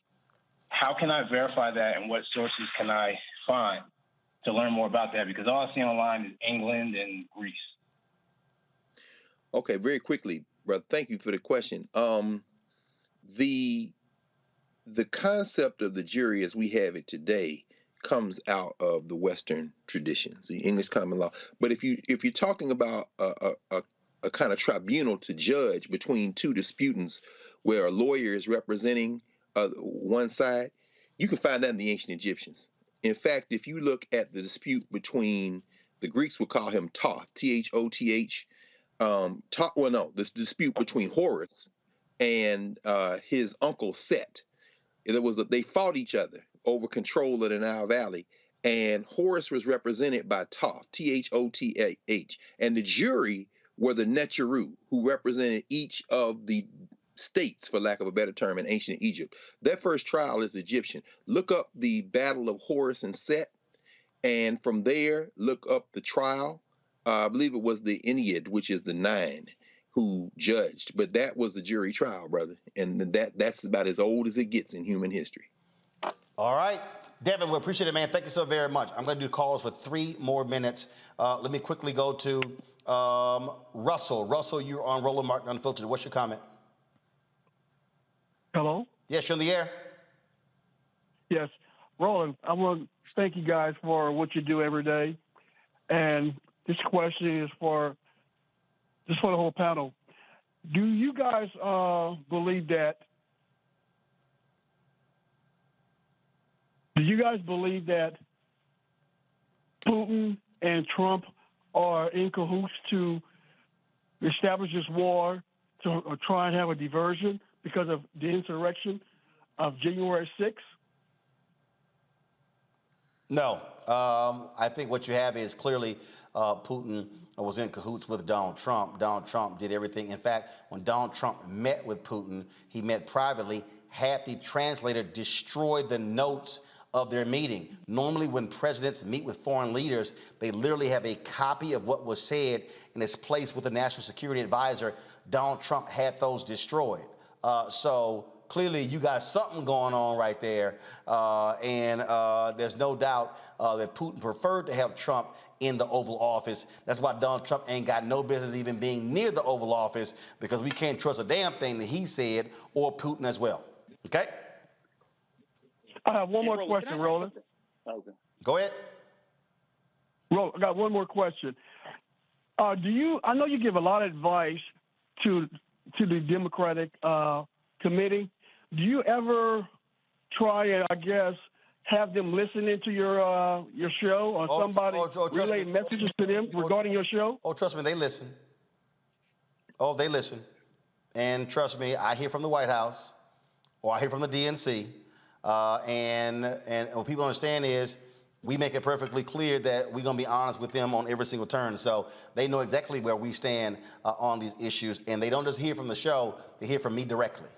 How can I verify that, and what sources can I find to learn more about that? Because all I see online is England and Greece. Okay, very quickly, brother. Thank you for the question. The concept of the jury as we have it today comes out of the Western traditions, the English common law. But if you're talking about a kind of tribunal to judge between two disputants, where a lawyer is representing one side, you can find that in the ancient Egyptians. In fact, if you look at the dispute between, the Greeks would call him Thoth, Thoth. This dispute between Horus and his uncle Set. They fought each other over control of the Nile Valley, and Horus was represented by Thoth, Thoth, and the jury were the Netjeru, who represented each of the states, for lack of a better term, in ancient Egypt. Their first trial is Egyptian. Look up the Battle of Horus and Set, and from there, look up the trial. I believe it was the Ennead, which is the 9, who judged. But that was the jury trial, brother. And that's about as old as it gets in human history. All right. Devin, we appreciate it, man. Thank you so very much. I'm going to do calls for 3 more minutes. Let me quickly go to Russell. Russell, you're on Roland Martin Unfiltered. What's your comment? Hello? Yes, you're on the air. Yes. Roland, I want to thank you guys for what you do every day. And this question is for the whole panel. Do you guys believe that Putin and Trump are in cahoots to establish this war to try and have a diversion because of the insurrection of January 6th? No. I think what you have is clearly Putin was in cahoots with Donald Trump. Donald Trump did everything. In fact, when Donald Trump met with Putin, he met privately, had the translator destroy the notes of their meeting. Normally, when presidents meet with foreign leaders, they literally have a copy of what was said and it's placed with the National Security Advisor. Donald Trump had those destroyed. So clearly, you got something going on right there. And there's no doubt that Putin preferred to have Trump in the Oval Office. That's why Donald Trump ain't got no business even being near the Oval Office, because we can't trust a damn thing that he said, or Putin as well. Okay? I have one more question, Roland. Okay. Go ahead. Roland, I got one more question. I know you give a lot of advice to the Democratic committee. Do you ever try and, I guess, have them listening to your show, or somebody relay messages to them regarding your show? Oh, trust me, they listen. Oh, they listen. And trust me, I hear from the White House, or I hear from the DNC. And what people understand is we make it perfectly clear that we're going to be honest with them on every single turn. So they know exactly where we stand on these issues. And they don't just hear from the show, they hear from me directly.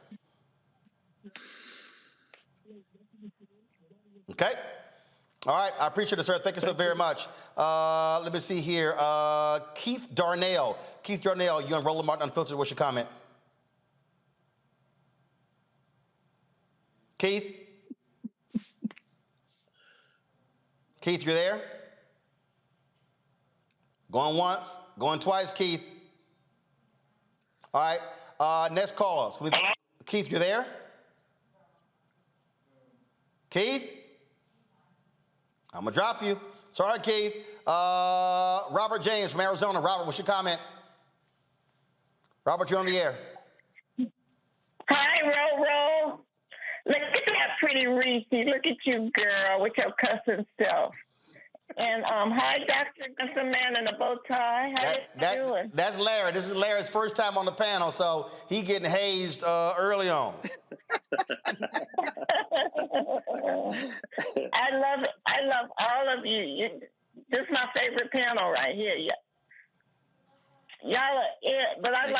Okay? All right. I appreciate it, sir. Thank you so very much. Let me see here. Keith Darnell. Keith Darnell, you're on Roland Martin Unfiltered. What's your comment? Keith? Keith, you're there? Going once, going twice, Keith. All right, next caller. Keith, you're there? Keith? I'm gonna drop you. Sorry, Keith. Robert James from Arizona. Robert, what's your comment? Robert, you're on the air. Hi, Ro. Look at that pretty Reese. Look at you, girl, with your cussing self. And hi, Dr. Man in the bow tie. How you doing? That's Larry. This is Larry's first time on the panel, so he getting hazed early on. I love all of you. This is my favorite panel right here. Y'all are it, but I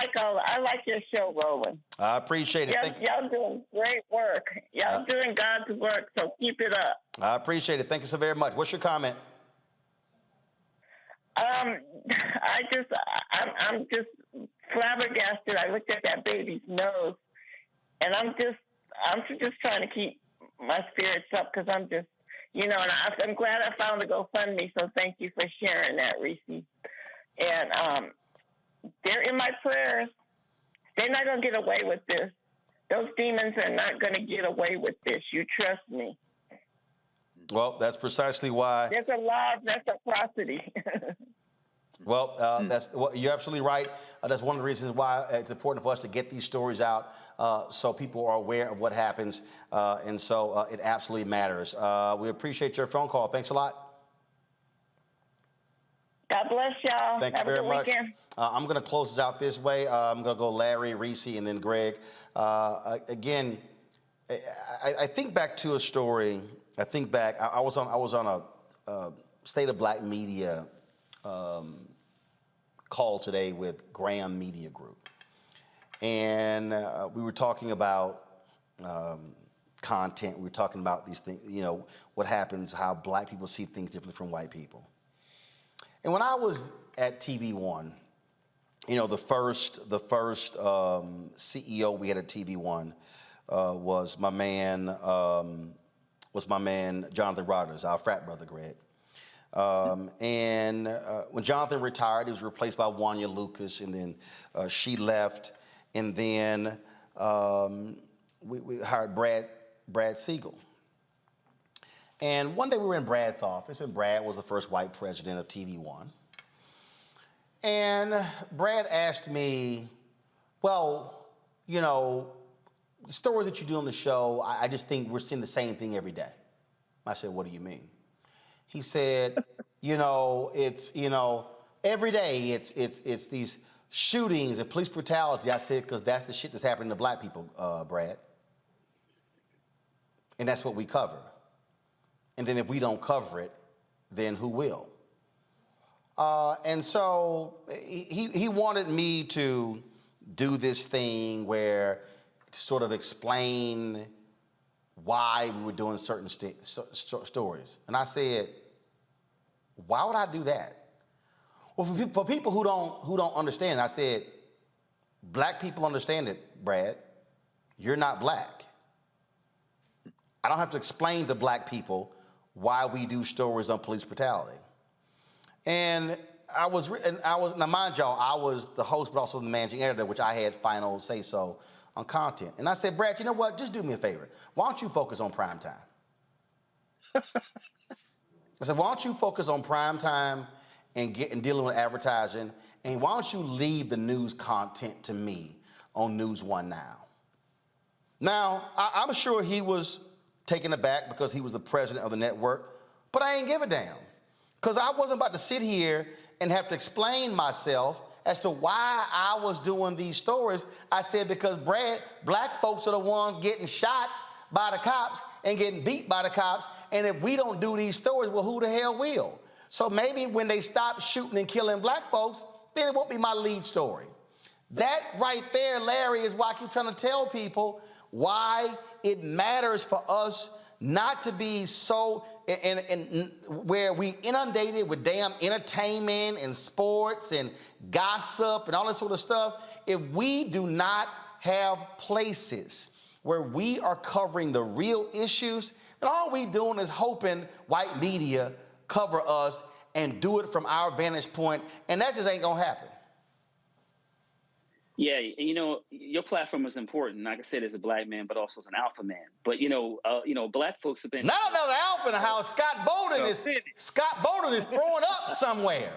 like your show, Roland. I appreciate it. Y'all doing great work. Y'all doing God's work, so keep it up. I appreciate it. Thank you so very much. What's your comment? I'm just flabbergasted. I looked at that baby's nose, and I'm just trying to keep my spirits up because I'm just, and I'm glad I found the GoFundMe. So thank you for sharing that, Reese. And they're in my prayers. They're not going to get away with this. Those demons are not going to get away with this. You trust me. Well, that's precisely why. There's a law of reciprocity. Well, you're absolutely right. That's one of the reasons why it's important for us to get these stories out so people are aware of what happens. And so it absolutely matters. We appreciate your phone call. Thanks a lot. God bless y'all. Thank you very much. I'm going to close this out this way. I'm going to go Larry, Reese, and then Greg. Again, I think back to a story. I think back. I was on a State of Black Media call today with Graham Media Group, and we were talking about content. We were talking about these things. What happens, how Black people see things differently from white people. And when I was at TV One, the first CEO we had at TV One was my man Jonathan Rodgers, our frat brother, Greg. And when Jonathan retired, he was replaced by Wanya Lucas, and then she left, and then we hired Brad Siegel. And one day we were in Brad's office, and Brad was the first white president of TV One. And Brad asked me, well, the stories that you do on the show, I just think we're seeing the same thing every day. I said, what do you mean? He said, it's, every day it's these shootings and police brutality. I said, because that's the shit that's happening to Black people, Brad. And that's what we cover. And then if we don't cover it, then who will? And so he wanted me to do this thing where to sort of explain why we were doing certain stories. And I said, why would I do that? Well, for people who don't understand, I said, Black people understand it, Brad. You're not Black. I don't have to explain to Black people why we do stories on police brutality. And now mind y'all, I was the host, but also the managing editor, which I had final say-so on content. And I said, Brad, you know what? Just do me a favor. Why don't you focus on prime time? I said, why don't you focus on prime time and dealing with advertising, and why don't you leave the news content to me on News One Now? Now, I'm sure he was taken aback because he was the president of the network, but I ain't give a damn. Because I wasn't about to sit here and have to explain myself as to why I was doing these stories. I said, because Brad, Black folks are the ones getting shot by the cops and getting beat by the cops, and if we don't do these stories, well, who the hell will? So maybe when they stop shooting and killing Black folks, then it won't be my lead story. That right there, Larry, is why I keep trying to tell people why it matters for us not to be so where we inundated with damn entertainment and sports and gossip and all this sort of stuff. If we do not have places where we are covering the real issues, then all we doing is hoping white media cover us and do it from our vantage point, and that just ain't gonna happen. Yeah, your platform is important. Like I said, as a Black man, but also as an alpha man. But Black folks have been not another alpha in the house. Scott Bolden is throwing up somewhere.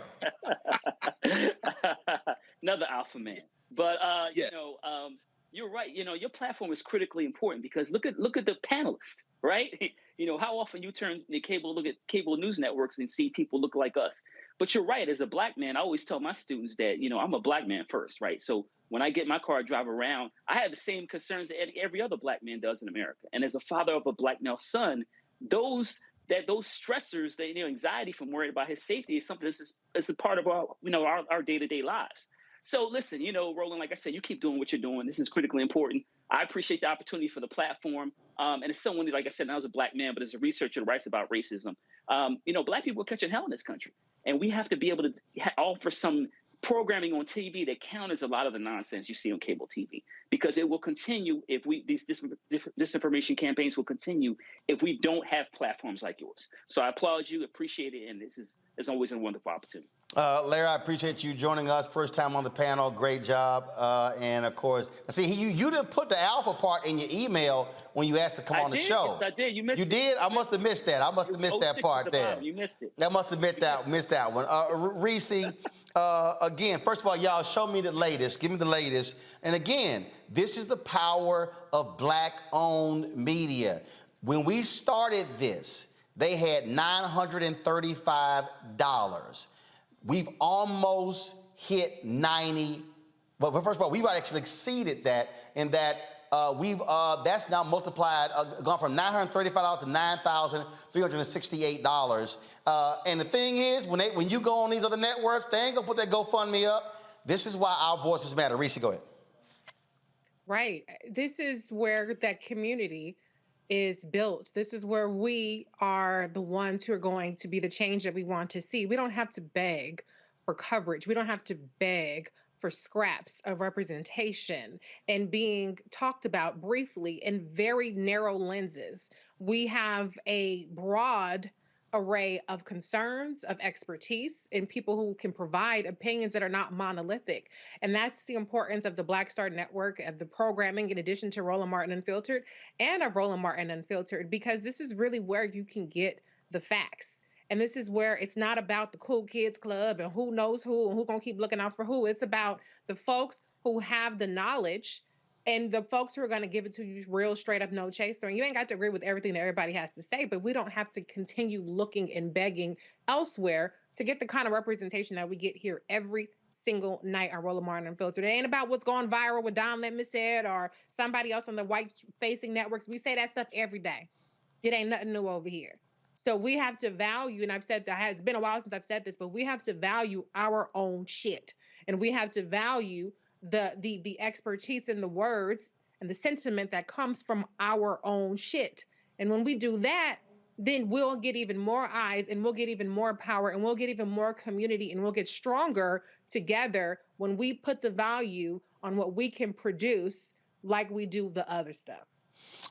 Another alpha man. But you're right. Your platform is critically important because look at the panelists, right? How often you turn look at cable news networks and see people look like us. But you're right. As a Black man, I always tell my students that I'm a Black man first, right? So when I get in my car, drive around, I have the same concerns that every other Black man does in America. And as a father of a Black male son, those stressors, the anxiety from worrying about his safety is something that's a part of our day-to-day lives. So listen, Roland, like I said, you keep doing what you're doing. This is critically important. I appreciate the opportunity for the platform. And as someone, like I said, I was a Black man, but as a researcher who writes about racism, Black people are catching hell in this country. And we have to be able to offer some programming on TV that counters a lot of the nonsense you see on cable TV, because it will continue if these disinformation campaigns will continue if we don't have platforms like yours. So I applaud you, appreciate it, and this is always a wonderful opportunity. Larry, I appreciate you joining us. First time on the panel. Great job. And of course, see, you didn't put the alpha part in your email when you asked to come on the show. Yes, I did. You missed it. You did? I must have missed that. I must have missed that part there. You missed it. I must have missed that one. Reese, again, first of all, y'all show me the latest. Give me the latest. And again, this is the power of Black-owned media. When we started this, they had $935. We've almost hit 90, but first of all, we've actually exceeded that in that that's now multiplied, gone from $935 to $9,368. And the thing is, when you go on these other networks, they ain't gonna put that GoFundMe up. This is why our voices matter. Reese, go ahead. Right. This is where that community is built. This is where we are the ones who are going to be the change that we want to see. We don't have to beg for coverage. We don't have to beg for scraps of representation and being talked about briefly in very narrow lenses. We have a broad array of concerns, of expertise, and people who can provide opinions that are not monolithic. And that's the importance of the Black Star Network, of the programming, in addition to Roland Martin Unfiltered and of Roland Martin Unfiltered, because this is really where you can get the facts. And this is where it's not about the cool kids club and who knows who and who gonna keep looking out for who. It's about the folks who have the knowledge and the folks who are going to give it to you real straight up, no chaser. And you ain't got to agree with everything that everybody has to say, but we don't have to continue looking and begging elsewhere to get the kind of representation that we get here every single night on Roland Martin Unfiltered. It ain't about what's going viral with Don Lemon said or somebody else on the white-facing networks. We say that stuff every day. It ain't nothing new over here. So we have to value, and I've said that, it's been a while since I've said this, but we have to value our own shit. And we have to value the expertise in the words and the sentiment that comes from our own shit. And when we do that, then we'll get even more eyes and we'll get even more power and we'll get even more community and we'll get stronger together when we put the value on what we can produce like we do the other stuff.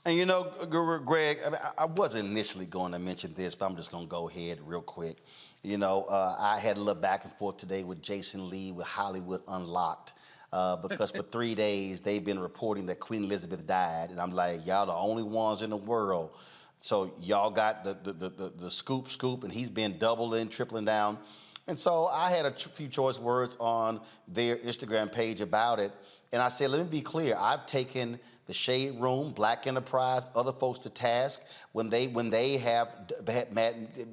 And you know, Greg, I wasn't initially going to mention this, but I'm just going to go ahead real quick. You know, I had a little back and forth today with Jason Lee with Hollywood Unlocked. Because for 3 days, they've been reporting that Queen Elizabeth died. And I'm like, y'all the only ones in the world. So y'all got the scoop, and he's been doubling, tripling down. And so I had a few choice words on their Instagram page about it. And I said, let me be clear. I've taken the Shade Room, Black Enterprise, other folks to task when they have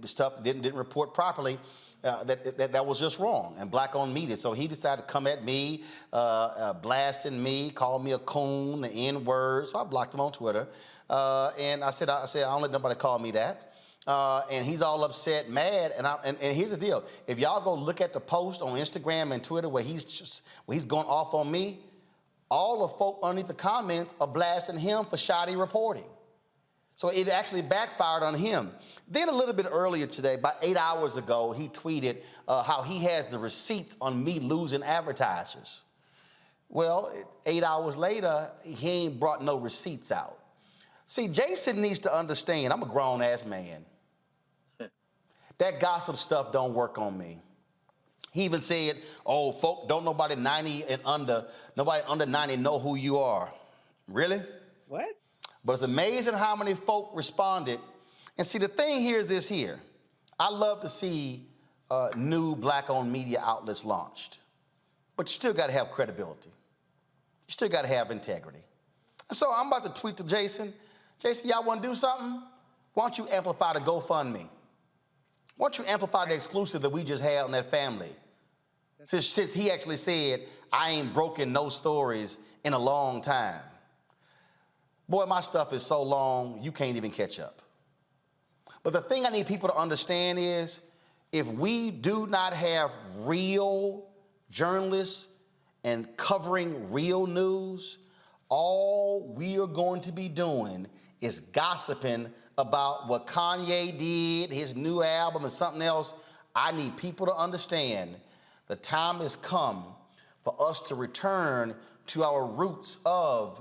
stuff didn't report properly. That was just wrong and Black-owned media. So he decided to come at me, blasting me, call me a coon, the N-word. So I blocked him on Twitter. And I said, I don't let nobody call me that. And he's all upset, mad. And here's the deal. If y'all go look at the post on Instagram and Twitter where he's going off on me, all the folk underneath the comments are blasting him for shoddy reporting. So it actually backfired on him. Then a little bit earlier today, about 8 hours ago, he tweeted how he has the receipts on me losing advertisers. Well, 8 hours later, he ain't brought no receipts out. See, Jason needs to understand, I'm a grown-ass man. That gossip stuff don't work on me. He even said, oh, folk, don't nobody 90 and under, nobody under 90 know who you are. Really? What? But it's amazing how many folk responded. And see, the thing here is this here. I love to see new Black-owned media outlets launched. But you still got to have credibility. You still got to have integrity. And so I'm about to tweet to Jason. Jason, y'all want to do something? Why don't you amplify the GoFundMe? Why don't you amplify the exclusive that we just had on that family? Since he actually said, I ain't broken no stories in a long time. Boy, my stuff is so long, you can't even catch up. But the thing I need people to understand is, if we do not have real journalists and covering real news, all we are going to be doing is gossiping about what Kanye did, his new album and something else. I need people to understand The time has come for us to return to our roots of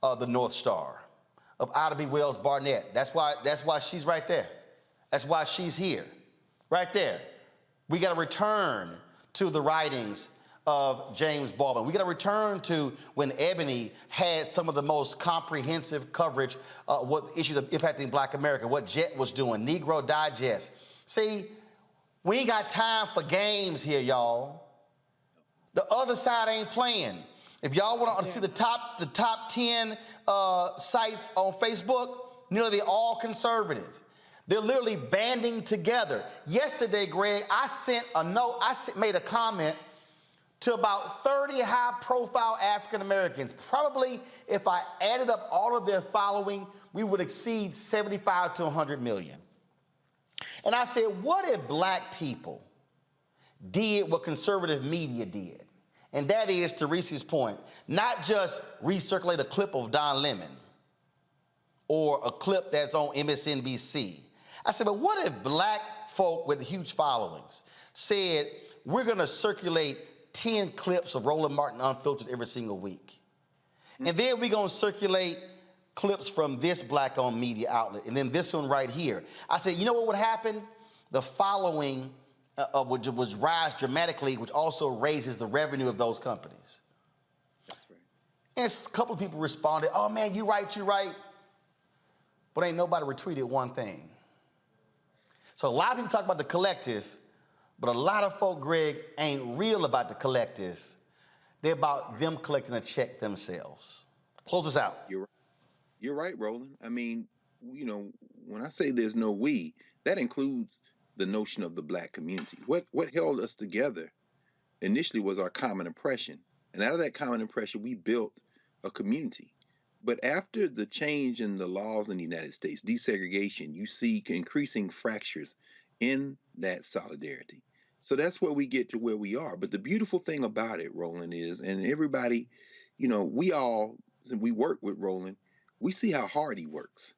the North Star, of Ida B. Wells Barnett. That's why she's right there. That's why she's here, right there. We got to return to the writings of James Baldwin. We got to return to when Ebony had some of the most comprehensive coverage what issues are impacting Black America, what Jet was doing, Negro Digest. See, we ain't got time for games here, y'all. The other side ain't playing. If y'all want to see the top 10 sites on Facebook, nearly they're all conservative. They're literally banding together. Yesterday, Greg, I sent a note, made a comment to about 30 high-profile African Americans. Probably, if I added up all of their following, we would exceed 75 to 100 million. And I said, what if Black people did what conservative media did? And that is, to Reese's point, not just recirculate a clip of Don Lemon or a clip that's on MSNBC. I said, but what if Black folk with huge followings said, we're gonna circulate 10 clips of Roland Martin Unfiltered every single week. And then we're gonna circulate clips from this Black-owned media outlet, and then this one right here. I said, you know what would happen? The following would rise dramatically, which also raises the revenue of those companies. That's right. And a couple of people responded, oh man, you're right. But ain't nobody retweeted one thing. So a lot of people talk about the collective, but a lot of folk, Greg, ain't real about the collective. They're about them collecting a check themselves. Close us out. You're right, Roland. I mean, you know, when I say there's no we, that includes the notion of the Black community. What held us together initially was our common oppression. And out of that common oppression, we built a community. But after the change in the laws in the United States, desegregation, you see increasing fractures in that solidarity. So that's where we get to where we are. But the beautiful thing about it, Roland, is, and everybody, you know, we work with Roland, we see how hard he works.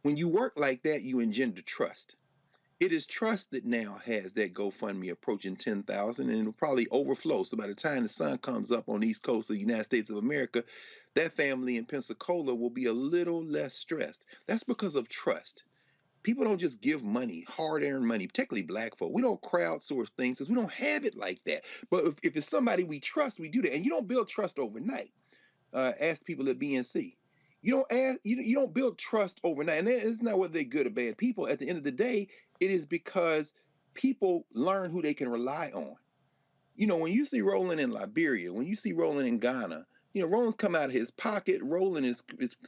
When you work like that, you engender trust. It is trust that now has that GoFundMe approaching 10,000, and it'll probably overflow. So by the time the sun comes up on the East Coast of the United States of America, that family in Pensacola will be a little less stressed. That's because of trust. People don't just give money, hard-earned money, particularly Black folk. We don't crowdsource things because we don't have it like that. But if it's somebody we trust, we do that. And you don't build trust overnight. Ask people at BNC. You don't build trust overnight. And it's not whether they're good or bad people. At the end of the day, it is because people learn who they can rely on. You know, when you see Roland in Liberia, when you see Roland in Ghana, you know, Roland's come out of his pocket. Roland is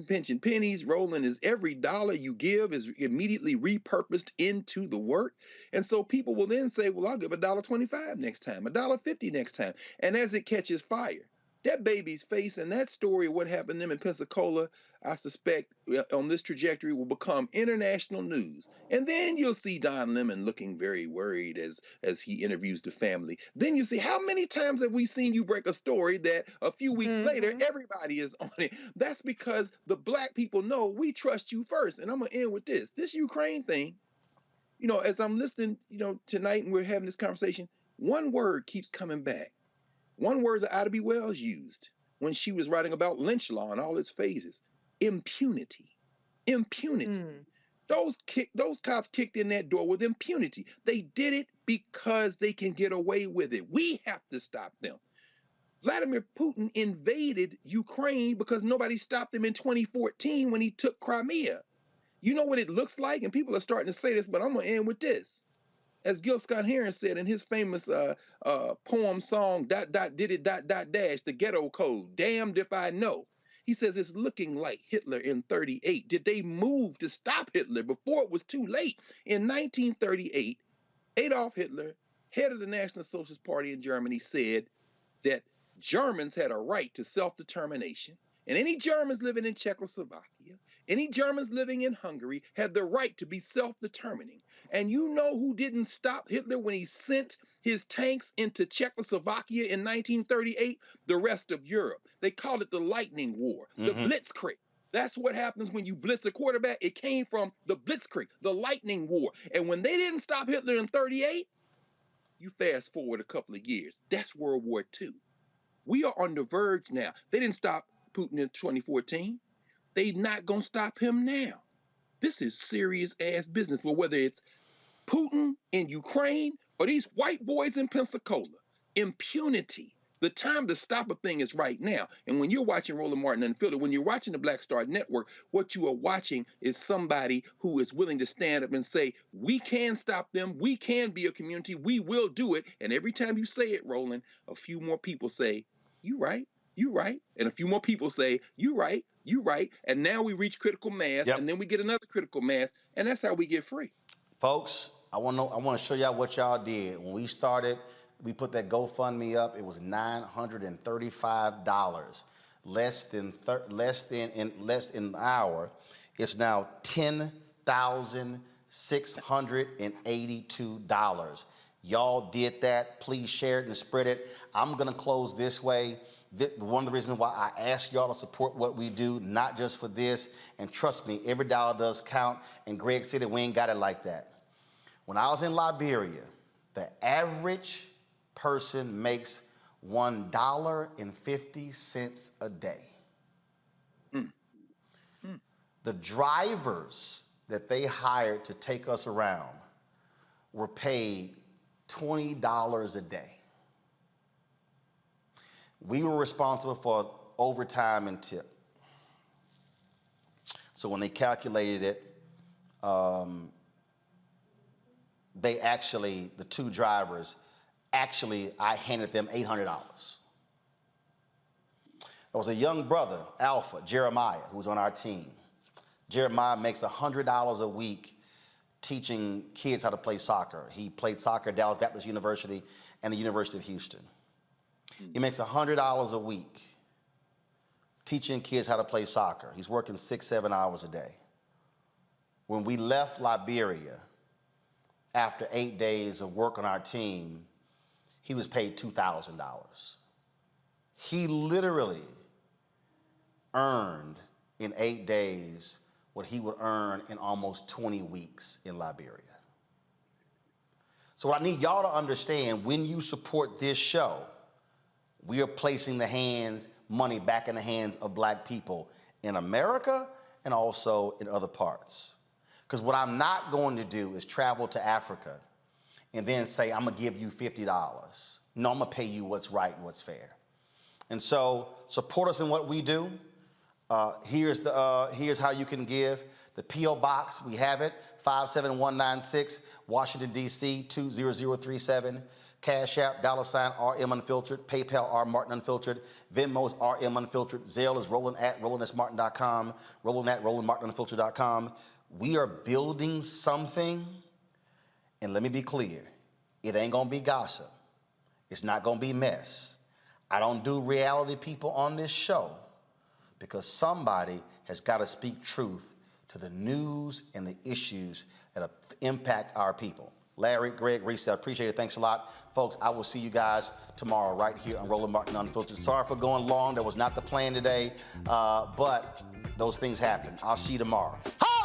pinching pennies. Roland is every dollar you give is immediately repurposed into the work. And so people will then say, well, I'll give $1.25 next time, $1.50 next time. And as it catches fire, that baby's face and that story of what happened to them in Pensacola, I suspect on this trajectory will become international news. And then you'll see Don Lemon looking very worried as he interviews the family. Then you see, how many times have we seen you break a story that a few weeks later, everybody is on it? That's because the Black people know we trust you first. And I'm going to end with this. This Ukraine thing, you know, as I'm listening, you know, tonight and we're having this conversation, one word keeps coming back. One word that Ida B. Wells used when she was writing about lynch law and all its phases: impunity. Impunity. Those cops kicked in that door with impunity. They did it because they can get away with it. We have to stop them. Vladimir Putin invaded Ukraine because nobody stopped him in 2014 when he took Crimea. You know what it looks like? And people are starting to say this, but I'm going to end with this. As Gil Scott-Heron said in his famous poem song, ... did it ... dash, the ghetto code, damned if I know. He says it's looking like Hitler in 38. Did they move to stop Hitler before it was too late? In 1938, Adolf Hitler, head of the National Socialist Party in Germany, said that Germans had a right to self-determination. And any Germans living in Czechoslovakia, any Germans living in Hungary had the right to be self-determining. And you know who didn't stop Hitler when he sent his tanks into Czechoslovakia in 1938? The rest of Europe. They called it the Lightning War, the Blitzkrieg. That's what happens when you blitz a quarterback. It came from the Blitzkrieg, the Lightning War. And when they didn't stop Hitler in 38, You fast forward a couple of years, that's World War II. We are on the verge now. They didn't stop Putin in 2014. They're not going to stop him now. This is serious ass business. But whether it's Putin in Ukraine or these white boys in Pensacola, impunity. The time to stop a thing is right now. And when you're watching Roland Martin Unfiltered, when you're watching the Black Star Network, what you are watching is somebody who is willing to stand up and say, we can stop them. We can be a community. We will do it. And every time you say it, Roland, a few more people say, you right. You right. And a few more people say, you right. You right. And now we reach critical mass, and then we get another critical mass, and that's how we get free. Folks, I want to show y'all what y'all did. When we started, we put that GoFundMe up. It was $935. Less than an hour. It's now $10,682. Y'all did that. Please share it and spread it. I'm gonna close this way. One of the reasons why I ask y'all to support what we do, not just for this, and trust me, every dollar does count. And Greg said that we ain't got it like that. When I was in Liberia, the average person makes $1.50 a day. The drivers that they hired to take us around were paid $20 a day. We were responsible for overtime and tip. So when they calculated it, the two drivers, I handed them $800. There was a young brother, Alpha, Jeremiah, who was on our team. Jeremiah makes $100 a week teaching kids how to play soccer. He played soccer at Dallas Baptist University and the University of Houston. He makes $100 a week teaching kids how to play soccer. He's working 6-7 hours a day. When we left Liberia, after 8 days of work on our team, he was paid $2,000. He literally earned in 8 days what he would earn in almost 20 weeks in Liberia. So what I need y'all to understand, when you support this show, we are placing money back in the hands of black people in America and also in other parts. Because what I'm not going to do is travel to Africa and then say, I'm gonna give you $50. No, I'm gonna pay you what's right and what's fair. And so support us in what we do. Here's how you can give. The P.O. Box, we have it, 57196, Washington, D.C., 20037. Cash App, $RM Unfiltered, PayPal, R Martin Unfiltered, Venmo's RM Unfiltered, Zelle is Roland at RolandSMartin.com, Roland at RolandMartinUnfiltered.com. We are building something, and let me be clear, it ain't gonna be gossip. It's not gonna be mess. I don't do reality people on this show because somebody has gotta speak truth to the news and the issues that impact our people. Larry, Greg, Reese, I appreciate it. Thanks a lot. Folks, I will see you guys tomorrow right here on Roland Martin Unfiltered. Sorry for going long. That was not the plan today, but those things happen. I'll see you tomorrow. Ho!